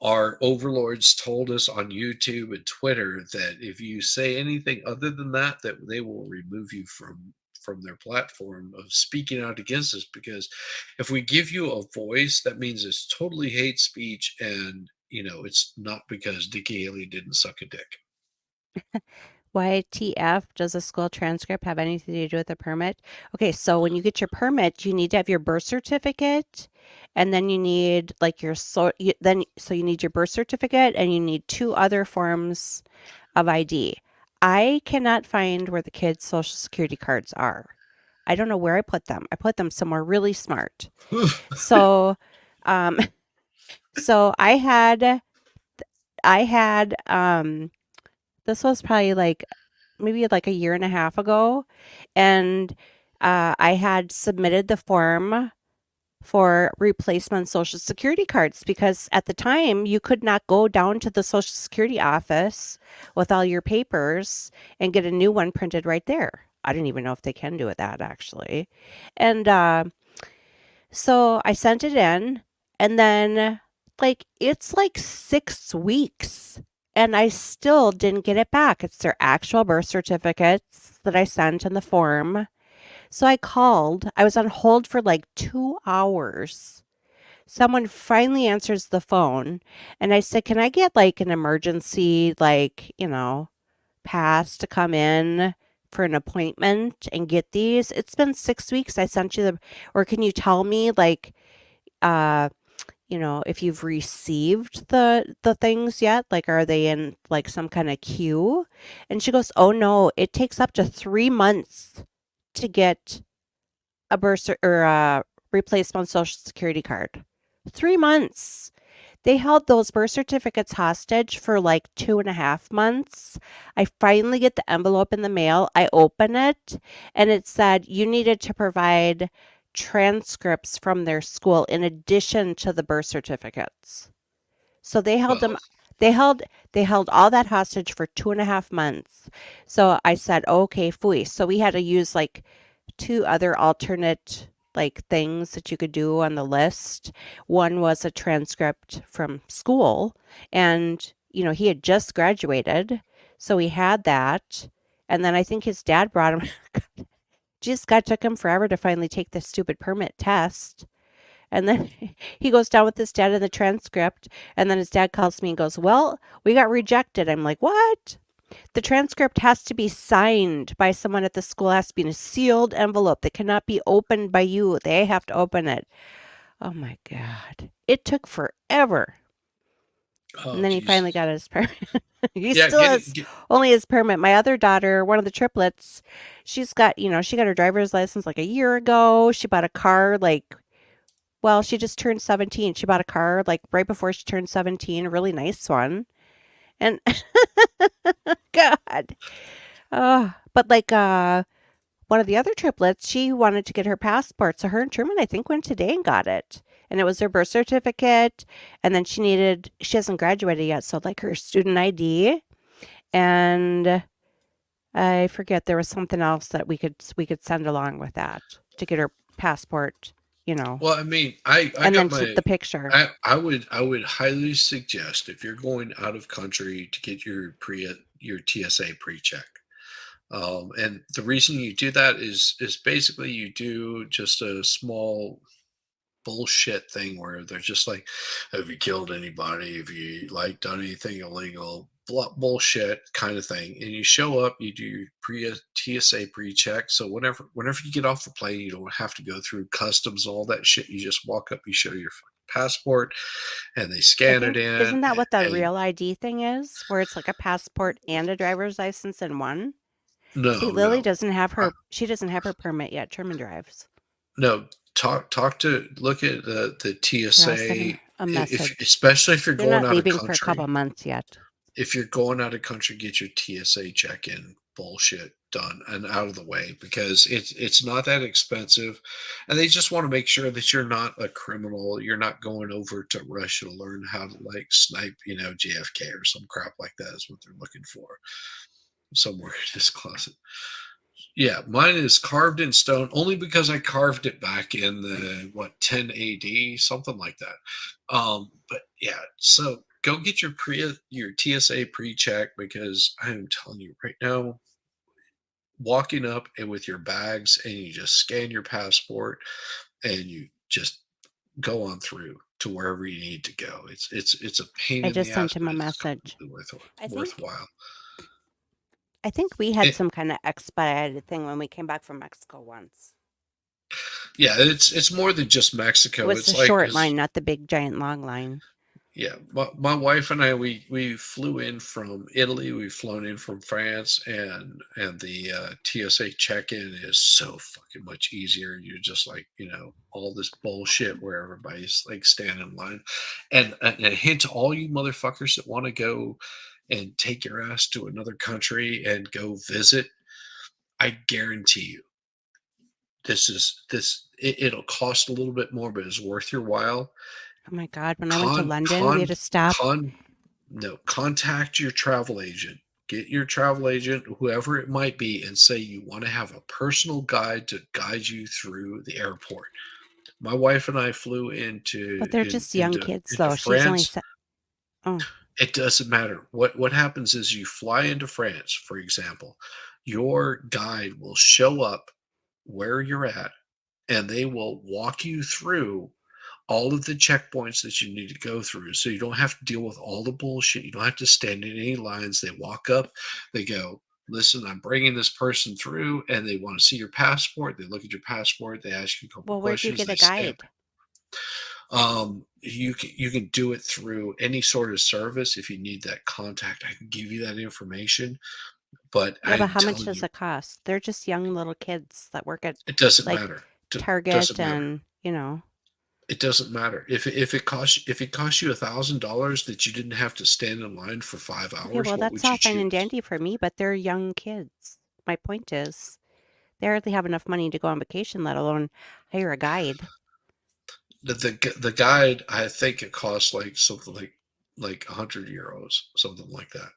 our overlords told us on YouTube and Twitter that if you say anything other than that they will remove you from their platform of speaking out against us, because if we give you a voice, that means it's totally hate speech, and it's not because Nikki Haley didn't suck a dick. YTF, does a school transcript have anything to do with the permit? Okay, so when you get your permit, you need to have your birth certificate, and then you need like so you need your birth certificate, and you need 2 other forms of ID. I cannot find where the kids' social security cards are. I don't know where I put them. I put them somewhere really smart. So, so I had this was probably maybe like a year and a half ago, and I had submitted the form for replacement social security cards because at the time you could not go down to the social security office with all your papers and get a new one printed right there. I didn't even know if they can do that actually. And so I sent it in, and then like, it's like 6 weeks and I still didn't get it back. It's their actual birth certificates that I sent in the form. So I called. I was on hold for like 2 hours. Someone finally answers the phone and I said, "Can I get like an emergency, like, pass to come in for an appointment and get these? It's been 6 weeks. I sent you or can you tell me like, uh, if you've received the things yet? Like, are they in like some kind of queue?" And she goes, "Oh no, it takes up to 3 months to get a or a replacement social security card." 3 months. They held those birth certificates hostage for like 2.5 months. I finally get the envelope in the mail. I open it and it said you needed to provide transcripts from their school in addition to the birth certificates. So they held them. They held all that hostage for 2.5 months. So I said, "Okay, fooey." So we had to use like 2 other alternate like things that you could do on the list. One was a transcript from school and he had just graduated, so he had that. And then I think his dad brought him just God took him forever to finally take this stupid permit test. And then he goes down with his dad in the transcript and then his dad calls me and goes, "Well, we got rejected." I'm like, "What?" The transcript has to be signed by someone at the school. It has to be in a sealed envelope that cannot be opened by you. They have to open it. Oh my God. It took forever. Oh, and then he finally got his permit. He Yeah, still has only his permit. My other daughter, one of the triplets, she's got, she got her driver's license like a year ago. She bought a car she just turned 17. She bought a car like right before she turned 17, a really nice one. And God. But like one of the other triplets, she wanted to get her passport. So her and Truman, I think, went today and got it. And it was her birth certificate. And then she hasn't graduated yet. So like her student ID. And I forget, there was something else that we could send along with that to get her passport, Well, I mean, I and got then the picture. I would highly suggest if you're going out of country to get your TSA pre-check. And the reason you do that is basically you do just a small bullshit thing where they're just like, "Have you killed anybody? Have you like done anything illegal?" Bullshit kind of thing. And you show up, you do your TSA pre-check. So whenever you get off the plane, you don't have to go through customs, all that shit. You just walk up, you show your passport, and they scan it in. Isn't that what the real ID thing is? Where it's like a passport and a driver's license in one? No, See, Lily doesn't have she doesn't have her permit yet. Truman drives. No, look at the TSA. A message. Especially if you're They're going not out of leaving country. for a couple months yet. If you're going out of country, get your TSA check-in bullshit done and out of the way, because it's not that expensive, and they just want to make sure that you're not a criminal. You're not going over to Russia to learn how to like snipe, JFK or some crap like that is what they're looking for somewhere in this closet. Yeah, mine is carved in stone only because I carved it back in the 10 AD, something like that. But yeah, so go get your TSA pre-check, because I am telling you right now, walking up and with your bags and you just scan your passport and you just go on through to wherever you need to go. It's a pain I in the ass. just sent him a but it's message. completely worthwhile. I think we had some kind of expedited thing when we came back from Mexico once. Yeah, it's more than just Mexico. It was It's the like short line, not the big giant long line. Yeah, my wife and I, we flew in from Italy. We've flown in from France, and the TSA check-in is so fucking much easier. You're just like, all this bullshit where everybody's like standing in line. And a hint to all you motherfuckers that want to go and take your ass to another country and go visit, I guarantee you, it'll cost a little bit more, but it's worth your while. Oh my God, when I went to London, we had to stop. Contact your travel agent. Get your travel agent, whoever it might be, and say you want to have a personal guide to guide you through the airport. My wife and I flew into But they're just young kids, though. She's only France. oh, It doesn't matter. What happens is you fly into France, for example, your guide will show up where you're at, and they will walk you through all of the checkpoints that you need to go through. So you don't have to deal with all the bullshit. You don't have to stand in any lines. They walk up, they go, listen, I'm bringing this person through, and they want to see your passport. They look at your passport. They ask you a couple well, where'd you questions. get a They stamp. guide? You can do it through any sort of service. If you need that contact, I can give you that information. But Yeah, but I'm how much telling does you, it cost? They're just young little kids that work at it doesn't like matter. Target Doesn't matter. and, you know. It doesn't matter if it costs you $1,000 that you didn't have to stand in line for 5 Okay, hours. well, What that's would all you fine and choose? dandy for me, but they're young kids. My point is, they hardly have enough money to go on vacation, let alone hire a guide. The guide, I think it costs like something like €100, something like that.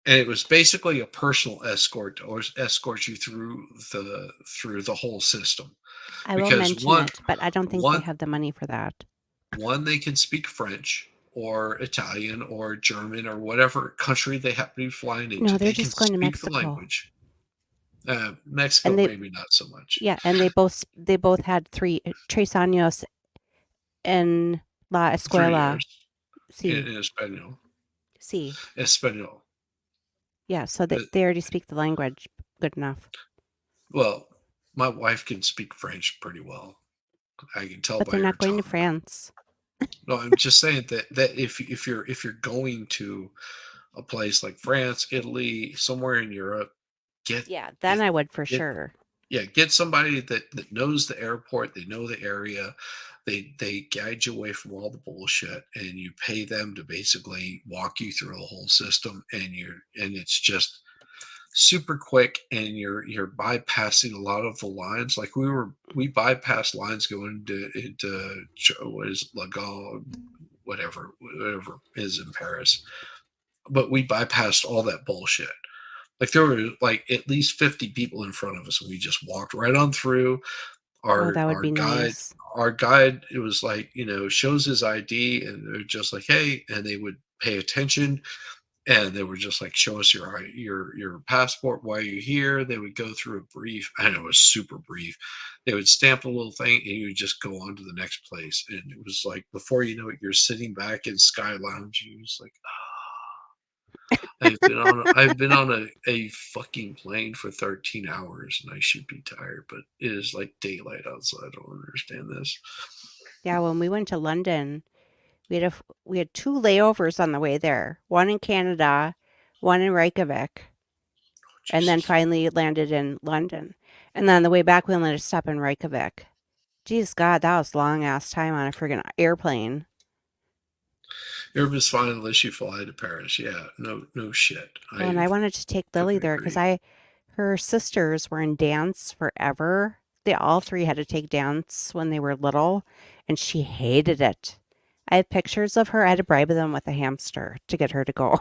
And it was basically a personal escort or escort you through the whole system. I will Because mention it, but I don't think they one have the money for that. they can speak French or Italian or German or whatever country they happen to be flying into. No, they're They can just going to speak the Mexico. language. Mexico, And they, maybe not so much. yeah, and they both had 3 años en la 3 escuela. years Sí, in Espanol. sí. Espanol. Yeah, so they already speak the language good enough. Well, my wife can speak French pretty well. I can tell But by they're her not going tongue. to France. No, I'm just saying that if you're going to a place like France, Italy, somewhere in Europe, get Yeah, then I would for get sure. yeah, get somebody that knows the airport, they know the area, they guide you away from all the bullshit, and you pay them to basically walk you through the whole system, and it's just super quick, and you're bypassing a lot of the lines. Like we bypassed lines going into what is Lagal, whatever is in Paris, but we bypassed all that bullshit. Like there were like at least 50 people in front of us, and we just walked right on through. Oh, that would Our be guide, nice. it was like, shows his ID, and they're just like, hey, and they would pay attention, and they were just like, show us your passport. Why are you here? They would go through a brief. I know it was super brief. They would stamp a little thing, and you would just go on to the next place. And it was like before you know it, you're sitting back in Sky Lounge. And you're just like, I've been on a fucking plane for 13 hours, and I should be tired, but it is like daylight outside. I don't understand this. Yeah, when we went to London, we had 2 layovers on the way there. One in Canada, one in Reykjavik, and then finally landed in London. And then on the way back, we only had to stop in Reykjavik. Geez, God, that was long ass time on a friggin' airplane. Europe is fine unless you fly to Paris. Yeah, no shit. Well, and I wanted to take Lily there because her sisters were in dance forever. They all 3 had to take dance when they were little, and she hated it. I have pictures of her. I had to bribe them with a hamster to get her to go.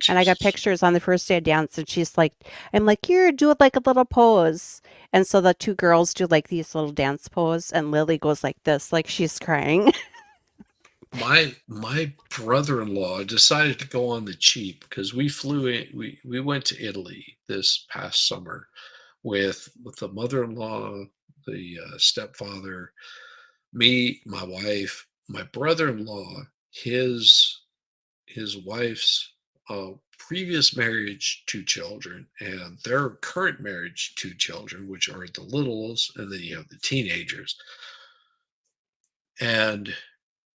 And I got pictures on the first day of dance, and she's like, I'm like, here, do it like a little pose. And so the 2 girls do like these little dance pose, and Lily goes like this, like she's crying. My brother-in-law decided to go on the cheap because we flew in. We went to Italy this past summer with the mother-in-law, the stepfather, me, my wife, my brother-in-law, his wife's previous marriage, 2 children, and their current marriage, 2 children, which are the littles, and then you have the teenagers. And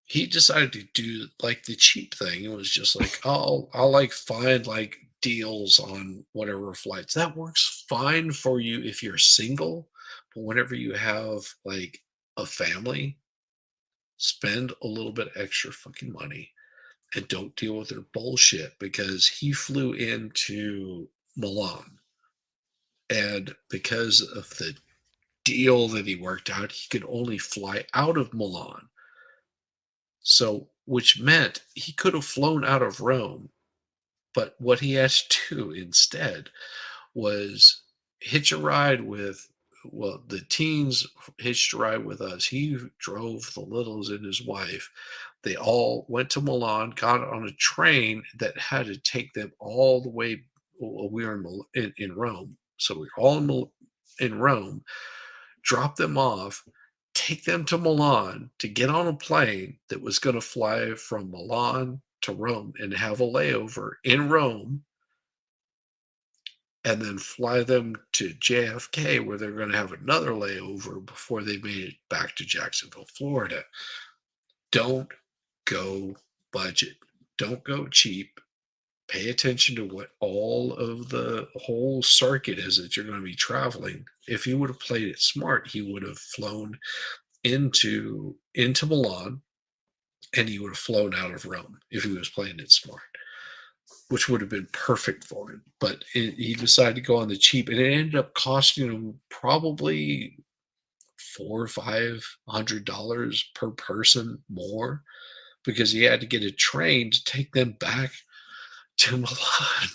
he decided to do like the cheap thing. It was just like, oh, I'll like find like deals on whatever flights. That works fine for you if you're single, but whenever you have like a family, spend a little bit extra fucking money and don't deal with their bullshit, because he flew into Milan, and because of the deal that he worked out, he could only fly out of Milan. So, which meant he could have flown out of Rome, but what he had to do instead was hitch a ride with well, the teens hitched a ride with us. He drove the littles and his wife. They all went to Milan, got on a train that had to take them all the way. Well, we were in Rome, so we were all in Rome. Drop them off, take them to Milan to get on a plane that was going to fly from Milan to Rome and have a layover in Rome, and then fly them to JFK where they're going to have another layover before they made it back to Jacksonville, Florida. Don't go budget. Don't go cheap. Pay attention to what all of the whole circuit is that you're going to be traveling. If he would have played it smart, he would have flown into Milan, and he would have flown out of Rome if he was playing it smart, which would have been perfect for him. But he decided to go on the cheap, and it ended up costing him probably $400 or $500 per person more, because he had to get a train to take them back to Milan.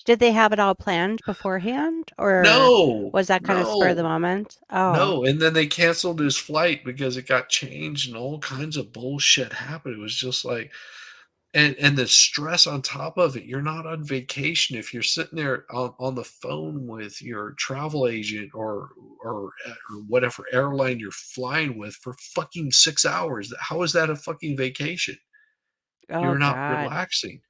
Did they have it all planned beforehand, or No, was that kind of spur of the no, moment? Oh, no. And then they canceled his flight because it got changed, and all kinds of bullshit happened. It was just like, and the stress on top of it. You're not on vacation if you're sitting there on the phone with your travel agent or whatever airline you're flying with for fucking 6 hours. How is that a fucking vacation? oh You're not God. relaxing.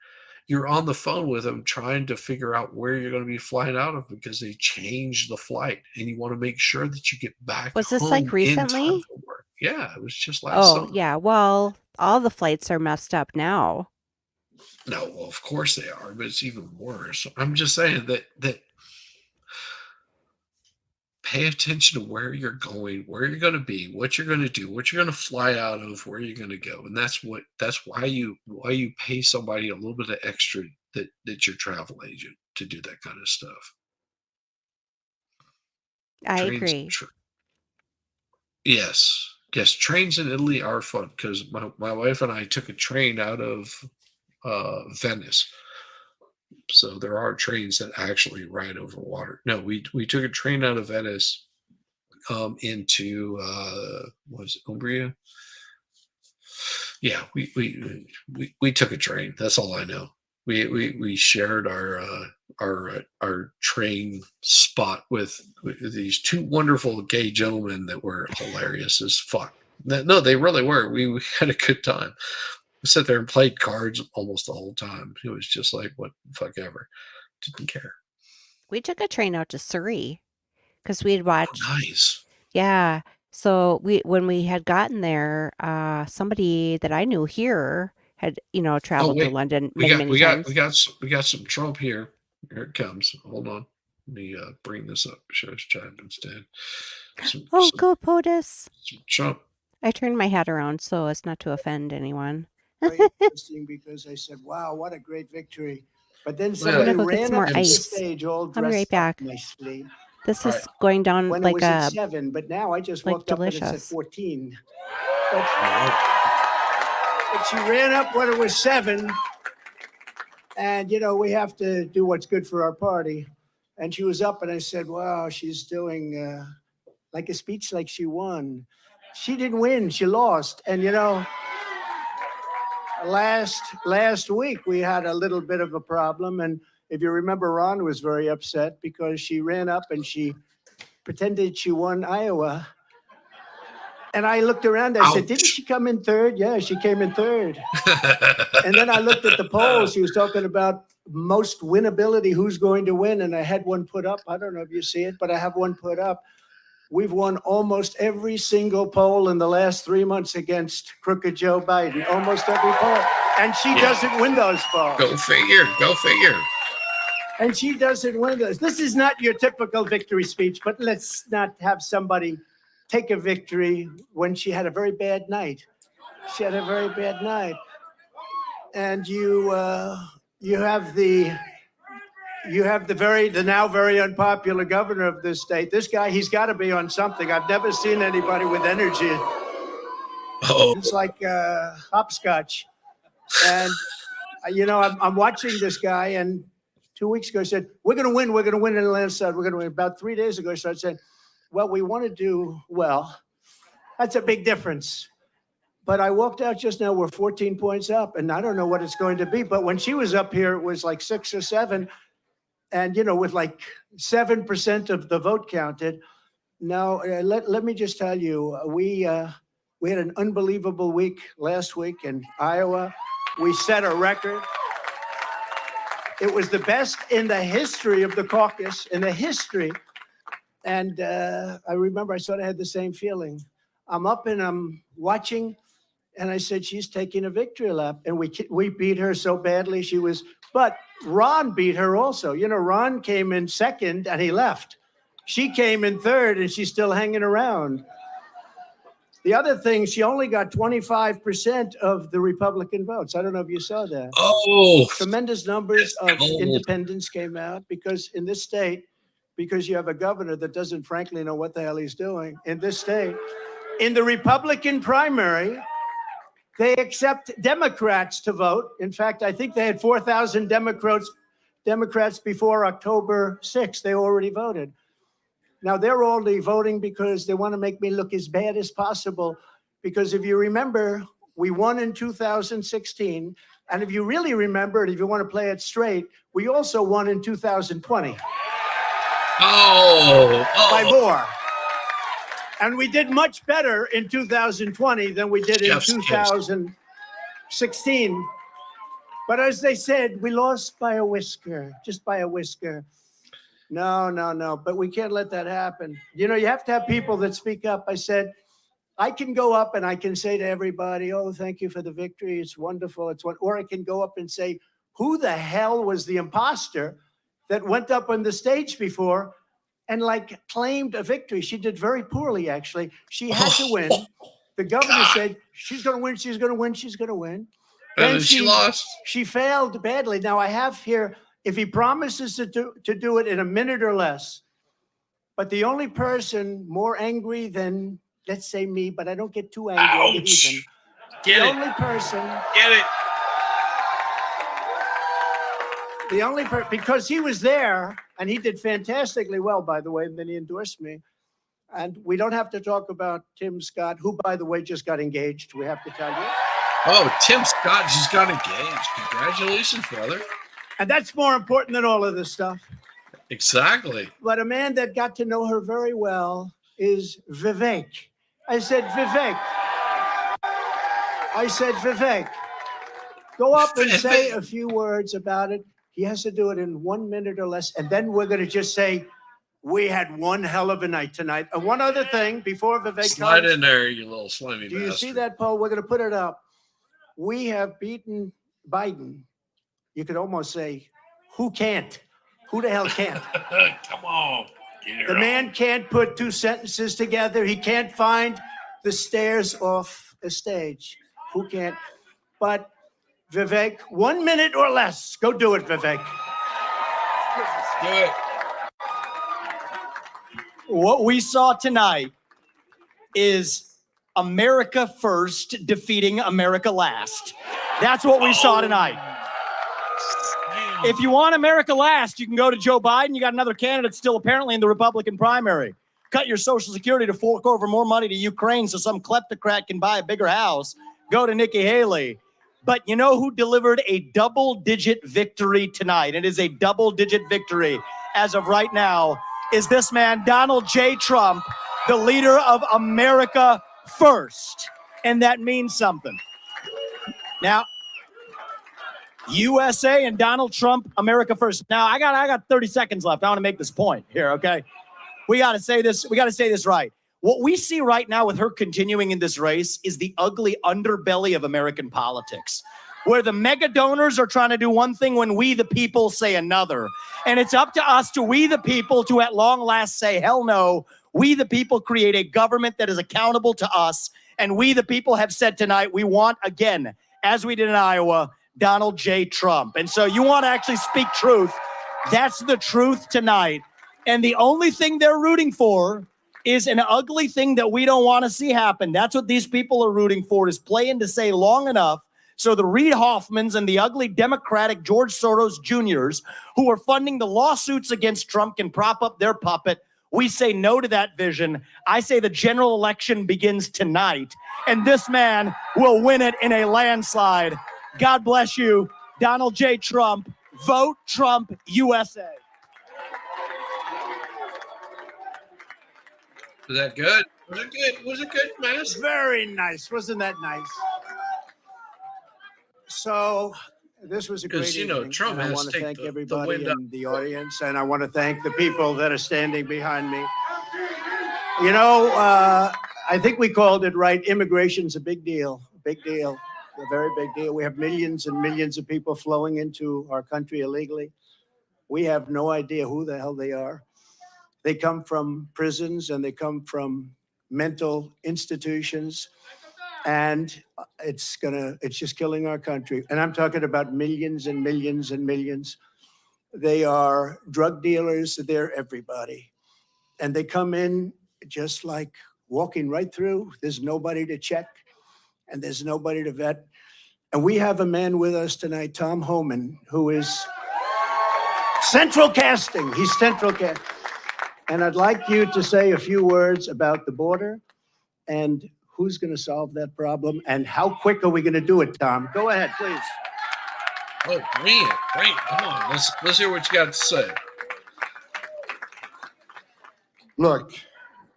You're on the phone with them trying to figure out where you're going to be flying out of because they changed the flight, and you want to make sure that you get back Was this home like in time recently? for work. Yeah, it was just last Oh, summer. yeah. Well, all the flights are messed up now. No, well, of course they are, but it's even worse. I'm just saying that pay attention to where you're going, where you're going to be, what you're going to do, what you're going to fly out of, where you're going to go, and that's why you pay somebody a little bit of extra, that's your travel agent, to do that kind of stuff. I Trains, agree. yes, trains in Italy are fun because my wife and I took a train out of Venice. So there are trains that actually ride over water. No, we took a train out of Venice into what was it, Umbria? Yeah, we took a train. That's all I know. We shared our train spot with these two wonderful gay gentlemen that were hilarious as fuck. No, they really were. We had a good time. We sat there and played cards almost the whole time. It was just like, what the fuck ever. Didn't care. We took a train out to Surrey because we had watched. Nice. Yeah. So when we had gotten there, somebody that I knew here had, Oh traveled to wait, London we many times. got some Trump here. Here it comes. Hold on. Let me bring this up. Show us chat instead. Oh, go POTUS. Some Trump. I turned my hat around so as not to offend anyone. Very interesting because I said, wow, what a great victory. But then I'm somebody gonna go get ran some up more to the ice. stage all I'll be dressed right up back. nicely. This All is right. going down When it like was at 7, but now I just like looked up and it's at delicious. 14. But she ran up when it was 7. And, we have to do what's good for our party. And she was up and I said, wow, she's doing like a speech like she won. She didn't win, she lost. And, last week we had a little bit of a problem. And if you remember, Ron was very upset because she ran up and she pretended she won Iowa. And I looked around, I said, didn't she come in third? Yeah, she came in third. And then I looked at the polls. She was talking about most winnability, who's going to win. And I had one put up. I don't know if you see it, but I have one put up. We've won almost every single poll in the last 3 months against crooked Joe Biden. Almost every poll. And she doesn't win those polls. Go figure. Go figure. And she doesn't win those. This is not your typical victory speech, but let's not have somebody take a victory when she had a very bad night. She had a very bad night. And you have the now very unpopular governor of this state. This guy, he's got to be on something. I've never seen anybody with energy. Oh. It's like hopscotch. And, I'm watching this guy, and 2 weeks ago, I said, we're going to win in the landslide. We're going to win. About 3 days ago, I started saying, well, we want to do well. That's a big difference. But I walked out just now, we're 14 points up, and I don't know what it's going to be. But when she was up here, it was like 6 or 7. And, you know, with like 7% of the vote counted. Now, let me just tell you, we had an unbelievable week last week in Iowa. We set a record. It was the best in the history of the caucus, in the history. And I remember I sort of had the same feeling. I'm up and I'm watching, and I said, she's taking a victory lap. And we beat her so badly. But Ron beat her also. You know, Ron came in second and he left. She came in third and she's still hanging around. The other thing, she only got 25% of the Republican votes. I don't know if you saw that. Oh, tremendous numbers of independents came out because in this state, because you have a governor that doesn't frankly know what the hell he's doing in this state, in the Republican primary, they accept Democrats to vote. In fact, I think they had 4,000 Democrats before October 6th. They already voted. Now, they're only voting because they want to make me look as bad as possible. Because if you remember, we won in 2016. And if you really remember, and if you want to play it straight, we also won in 2020. By more. And we did much better in 2020 than we did in 2016. But as they said, we lost by a whisker, just by a whisker. No. But we can't let that happen. You know, you have to have people that speak up. I said, I can go up and I can say to everybody, oh, thank you for the victory. It's wonderful. Or I can go up and say, who the hell was the imposter that went up on the stage before and like claimed a victory? She did very poorly, actually. She had to win. The governor said, she's going to win, she's going to win, she's going to win. And then she lost. She failed badly. Now I have here, if he promises to do it in a minute or less, but the only person more angry than, let's say me, but I don't get too angry. Ouch. The only person, because he was there and he did fantastically well, by the way, and then he endorsed me. And we don't have to talk about Tim Scott, who, by the way, just got engaged. We have to tell you. Oh, Tim Scott just got engaged. Congratulations, brother. And that's more important than all of this stuff. Exactly. But a man that got to know her very well is Vivek. I said, Vivek. Go up and say a few words about it. He has to do it in 1 minute or less. And then we're going to just say, we had one hell of a night tonight. And one other thing before Vivek Slide in there, you little slimy Do you bastard. see that, Paul? We're going to put it up. We have beaten Biden. You could almost say, who can't? Who the hell can't? Come on. The man can't put two sentences together. He can't find the stairs off a stage. Who can't? But Vivek, 1 minute or less. Go do it, Vivek. Do it. What we saw tonight is America first defeating America last. That's what we saw tonight. If you want America last, you can go to Joe Biden. You got another candidate still apparently in the Republican primary. Cut your Social Security to fork over more money to Ukraine so some kleptocrat can buy a bigger house. Go to Nikki Haley. But you know who delivered a double-digit victory tonight? It is a double-digit victory as of right now. Is this man, Donald J. Trump, the leader of America first. And that means something. Now, USA and Donald Trump, America first. Now, I got 30 seconds left. I want to make this point here, okay? We got to say this. We got to say this right. What we see right now with her continuing in this race is the ugly underbelly of American politics, where the mega donors are trying to do one thing when we, the people, say another. And it's up to us, to we, the people, to at long last say, hell no. We, the people, create a government that is accountable to us. And we, the people, have said tonight, we want, again, as we did in Iowa, Donald J. Trump. And so you want to actually speak truth. That's the truth tonight. And the only thing they're rooting for is an ugly thing that we don't want to see happen. That's what these people are rooting for, is playing to say long enough so the Reid Hoffmans and the ugly Democratic George Soros Jr.'s who are funding the lawsuits against Trump can prop up their puppet We say no to that vision. I say the general election begins tonight, and this man will win it in a landslide. God bless you, Donald J. Trump. Vote Trump USA. Was that good? Was it good? Was it good, Mass? Very nice. Wasn't that nice? So this was a great Because, you know, evening, Trump and I has want to to take thank the everybody wind up. in the audience, and I want to thank the people that are standing behind me. You know, I think we called it right. Immigration's a big deal, a very big deal. We have millions and millions of people flowing into our country illegally. We have no idea who the hell they are. They come from prisons and they come from mental institutions, and it's just killing our country. And I'm talking about millions and millions and millions. They are drug dealers. They're everybody. And they come in just like walking right through. There's nobody to check and there's nobody to vet. And we have a man with us tonight, Tom Homan, who is central casting. He's central casting. And I'd like you to say a few words about the border and who's going to solve that problem and how quick are we going to do it, Tom? Go ahead, please. Oh, bring it. Come on. Let's hear what you got to say. Look,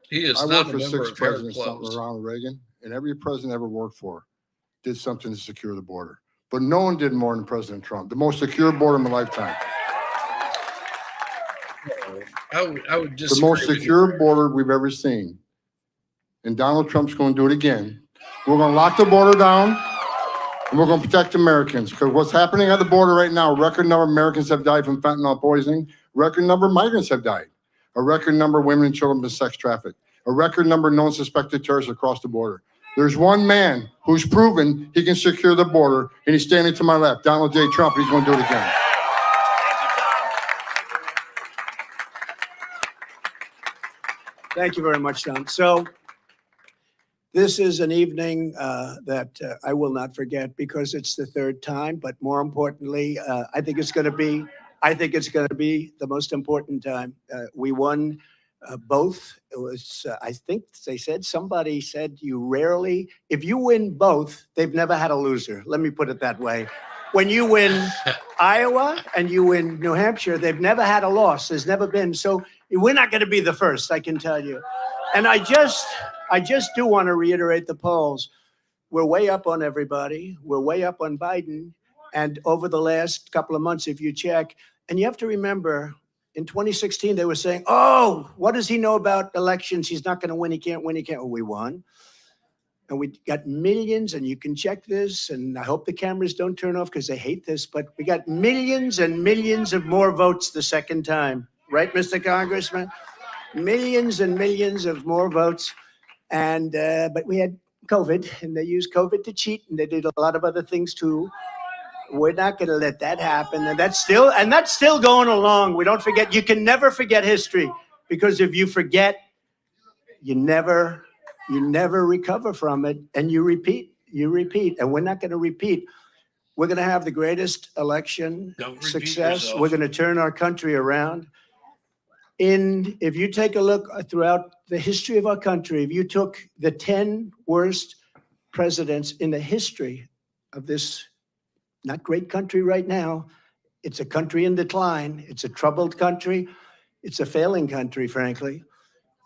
He is I not worked a for member 6 of Hair presidents, Clubs. Ronald Reagan, and every president I ever worked for did something to secure the border. But no one did more than President Trump. The most secure border in my lifetime. I would The disagree most with you. secure border we've ever seen. And Donald Trump's going to do it again. We're going to lock the border down, and we're going to protect Americans. Because what's happening at the border right now, a record number of Americans have died from fentanyl poisoning. Record number of migrants have died. A record number of women and children have been sex trafficked. A record number of known suspected terrorists across the border. There's one man who's proven he can secure the border, and he's standing to my left, Donald J. Trump. He's going to do it again. Thank you very much, Tom. So this is an evening that I will not forget because it's the third time, but more importantly, I think it's going to be the most important time. We won both. It was, I think somebody said if you win both, they've never had a loser. Let me put it that way. When you win Iowa and you win New Hampshire, they've never had a loss. There's never been. So we're not going to be the first, I can tell you. And I just do want to reiterate the polls. We're way up on everybody. We're way up on Biden. And over the last couple of months, if you check, and you have to remember, in 2016, they were saying, oh, what does he know about elections? He's not going to win. He can't win. Well, we won. And we got millions, and you can check this, and I hope the cameras don't turn off because they hate this, but we got millions and millions of more votes the second time. Right, Mr. Congressman? Millions and millions of more votes. And but we had COVID, and they used COVID to cheat, and they did a lot of other things too. We're not going to let that happen. And that's still going along. We don't forget. You can never forget history, because if you forget, you never recover from it, and you repeat. And we're not going to repeat. We're going to have the greatest election success. We're going to turn our country around. If you take a look throughout the history of our country, if you took the 10 worst presidents in the history of this not great country right now, it's a country in decline. It's a troubled country. It's a failing country, frankly.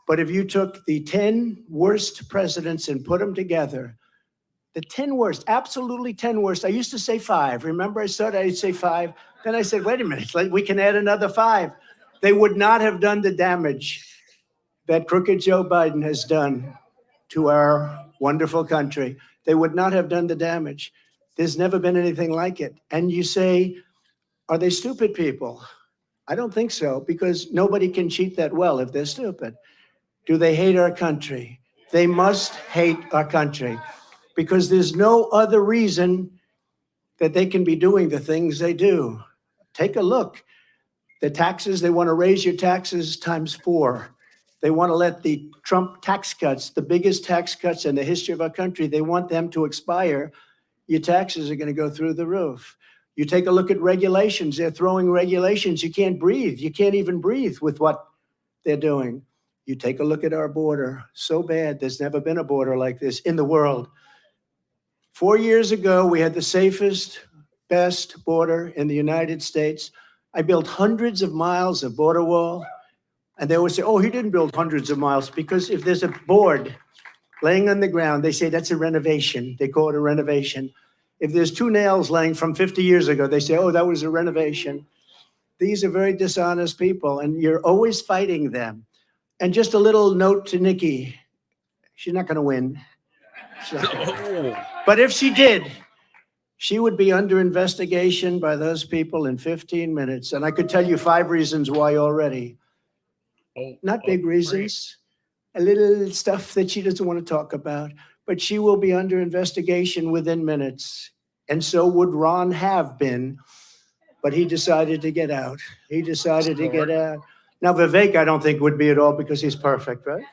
But if you took the 10 worst presidents and put them together, the 10 worst, absolutely 10 worst. I used to say 5. Remember, I started, I'd say 5. Then I said, wait a minute, we can add another 5. They would not have done the damage that crooked Joe Biden has done to our wonderful country. They would not have done the damage. There's never been anything like it. And you say, are they stupid people? I don't think so, because nobody can cheat that well if they're stupid. Do they hate our country? They must hate our country, because there's no other reason that they can be doing the things they do. Take a look. The taxes, they want to raise your taxes times 4. They want to let the Trump tax cuts, the biggest tax cuts in the history of our country, they want them to expire. Your taxes are going to go through the roof. You take a look at regulations. They're throwing regulations. You can't breathe. You can't even breathe with what they're doing. You take a look at our border, so bad. There's never been a border like this in the world. 4 years ago, we had the safest, best border in the United States. I built hundreds of miles of border wall. And they always say, oh, he didn't build hundreds of miles, because if there's a board laying on the ground, they say that's a renovation. They call it a renovation. If there's 2 nails laying from 50 years ago, they say, oh, that was a renovation. These are very dishonest people, and you're always fighting them. And just a little note to Nikki. She's not going to win. But if she did, she would be under investigation by those people in 15 minutes. And I could tell you 5 reasons why already. Not big reasons, a little stuff that she doesn't want to talk about, but she will be under investigation within minutes. And so would Ron have been, but he decided to get out. He decided to get out. Now, Vivek, I don't think would be at all, because he's perfect, right?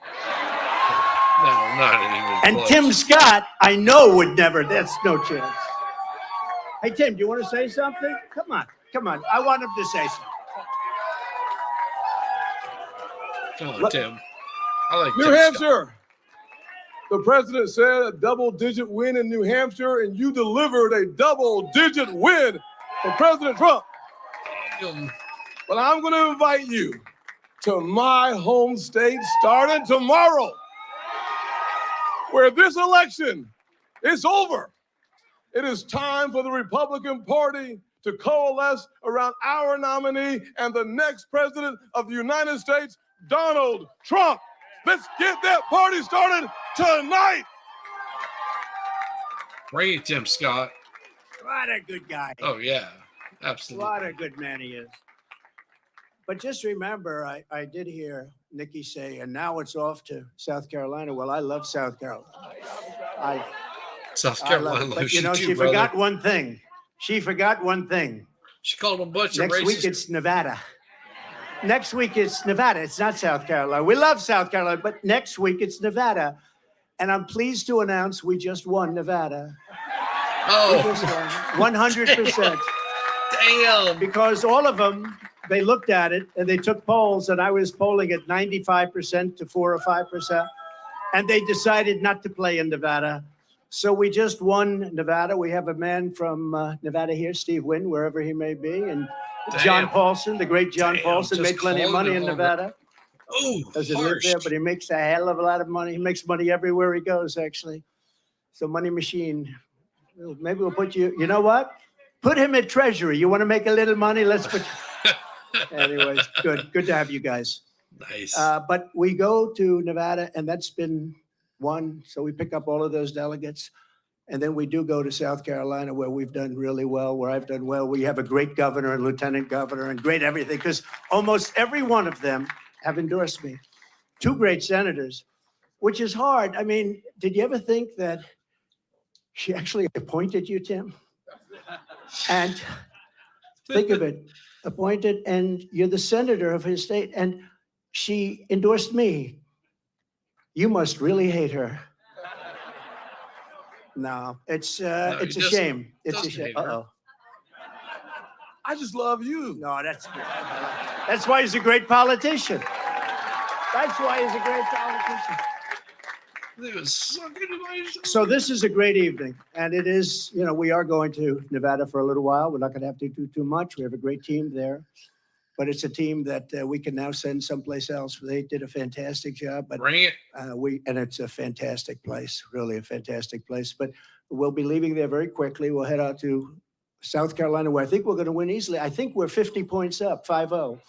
No, not even And close. Tim Scott, I know would never. That's no chance. Hey, Tim, do you want to say something? Come on, come on. I want him to say something. Come on, Tim. I like New Tim Hampshire. The president said a double-digit win in New Hampshire, and you delivered a double-digit win for President Trump. But I'm going to invite you to my home state starting tomorrow, where this election is over. It is time for the Republican Party to coalesce around our nominee and the next president of the United States, Donald Trump. Let's get that party started tonight. Bring it, Tim Scott. What a good guy. Oh, yeah. Absolutely. What a good man he is. But just remember, I did hear Nikki say, and now it's off to South Carolina. Well, I love South Carolina. South I love Carolina it. But loves you know, too, she brother. forgot one thing. She forgot one thing. She called him a bunch of Next racist. week it's Nevada. Next week it's Nevada. It's not South Carolina. We love South Carolina, but next week it's Nevada. And I'm pleased to announce we just won Nevada. Oh. We just won 100%. Damn. Because all of them, they looked at it and they took polls, and I was polling at 95% to 4 or 5%. And they decided not to play in Nevada. So we just won Nevada. We have a man from Nevada here, Steve Wynn, wherever he may be. And John Paulson, the great John Paulson, just made plenty of calling money him in over. Nevada. Oh, Doesn't live there, but he makes a hell of a lot of money. He makes money everywhere he goes, actually. So money machine. Maybe we'll put you, you know what? Put him at Treasury. You want to make a little money? Let's put anyways, good to have you guys. Nice. But we go to Nevada, and that's been won. So we pick up all of those delegates. And then we do go to South Carolina, where we've done really well, where I've done well. We have a great governor and lieutenant governor and great everything, because almost every one of them have endorsed me. 2 great senators, which is hard. I mean, did you ever think that she actually appointed you, Tim? And think of it, appointed, and you're the senator of his state, and she endorsed me. You must really hate her. No, it's a shame. It's a shame. Uh-oh. I just love you. No, that's why he's a great politician. That's why he's a great politician. It was so good to my So this is a great evening, and it is, you know, we are going to Nevada for a little while. We're not going to have to do too much. We have a great team there, but it's a team that we can now send someplace else. They did a fantastic job. But bring it. And it's a fantastic place, really a fantastic place. But we'll be leaving there very quickly. We'll head out to South Carolina, where I think we're going to win easily. I think we're 50 points up, 5-0.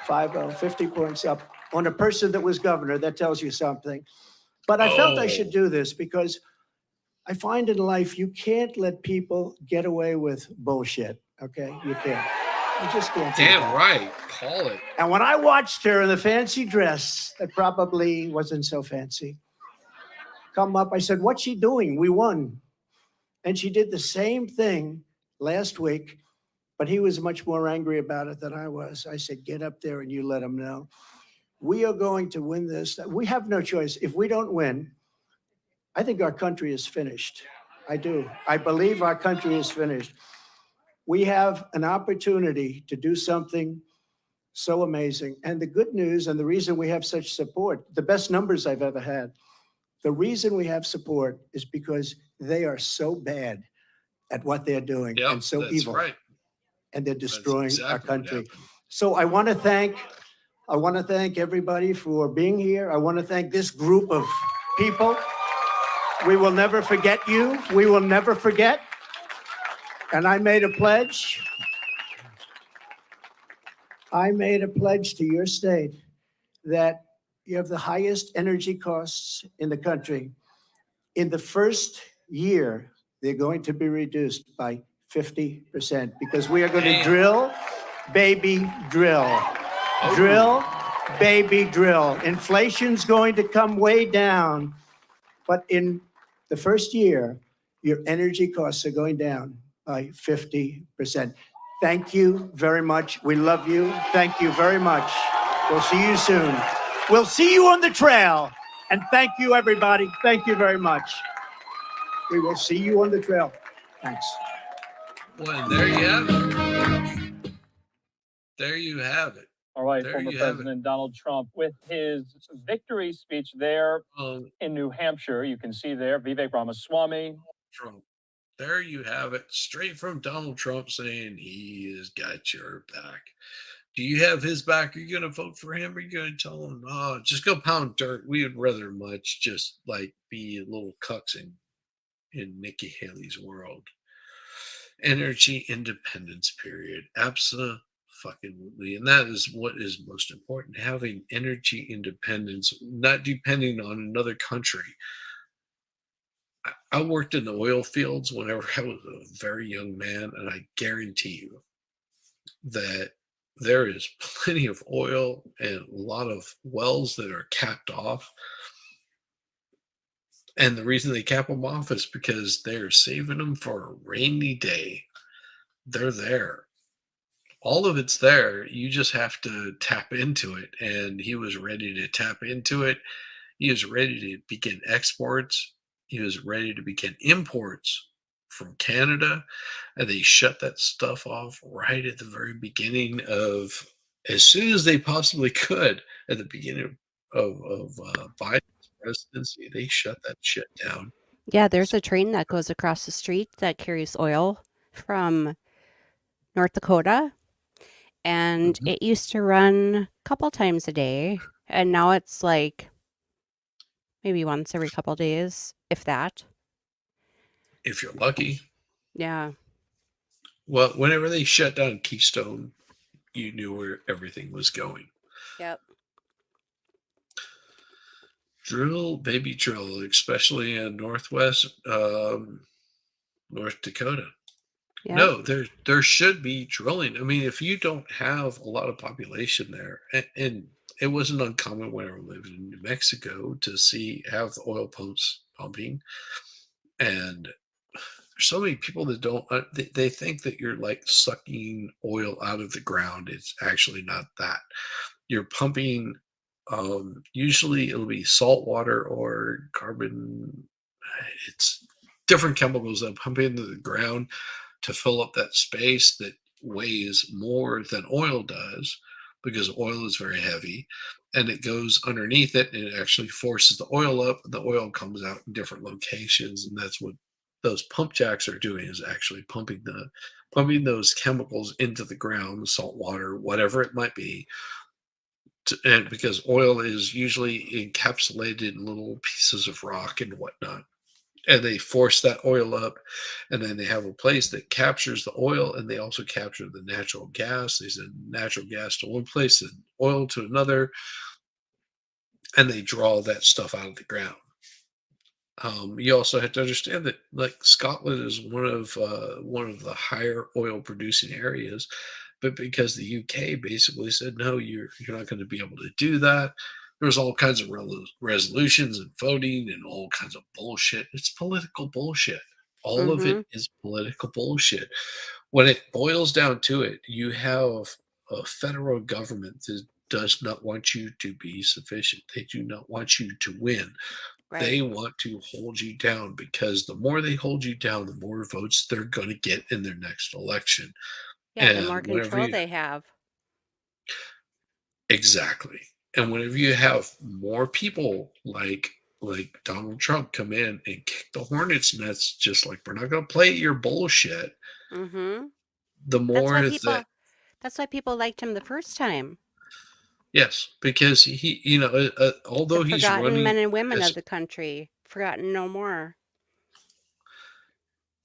5-0, 50 points up on a person that was governor. That tells you something. But I felt I should do this because I find in life you can't let people get away with bullshit, okay? You can't. You just can't. Damn right. Call it. And when I watched her in the fancy dress that probably wasn't so fancy come up, I said, what's she doing? We won. And she did the same thing last week, but he was much more angry about it than I was. I said, get up there and you let him know. We are going to win this. We have no choice. If we don't win, I think our country is finished. I do. I believe our country is finished. We have an opportunity to do something So amazing. And the good news and the reason we have such support, the best numbers I've ever had, the reason we have support is because they are so bad at what they're doing and so that's evil. right. And they're destroying exactly our what country. happened. So I want to thank everybody for being here. I want to thank this group of people. We will never forget you. We will never forget. And I made a pledge. I made a pledge to your state that you have the highest energy costs in the country. In the first year, they're going to be reduced by 50% because we are going to drill, baby, drill. Drill, baby, drill. Inflation's going to come way down, but in the first year, your energy costs are going down by 50%. Thank you very much. We love you. Thank you very much. We'll see you soon. We'll see you on the trail. And thank you, everybody. Thank you very much. We will see you on the trail. Thanks. Well, there you have it. There you have it. All right, There former you have it. President Donald Trump with his victory speech there in New Hampshire. You can see there, Vivek Ramaswamy. Trump. There you have it. Straight from Donald Trump saying he has got your back. Do you have his back? Are you going to vote for him? Are you going to tell him, oh, just go pound dirt? We would rather much just like be little cucks in Nikki Haley's world. Energy independence, period. Absolutely. And that is what is most important. Having energy independence, not depending on another country. I worked in the oil fields whenever I was a very young man, and I guarantee you that there is plenty of oil and a lot of wells that are capped off. And the reason they cap them off is because they're saving them for a rainy day. They're there. All of it's there. You just have to tap into it. And he was ready to tap into it. He was ready to begin exports. He was ready to begin imports from Canada. And they shut that stuff off right at the very beginning of, as soon as they possibly could, at the beginning of Biden's presidency. They shut that shit down. Yeah, there's a train that goes across the street that carries oil from North Dakota. And it used to run a couple times a day. And now it's like maybe once every couple days, if that. If you're lucky. Yeah. Well, whenever they shut down Keystone, you knew where everything was going. Yep. Drill, baby, drill, especially in Northwest North Dakota. Yep. No, there should be drilling. I mean, if you don't have a lot of population there, and it wasn't uncommon when I lived in New Mexico to have the oil pumps pumping, and there's so many people that don't. They think that you're like sucking oil out of the ground. It's actually not that. You're pumping. Usually it'll be salt water or carbon. It's different chemicals that pump into the ground to fill up that space that weighs more than oil does, because oil is very heavy, and it goes underneath it and it actually forces the oil up, and the oil comes out in different locations. And that's what those pump jacks are doing, is actually pumping those chemicals into the ground, salt water, whatever it might be. And because oil is usually encapsulated in little pieces of rock and whatnot, and they force that oil up, and then they have a place that captures the oil, and they also capture the natural gas. They send natural gas to one place and oil to another, and they draw that stuff out of the ground. You also have to understand that, like, Scotland is one of the higher oil producing areas, but because the UK basically said no, you're not going to be able to do that. There's all kinds of resolutions and voting and all kinds of bullshit. It's political bullshit. All of it is political bullshit. When it boils down to it, you have a federal government that does not want you to be sufficient. They do not want you to win. Right. They want to hold you down, because the more they hold you down, the more votes they're going to get in their next election. Yeah, the And more whenever control you- they have. Exactly. And whenever you have more people like Donald Trump come in and kick the hornet's nest, just like we're not going to play your bullshit, Mm-hmm. the more that That's why people liked him the first time. yes, because he, The although he's forgotten men running and women as of the country, forgotten no more.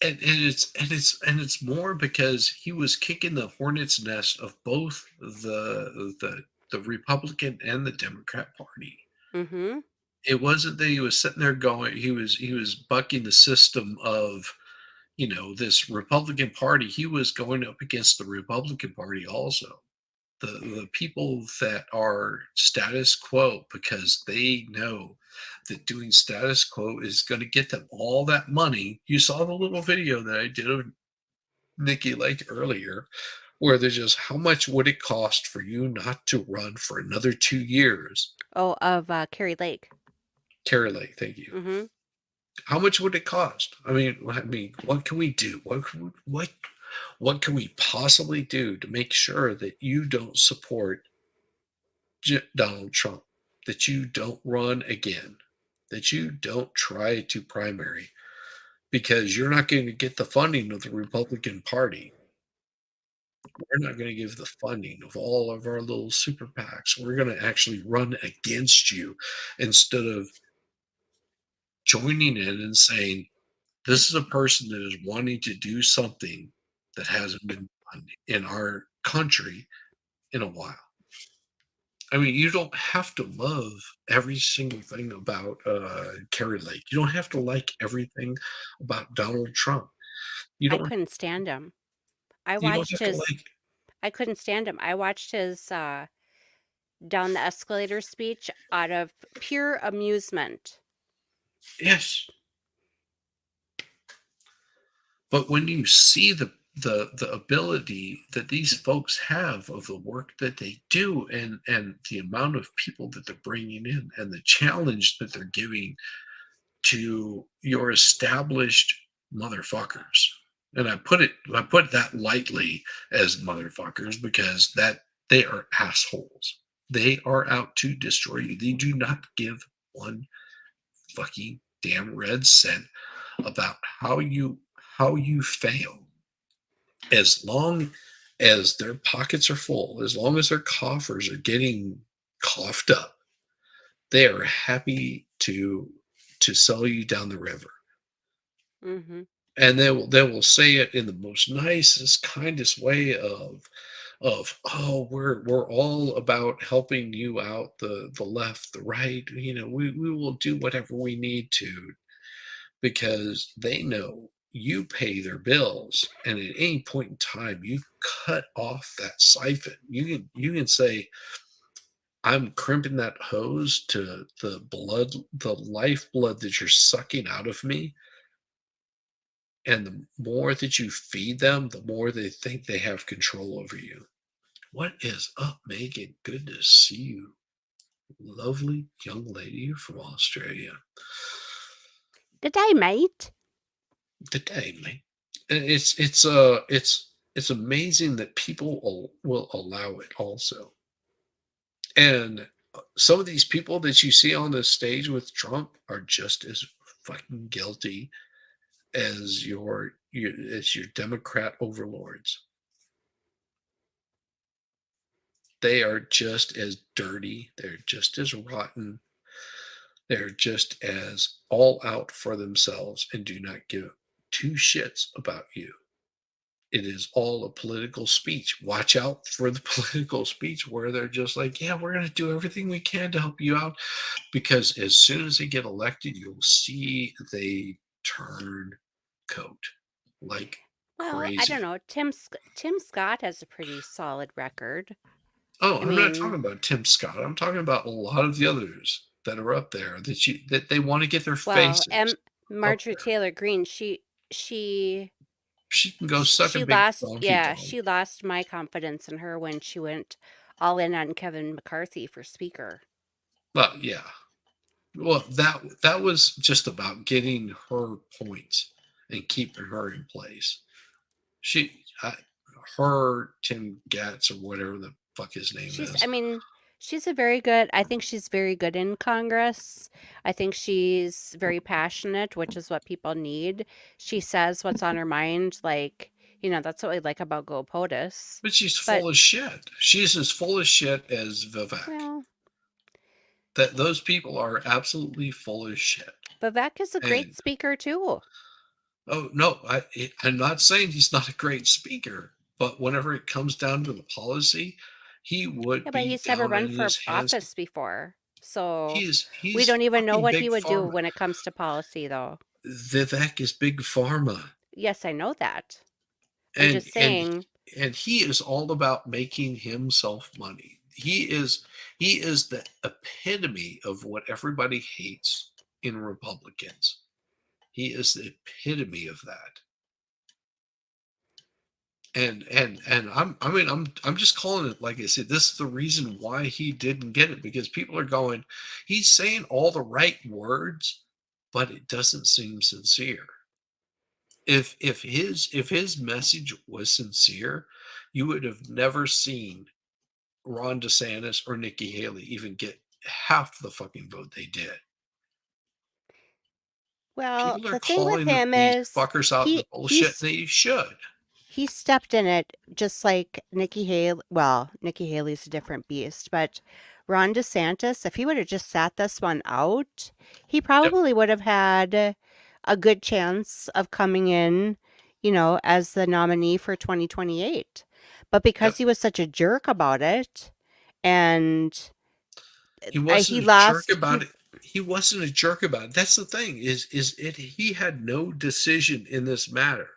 and it's more because he was kicking the hornet's nest of both the Republican and the Democrat Party. Mm-hmm. It wasn't that he was sitting there going, he was bucking the system of, this Republican Party. He was going up against the Republican Party also. The people that are status quo, because they know that doing status quo is going to get them all that money. You saw the little video that I did of Nikki like earlier, where there's just how much would it cost for you not to run for another 2 years? Oh, of Carrie Lake. Carrie Lake, thank you. Mm-hmm. How much would it cost? I mean, what can we do? What can we possibly do to make sure that you don't support Donald Trump, that you don't run again, that you don't try to primary, because you're not going to get the funding of the Republican Party. We're not going to give the funding of all of our little super PACs. We're going to actually run against you instead of joining in and saying, this is a person that is wanting to do something that hasn't been done in our country in a while. I mean, you don't have to love every single thing about Carrie Lake. You don't have to like everything about Donald Trump. You I don't. couldn't stand him. I You don't watched have to his. like. I couldn't stand him. I watched his down the escalator speech out of pure amusement. Yes, but when you see the ability that these folks have of the work that they do, and the amount of people that they're bringing in, and the challenge that they're giving to your established motherfuckers, and I put that lightly as motherfuckers, because that they are assholes. They are out to destroy you. They do not give one fucking damn red cent about how you fail. As long as their pockets are full, as long as their coffers are getting coughed up, they are happy to sell you down the river. Mm-hmm. And they will say it in the most nicest, kindest way of oh, we're all about helping you out, the left, the right, we will do whatever we need to, because they know you pay their bills, and at any point in time you cut off that siphon. You can say, I'm crimping that hose to the lifeblood that you're sucking out of me. And the more that you feed them, the more they think they have control over you. What is up, Megan? Good to see you. Lovely young lady from Australia. Good day, mate. Good day, mate. And it's amazing that people will allow it also. And some of these people that you see on the stage with Trump are just as fucking guilty as your Democrat overlords. They are just as dirty. They're just as rotten. They're just as all out for themselves and do not give two shits about you. It is all a political speech. Watch out for the political speech where they're just like, yeah, we're going to do everything we can to help you out. Because as soon as they get elected, you'll see they turn coat like crazy. I don't know. Tim Scott has a pretty solid record. Oh, I'm not talking about Tim Scott. I'm talking about a lot of the others that are up there that they want to get their faces. And Marjorie Taylor Greene, she can go suck a big donkey dog. she lost my confidence in her when she went all in on Kevin McCarthy for speaker. Well, yeah. Well, that was just about getting her points and keeping her in place. Tim Gatz or whatever the fuck his name is. I mean, She's a very good, I think she's very good in Congress. I think she's very passionate, which is what people need. She says what's on her mind. Like, that's what we like about Go POTUS. But she's But, full of shit. She's as full of shit as Vivek. well, That those people are absolutely full of shit. Vivek is a great And speaker too. oh no, I'm not saying he's not a great speaker, but whenever it comes down to the policy, he would Yeah, but be he's never down run in for his hands. office before. So we He's don't even know fucking what big he would do pharma. when it comes to policy, though. Vivek is big pharma. Yes, I know that. I'm and just and saying. and he is all about making himself money. He is the epitome of what everybody hates in Republicans. He is the epitome of that. And I'm just calling it like I said. This is the reason why he didn't get it, because people are going, he's saying all the right words, but it doesn't seem sincere. If his message was sincere, you would have never seen Ron DeSantis or Nikki Haley even get half the fucking vote they did. Well, People are the thing with calling him these is fuckers out in the bullshit. They should. he stepped in it just like Nikki Haley. Well, Nikki Haley's a different beast, but Ron DeSantis, if he would have just sat this one out, he probably would have had a good chance of coming in, as the nominee for 2028. But because he was such a jerk about it, and He he wasn't a jerk lost, about it. He wasn't a jerk about it. That's the thing. He had no decision in this matter.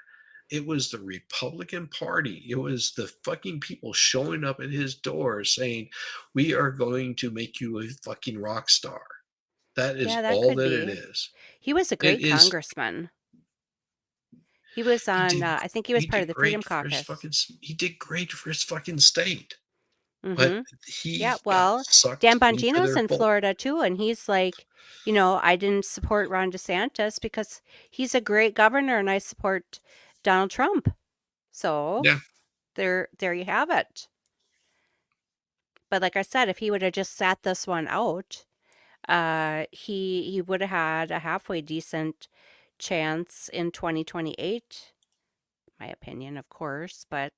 It was the Republican Party. It was the fucking people showing up at his door saying, "We are going to make you a fucking rock star." That is yeah, that all could that it be. is. He was a It great is. congressman. He was on, I think he was part of the Freedom Caucus. He did great for his fucking state. But Mm-hmm. he Yeah, got well, sucked Dan into Bongino's their in fold. Florida too, and he's like, I didn't support Ron DeSantis because he's a great governor, and I support Donald Trump. So Yeah. there you have it. But like I said, if he would have just sat this one out, he would have had a halfway decent chance in 2028. My opinion, of course, but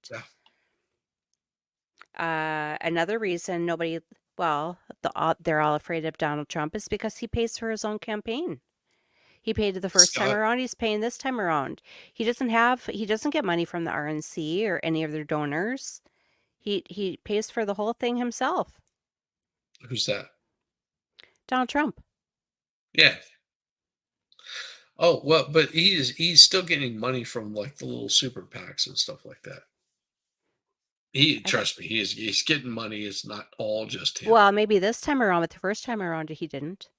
another reason they're all afraid of Donald Trump is because he pays for his own campaign. He paid the first time around. He's paying this time around. He doesn't get money from the RNC or any of their donors. He pays for the whole thing himself. Who's that? Donald Trump. Yeah. Oh, well, but he's still getting money from like the little super PACs and stuff like that. Trust me, he's getting money. It's not all just him. Well, maybe this time around, but the first time around he didn't.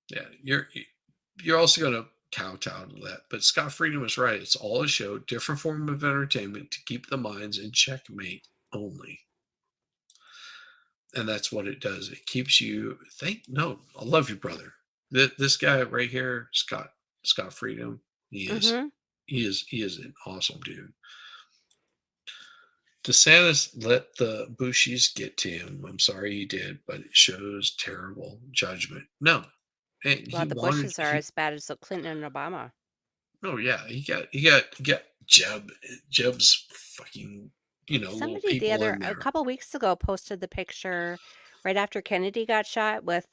Yeah, you're also going to kowtow to that. But Scott Friedman was right. It's all a show, different form of entertainment to keep the minds in checkmate only. And that's what it does. It keeps you I love you, brother. This guy right here, Scott Friedman, he is an awesome dude. DeSantis let the Bushies get to him. I'm sorry he did, but it shows terrible judgment. No. Well, the Bushes are as bad as the Clinton and Obama. Oh yeah, he got Jeb's fucking little Somebody people in there. a couple weeks ago posted the picture right after Kennedy got shot with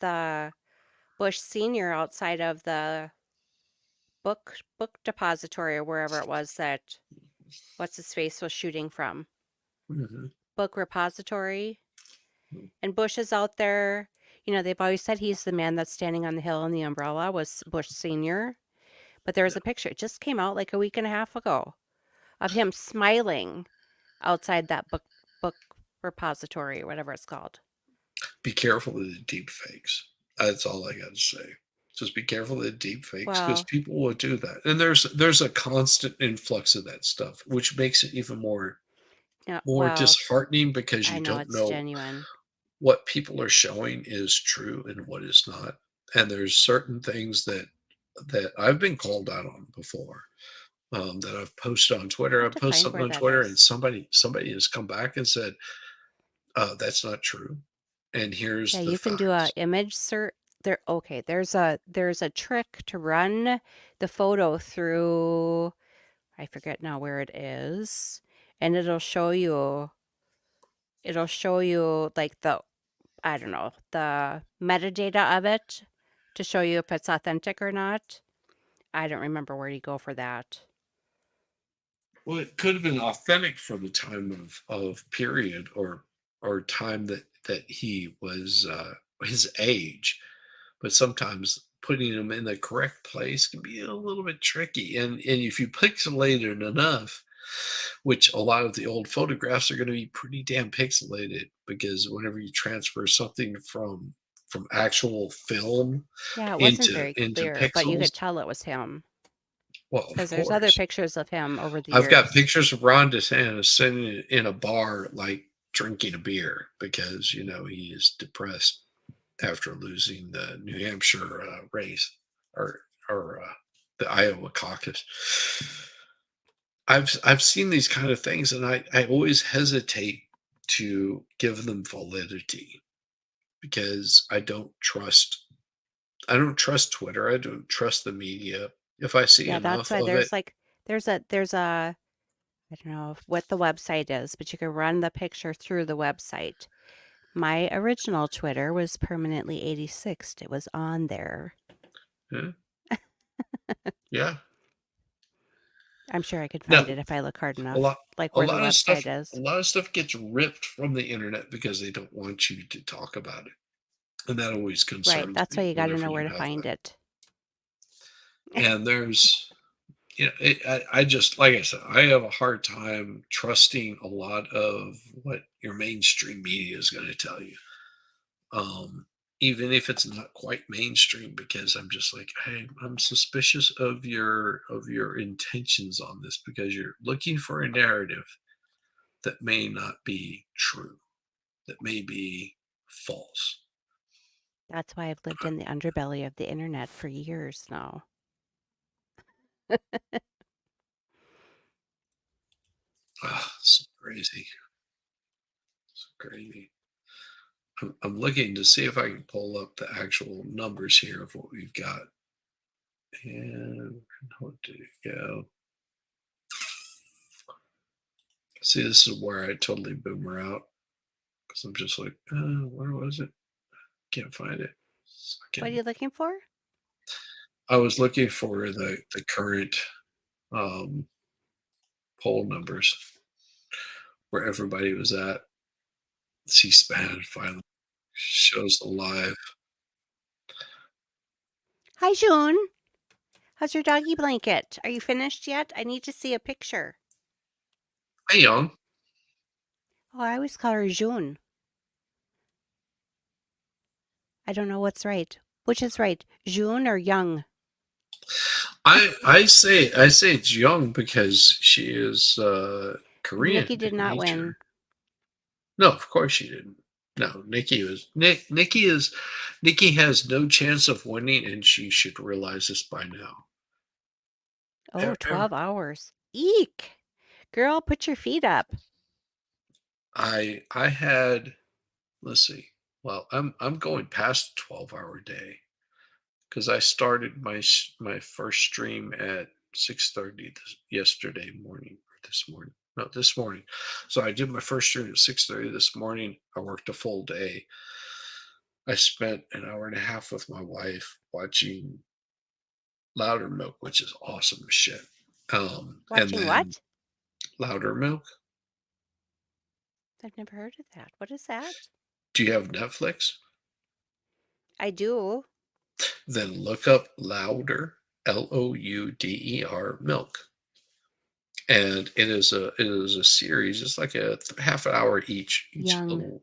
Bush Sr. outside of the book depository or wherever it was that what's his face was shooting from. Mm-hmm. Book repository. And Bush is out there. They've always said he's the man that's standing on the hill and the umbrella was Bush Sr. But there was a picture. It just came out like a week and a half ago of him smiling outside that book repository or whatever it's called. Be careful of the deep fakes. That's all I got to say. Just be careful of the deep fakes because people will do that. And there's a constant influx of that stuff, which makes it even more disheartening because you don't know genuine. What people are showing is true and what is not. And there's certain things that I've been called out on before that I've posted on Twitter. I post something on Twitter and somebody has come back and said, that's not true. And here's Yeah, the you can do a facts. image search. There's a trick to run the photo through. I forget now where it is, and it'll show you. It'll show you like I don't know, the metadata of it to show you if it's authentic or not. I don't remember where you go for that. Well, it could have been authentic for the time of period or time that he was his age, but sometimes putting him in the correct place can be a little bit tricky. And if you pixelate it enough, which a lot of the old photographs are going to be pretty damn pixelated, because whenever you transfer something from actual film Yeah, it wasn't into very into clear, but you pixels, could tell it was him well, of because there's other course. pictures of him over the I've got years. pictures of Ron DeSantis sitting in a bar, like drinking a beer, because he is depressed after losing the New Hampshire race or the Iowa caucus. I've seen these kind of things, and I always hesitate to give them validity because I don't trust Twitter. I don't trust the media. If I see Yeah, that's enough why of it, there's a I don't know what the website is, but you can run the picture through the website. My original Twitter was permanently 86'd. It was on there. yeah, yeah. I'm sure I could No, find it if I look hard a enough, lot like a where the lot of stuff website is. gets ripped from the internet because they don't want you to talk about it, and that always Right, concerns that's why me you got to whenever know where you to have find that. it. And there's I just, like I said, I have a hard time trusting a lot of what your mainstream media is going to tell you, um, even if it's not quite mainstream, because I'm just like, hey, I'm suspicious of your intentions on this, because you're looking for a narrative that may not be true, that may be false. That's why I've lived in the underbelly of the internet for years now. So crazy. So crazy. I'm looking to see if I can pull up the actual numbers here of what we've got. And what did it go? See, this is where I totally boomer out, because I'm just like, where was it? Can't find it. What are you looking for? I was looking for the current um, poll numbers where everybody was at. C-SPAN finally shows the live. Hi, June. How's your doggy blanket? Are you finished yet? I need to see a picture. Hey, young. Oh, I always call her June. I don't know what's right. Which is right, June or Young? I say it's young because she is Korean Nikki did in not nature. win. No, of course she didn't. No, Nikki has no chance of winning, and she should realize this by now. Oh, 12 hours. Eek. Girl, put your feet up. I had, let's see. Well, I'm going past 12-hour day, because I started my first stream at 6:30 yesterday morning, or this morning. No, this morning. So I did my first stream at 6:30 this morning. I worked a full day. I spent an hour and a half with my wife watching Louder Milk, which is awesome as shit. And Watching then what? Louder Milk. I've never heard of that. What is that? Do you have Netflix? I do. Then look up Louder, Louder Milk. And it is a series. It's like a half an hour each Young. little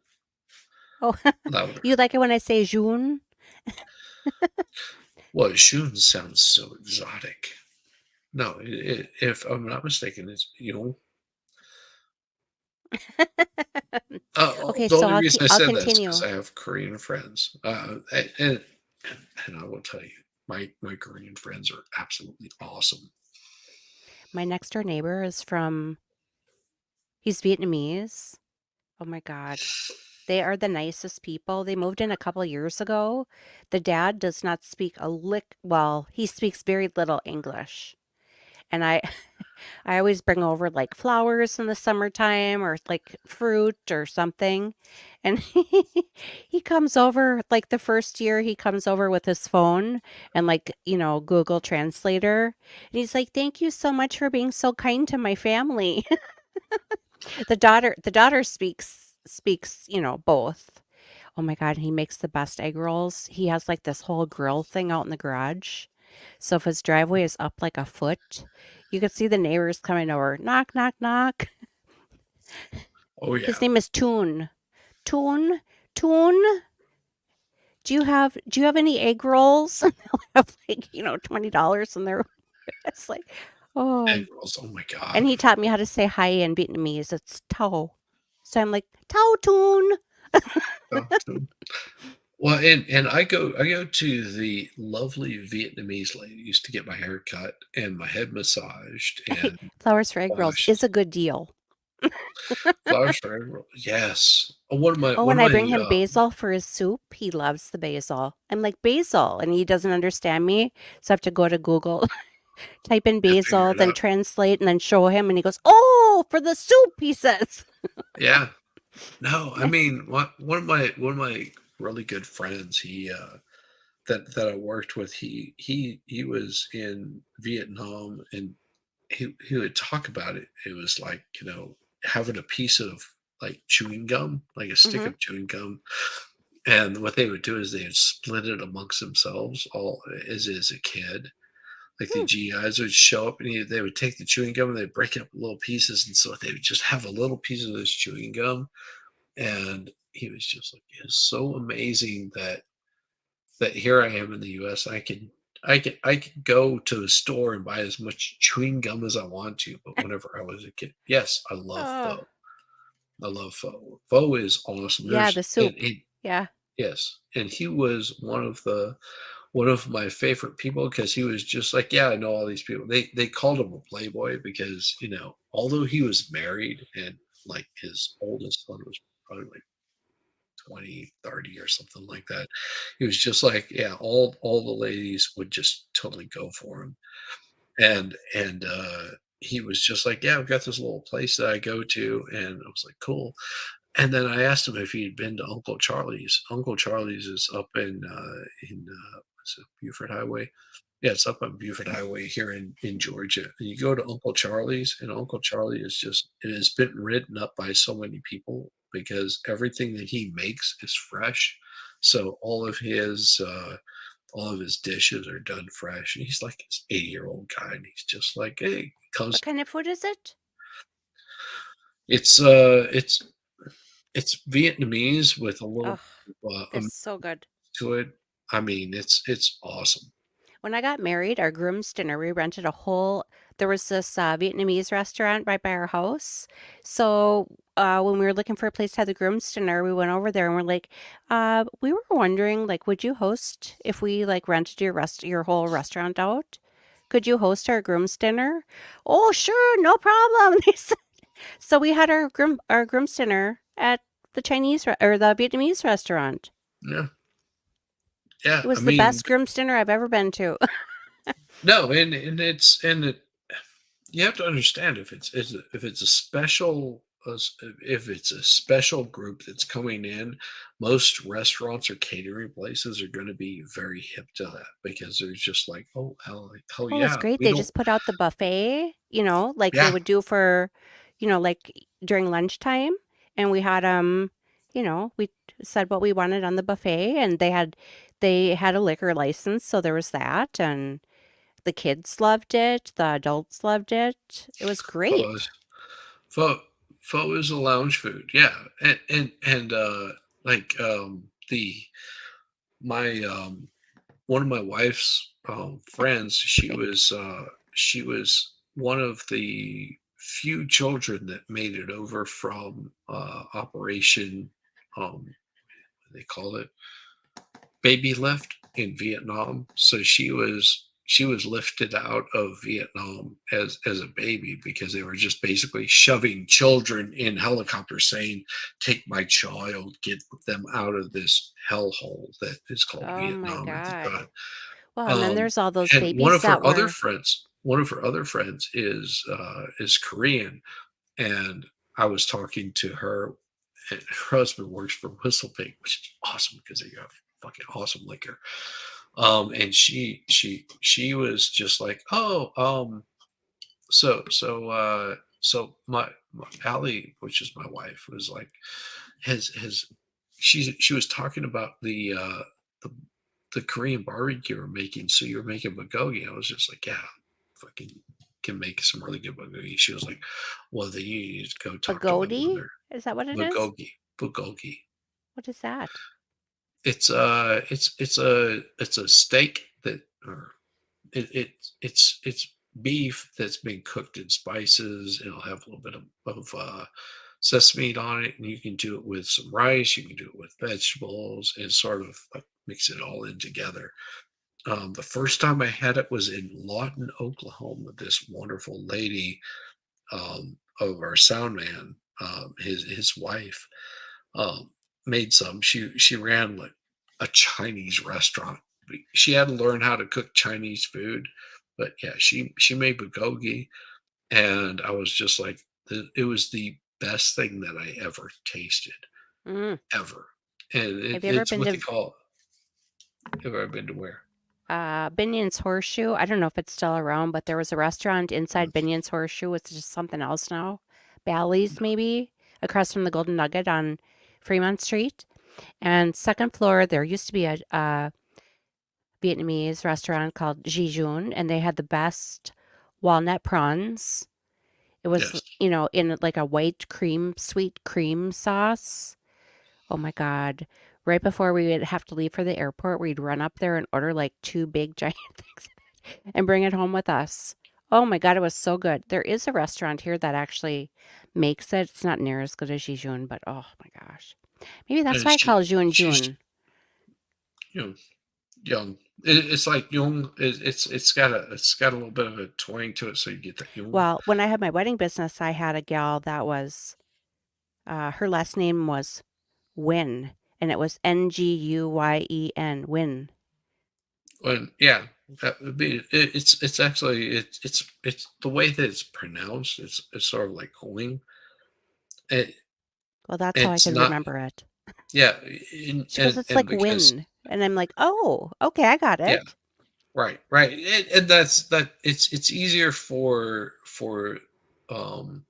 Oh, Louder. you like it when I say June? Well, Shun sounds so exotic. No, if I'm not mistaken, it's Okay, the so only reason I I'll said that is continue. because I have Korean friends, and I will tell you, my Korean friends are absolutely awesome. My next door neighbor is he's Vietnamese. Oh my God. They are the nicest people. They moved in a couple of years ago. The dad does not speak a lick. Well, he speaks very little English. And I always bring over like flowers in the summertime or like fruit or something. And he comes over like the first year he comes over with his phone and like, Google Translator. And he's like, "Thank you so much for being so kind to my family." The daughter speaks, both. Oh my God, he makes the best egg rolls. He has like this whole grill thing out in the garage. So if his driveway is up like a foot, you could see the neighbors coming over. Knock, knock, knock. Oh yeah. His name is Toon. Toon, Toon. Do you have any egg rolls? And they'll have like, $20 in there. It's like, oh. Egg rolls. Oh my God. And he taught me how to say hi in Vietnamese. It's Tao. So I'm like, Tao Toon. Well, and I go to the lovely Vietnamese ladies to get my hair cut and my head massaged and Flowers for egg rolls washed. is a good deal. Flowers for egg rolls. Yes. One of my Oh, one when of I my bring him basil for his soup, he loves the basil. I'm like, basil, and he doesn't understand me, so I have to go to Google, type in figure basil, it then out. translate, and then show him, and he goes, "Oh, for the soup," he says. Yeah. No, I mean one of my really good friends, he that I worked with, he was in Vietnam and he would talk about it. It was like, having a piece of like chewing gum, like a stick Mhm. of chewing gum. And what they would do is they would split it amongst themselves all as a kid. Like the GIs would show up and they would take the chewing gum and they'd break it up in little pieces. And so they would just have a little piece of this chewing gum. And he was just like, it's so amazing that here I am in the US. I can go to a store and buy as much chewing gum as I want to, but whenever I was a kid, yes, I love Oh, pho. I love pho. Pho is awesome. yeah, the soup. Yeah. Yes, and he was one of my favorite people because he was just like, yeah, I know all these people. They called him a playboy because although he was married and like his oldest son was probably like 20, 30 or something like that. He was just like, yeah, all the ladies would just totally go for him. And he was just like, yeah, I've got this little place that I go to. And I was like, cool. And then I asked him if he'd been to Uncle Charlie's. Uncle Charlie's is up in what's it, Buford Highway. Yeah, it's up on Buford Highway here in Georgia. And you go to Uncle Charlie's, and Uncle Charlie is just it has been written up by so many people because everything that he makes is fresh. So all of his dishes are done fresh. And he's like this 80-year-old guy, and he's just like, hey, comes. What kind of food is it? It's it's Vietnamese with a little It's so good. to it. I mean, it's awesome. When I got married, our groom's dinner, we rented there was this Vietnamese restaurant right by our house. So when we were looking for a place to have the groom's dinner, we went over there and we're like, we were wondering, like, would you host if we like rented your whole restaurant out? Could you host our groom's dinner? Oh, sure, no problem. They said. So we had our groom's dinner at the or the Vietnamese restaurant. Yeah. Yeah. It was I the mean, best groom's dinner I've ever been to. no, and you have to understand if it's a special if it's a special group that's coming in, most restaurants or catering places are going to be very hip to that because they're just like, oh hell, Oh, yeah, it's great. we They don't. just put out the buffet, like they Yeah. would do for, like during lunchtime. And we had, we said what we wanted on the buffet and they had a liquor license. So there was that. And the kids loved it. The adults loved it. It was great. Pho pho is a lounge food, yeah, and like the my one of my wife's friends, she was one of the few children that made it over from Operation what they call it baby lift in Vietnam. So she was she was lifted out of Vietnam as a baby because they were just basically shoving children in helicopters saying, "Take my child, get them out of this hellhole that is called Oh my Vietnam at the God. time." Well, and then there's all those And one babies of her that other were. friends, is Korean, and I was talking to her. And her husband works for Whistle Pig, which is awesome because they got fucking awesome liquor. And she was just like, "Oh, so my Allie, which is my wife, was like, has she was talking about the the Korean barbecue we're making. So you're making bulgogi." I was just like, "Yeah, fucking can make some really good bulgogi." She was like, "Well, then you need to go talk to my Pagodi? mother." Is that what it is? Bulgogi. What is that? It's a steak that, or it's beef that's been cooked in spices. It'll have a little bit of sesame meat on it, and you can do it with some rice. You can do it with vegetables, and sort of like mix it all in together. The first time I had it was in Lawton, Oklahoma. This wonderful lady, of our sound man, his wife, um, made some. She ran like a Chinese restaurant. She had to learn how to cook Chinese food, but yeah, she made bulgogi, and I was just like, it was the best thing that I ever tasted, Mm. ever. And Have you ever it's been what they to call. Have I been to where? Binion's Horseshoe? I don't know if it's still around, but there was a restaurant inside Binion's Horseshoe. It's just something else now. Bally's, maybe, across from the Golden Nugget on Fremont Street. And second floor, there used to be a Vietnamese restaurant called Jejun, and they had the best walnut prawns. It was, Yes. in like a white cream, sweet cream sauce. Oh my God. Right before we would have to leave for the airport, we'd run up there and order like 2 big giant things and bring it home with us. Oh my God, it was so good. There is a restaurant here that actually makes it. It's not near as good as Jejun, but oh my gosh. Maybe that's And why I call it Jun she's, Jun. you know, young. It's like young. It's got a little bit of a twang to it, so you get that young. Well, when I had my wedding business, I had a gal that was, her last name was Win, and it was Nguyen, Win. Well, yeah, that would be. It's actually it's the way that it's pronounced. It's sort of like wing. It, Well, that's how I it's could not. remember it. Yeah, She goes, it's and like because Win. And I'm like, oh, okay, I got yeah, it. right, and that's that. It's easier for um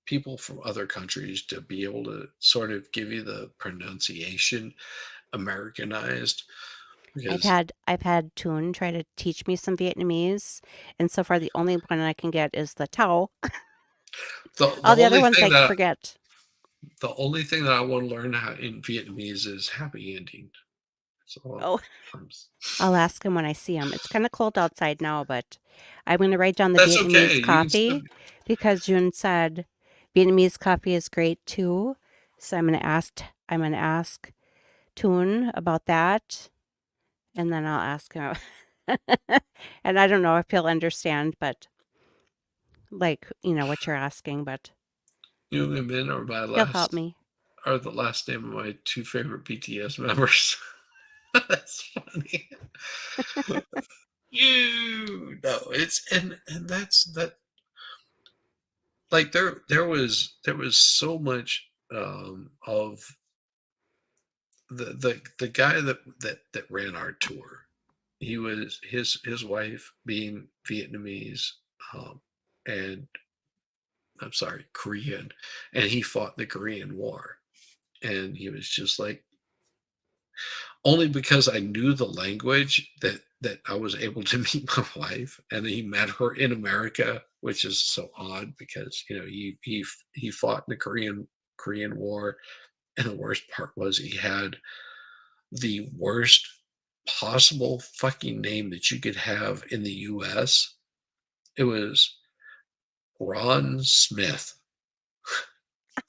people from other countries to be able to sort of give you the pronunciation Americanized because I've had Toon try to teach me some Vietnamese, and so far the only one I can get is the Tao. the All the other only ones thing I that forget. the only thing that I want to learn how in Vietnamese is happy ending. So Oh, I'll ask him when I see him. It's kind of cold outside now, but I'm going to write down the that's okay. Vietnamese You can still, coffee because June said Vietnamese coffee is great too. So I'm going to ask Toon about that, and then I'll ask him. And I don't know if he'll understand, but like, what you're asking, but you and Min are he'll help me. are the last name of my 2 favorite BTS members. That's funny. You know, it's and that's that. Like there was so much of the guy that ran our tour. He was his wife being Vietnamese, and I'm sorry, Korean, and he fought the Korean War. And he was just like, only because I knew the language that I was able to meet my wife, and he met her in America, which is so odd because he fought in the Korean War, and the worst part was he had the worst possible fucking name that you could have in the U.S. It was Ron Smith.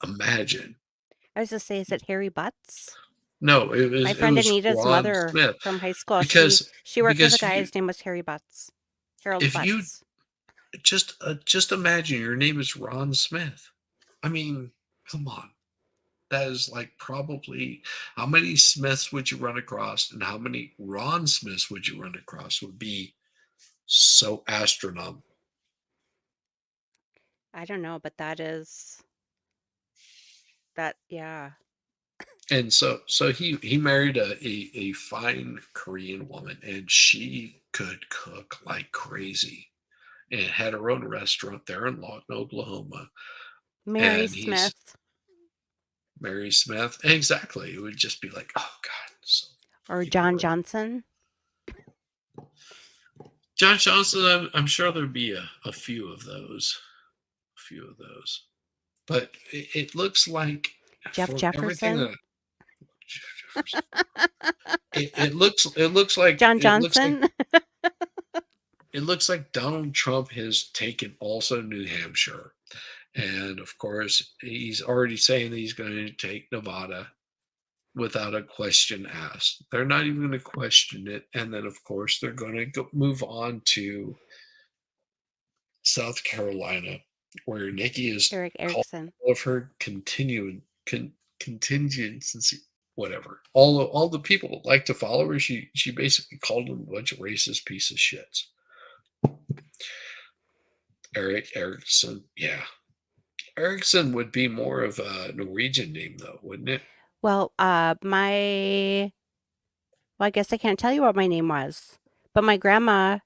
Imagine. I was to say, is it Harry Butts? No, it My was friend Anita's Ron mother Smith. from high school, Because she worked with a because guy. you, His name was Harold if you Butts. just imagine your name is Ron Smith. I mean, come on. That is like probably how many Smiths would you run across and how many Ron Smiths would you run across would be so astronomical. I don't know, but that is that. Yeah. And so he married a fine Korean woman and she could cook like crazy and had her own restaurant there in Lawton, Oklahoma. Mary And he's Smith Mary Smith. Exactly. It would just be like, oh God. So or John Johnson. John Johnson, I'm sure there'd be a few of those. A few of those. But it looks like Jeff from everything Jefferson. it looks like John Johnson. It looks like Donald Trump has taken also New Hampshire. And of course, he's already saying that he's going to take Nevada without a question asked. They're not even going to question it. And then, of course, they're going to move on to South Carolina, where Nikki is Eric called Erickson. all of her contingency, whatever. All the people that like to follow her, she basically called them a bunch of racist piece of shits. Eric Erickson, yeah. Erickson would be more of a Norwegian name, though, wouldn't it? Well, I guess I can't tell you what my name was, but my grandma,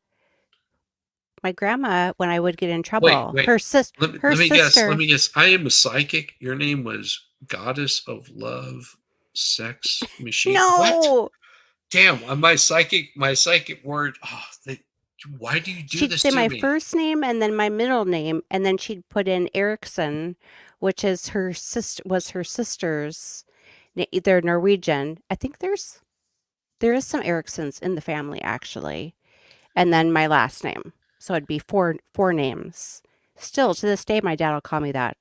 when I would get in trouble, Wait. her sister, Let me guess. I am a psychic. Your name was Goddess of Love, Sex Machine. No. What? Damn, my psychic word. Oh, why do you do She'd this say to my me? first name and then my middle name, and then she'd put in Erickson, which is her sister's. They're Norwegian. I think there is some Ericksons in the family actually, and then my last name. So it'd be four names. Still to this day, my dad will call me that.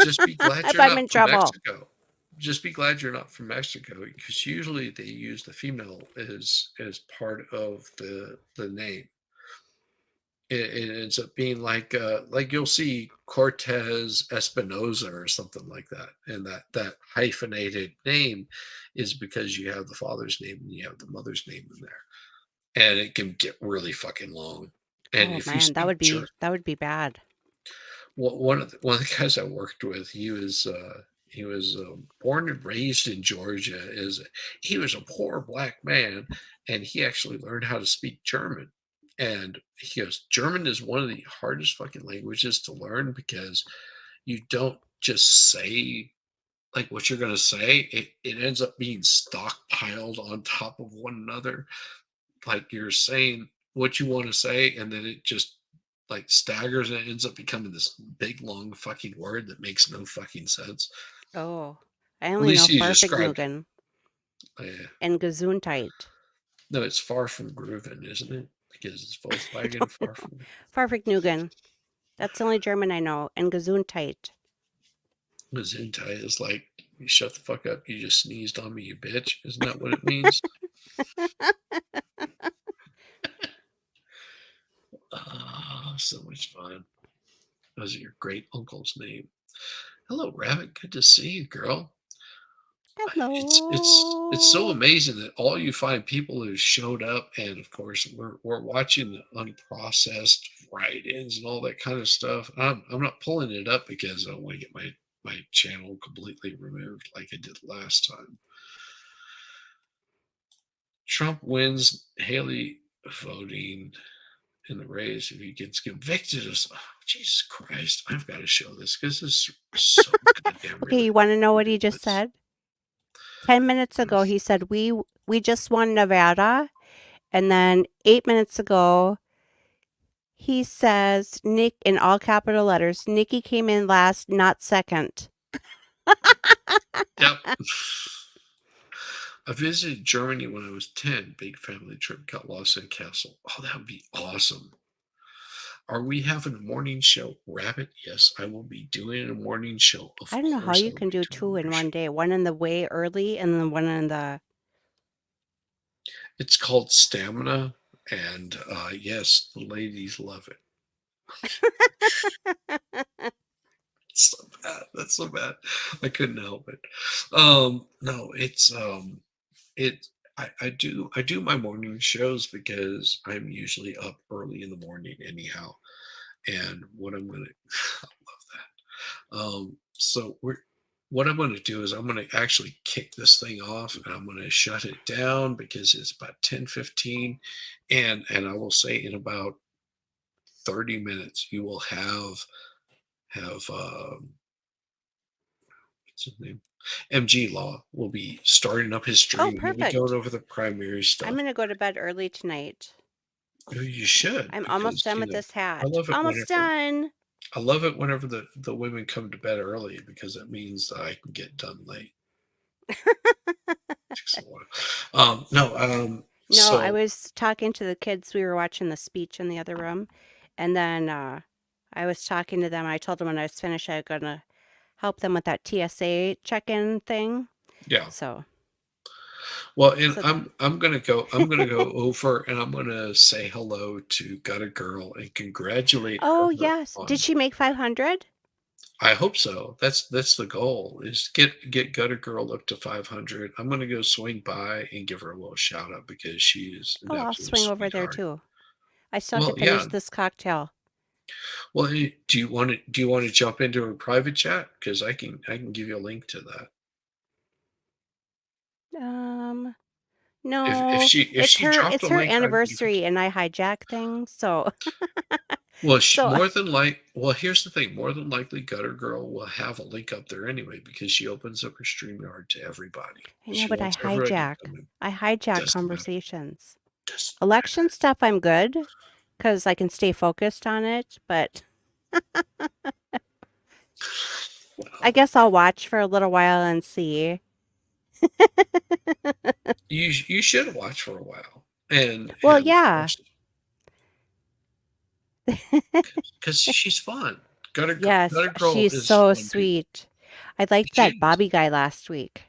Just be glad if you're I'm not in from trouble. Mexico. Just be glad you're not from Mexico, because usually they use the female as part of the name. It ends up being like you'll see Cortez Espinoza or something like that, and that hyphenated name is because you have the father's name and you have the mother's name in there, and it can get really fucking long. And Oh if you man, that speak would be bad. one of the guys I worked with, he was born and raised in Georgia. He was a poor black man, and he actually learned how to speak German. And he goes, German is one of the hardest fucking languages to learn because you don't just say like what you're going to say. It ends up being stockpiled on top of one another. Like you're saying what you want to say, and then it just like staggers and it ends up becoming this big long fucking word that makes no fucking sense. Oh, I At only know least you described. Farfignugan Yeah. and Gesundheit. No, it's far from grooving, isn't it? Because it's Volkswagen far from. Farfignugan. That's the only German I know, and Gesundheit. Gesundheit is like, you shut the fuck up. You just sneezed on me, you bitch. Isn't that what it means? So much fun. That was your great uncle's name. Hello, Rabbit. Good to see you, girl. Hello. It's so amazing that all you find people who showed up, and of course we're watching the unprocessed write-ins and all that kind of stuff. I'm not pulling it up because I don't want to get my channel completely removed like I did last time. Trump wins Haley voting in the race if he gets convicted of. Oh, Jesus Christ, I've got to show this because this is so goddamn. Okay, you want to know what he just said? 10 minutes ago, he said, we just won Nevada. And then 8 minutes ago, he says, Nick, in all capital letters, Nikki came in last, not second. Yep. I visited Germany when I was 10. Big family trip. Got lost in a castle. Oh, that would be awesome. Are we having a morning show, Rabbit? Yes, I will be doing a morning show. Of I don't know how course, I you will can be do doing a 2 in morning one show. day, one in the way early and then one in the It's called Stamina, and yes, the ladies love it. It's so bad. That's so bad. I couldn't help it. No, it. I do my morning shows because I'm usually up early in the morning anyhow. And what I'm gonna, I love that. So what I'm gonna do is I'm gonna actually kick this thing off, and I'm gonna shut it down because it's about 10:15, and I will say in about 30 minutes you will have what's his name? MG Law will be starting up his Oh, stream. He'll be going perfect. over the primary I'm stuff. gonna go to bed early tonight. Oh, you should, I'm almost because done with this I hat. love it Almost whenever done. the women come to bed early because it means that I can get done late. Takes a while. No, No, I so was talking to the kids. We were watching the speech in the other room, and then I was talking to them. I told them when I was finished, I was gonna help them with that TSA check-in thing. yeah. So, Well, and so I'm gonna go over and I'm gonna say hello to Gutter Girl and congratulate oh her yes, did on. she make 500? I hope so. That's the goal, is get Gutter Girl up to 500. I'm gonna go swing by and give her a little shout out because she is an Oh, I'll absolute swing over there sweetheart. too. I still have to Well, finish yeah. this cocktail. Well, do you want to jump into a private chat? Because I can give you a link to that. If No, she if she dropped it's a her link, I'd be anniversary, and I hijack things. So, well, so here's the thing. More than likely, Gutter Girl will have a link up there anyway because she opens up her StreamYard to everybody. I know, She but wants everybody to come in. I hijack Doesn't matter. conversations. Doesn't Election stuff, I'm good because I can stay focused on it. But I guess I'll watch for a little while and see. You should watch for a while, and Well, of yeah, course, because she's fun. yes, Gutter Girl she's is so fun people. sweet. I liked She that is. Bobby guy last week.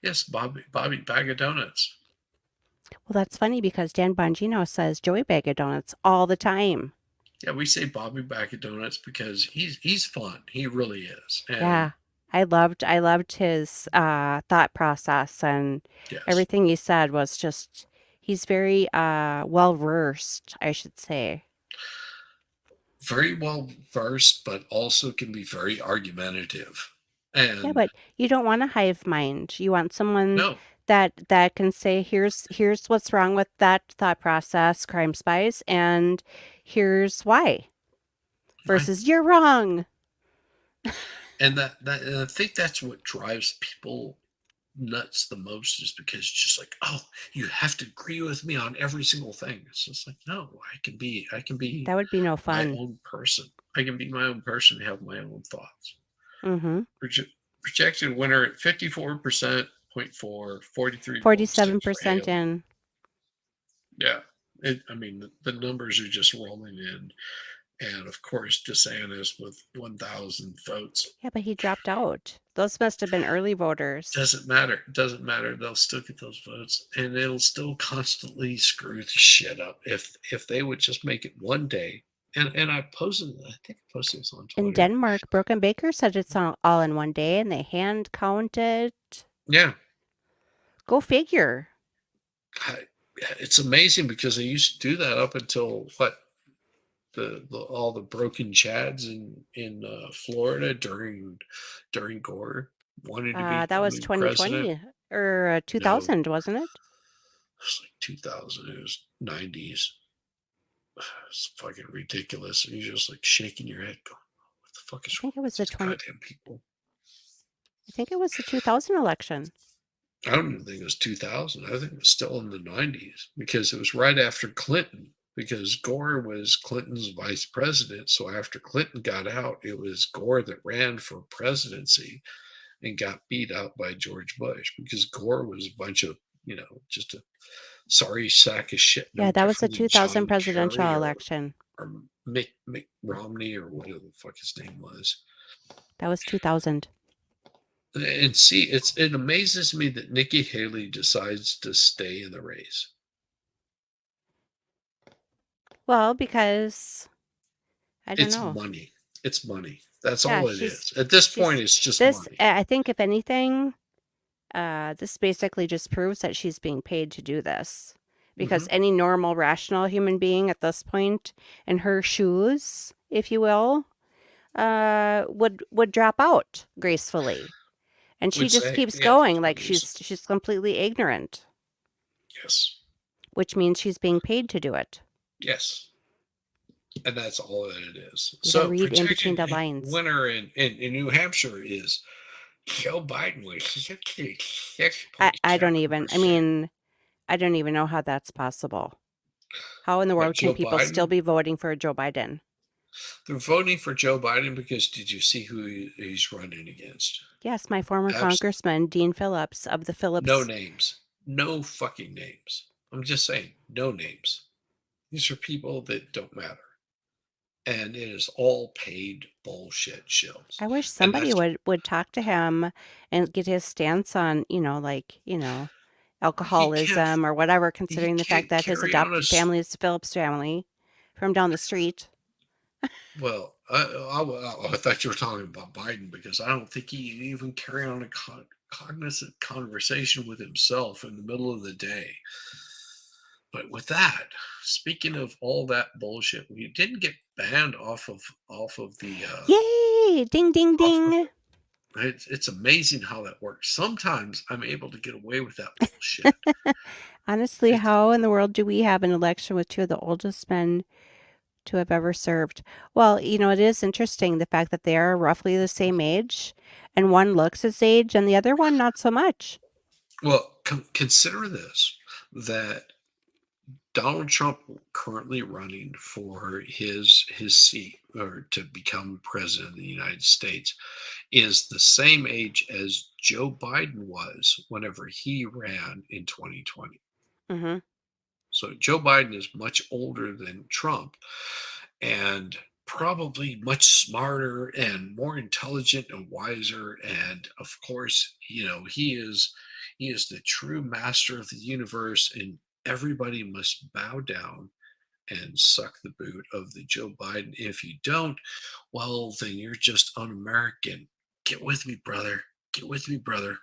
Yes, Bobby Bag of Donuts. Well, that's funny because Dan Bongino says Joey Bag of Donuts all the time. Yeah, we say Bobby Bag of Donuts because he's fun. He really is. And Yeah, I loved his thought process, and yes, everything he said was just he's very well versed, I should say. very well versed, but also can be very argumentative. Yeah, And but you don't want a hive mind. You want someone no, that can say, here's what's wrong with that thought process, crime spies, and here's why. right. Versus you're wrong. And and I think that's what drives people nuts the most, is because it's just like, oh, you have to agree with me on every single thing. It's just like, no, I can be That would be no my fun. own person. I can be my own person and have my own thoughts. Mm-hmm. Projected winner at 54%, 0.4, 43.6 for 47% Haley. in. Yeah. I mean, the numbers are just rolling in. And of course, DeSantis with 1,000 votes. Yeah, but he dropped out. Those must have been early voters. Doesn't matter. Doesn't matter. They'll still get those votes, and it'll still constantly screw the shit up. If they would just make it one day, and I think I posted this on In Twitter. Denmark, Broken Baker said it's all in one day, and they hand counted. Yeah, Go figure. it's amazing because they used to do that up until what, all the broken chads in Florida during Gore wanted to That was become president. 2020 or No, 2000, wasn't it? it's like 2000. It was 90s. It's fucking ridiculous. And you're just like shaking your head, going, "What the fuck is I wrong think it with was the these 20. goddamn people?" I think it was the 2000 election. I don't even think it was 2000. I think it was still in the 90s because it was right after Clinton. Because Gore was Clinton's vice president. So after Clinton got out, it was Gore that ran for presidency and got beat out by George Bush because Gore was a bunch of just a sorry sack of shit. Yeah, No that was the different than 2000 John presidential Kerry election. or Mick Romney or whatever the fuck his name was. That was 2000. And see, it amazes me that Nikki Haley decides to stay in the race. Well, because I don't It's know. money. It's money. That's Yeah, all it is. At this point, it's just money. I think if anything, this basically just proves that she's being paid to do this. Because any normal, rational human being at this point, in her shoes, if you will, would drop out gracefully. And she Would just say, keeps yeah, going like obviously. she's completely ignorant. Yes. Which means she's being paid to do it. Yes. And that's all that it is. You gotta So read in between the projected lines. winner in New Hampshire is Joe Biden with 66.7%. I don't even. I mean, I don't even know how that's possible. How in the What, world can Joe people still Biden? be voting for Joe Biden? They're voting for Joe Biden because did you see who he's running against? Yes, my former congressman, Dean Phillips of the Phillips. No names. No fucking names. I'm just saying, no names. These are people that don't matter. And it is all paid bullshit shills. I wish somebody would talk to him and get his stance on, alcoholism or whatever, considering the fact that his carry on adopted family is the Phillips family from down the street. Well, I thought you were talking about Biden because I don't think he can even carry on a cognizant conversation with himself in the middle of the day. But with that, speaking of all that bullshit, we didn't get banned off of the. Yay! Ding, ding, ding. It's amazing how that works. Sometimes I'm able to get away with that bullshit. Honestly, how in the world do we have an election with two of the oldest men to have ever served? Well, it is interesting the fact that they are roughly the same age, and one looks his age and the other one not so much. Well, consider this, that Donald Trump currently running for his seat or to become president of the United States is the same age as Joe Biden was whenever he ran in 2020. Mm-hmm. So Joe Biden is much older than Trump and probably much smarter and more intelligent and wiser. And of course, he is the true master of the universe, and everybody must bow down and suck the boot of the Joe Biden. If you don't, well, then you're just un-American. Get with me, brother. Get with me, brother.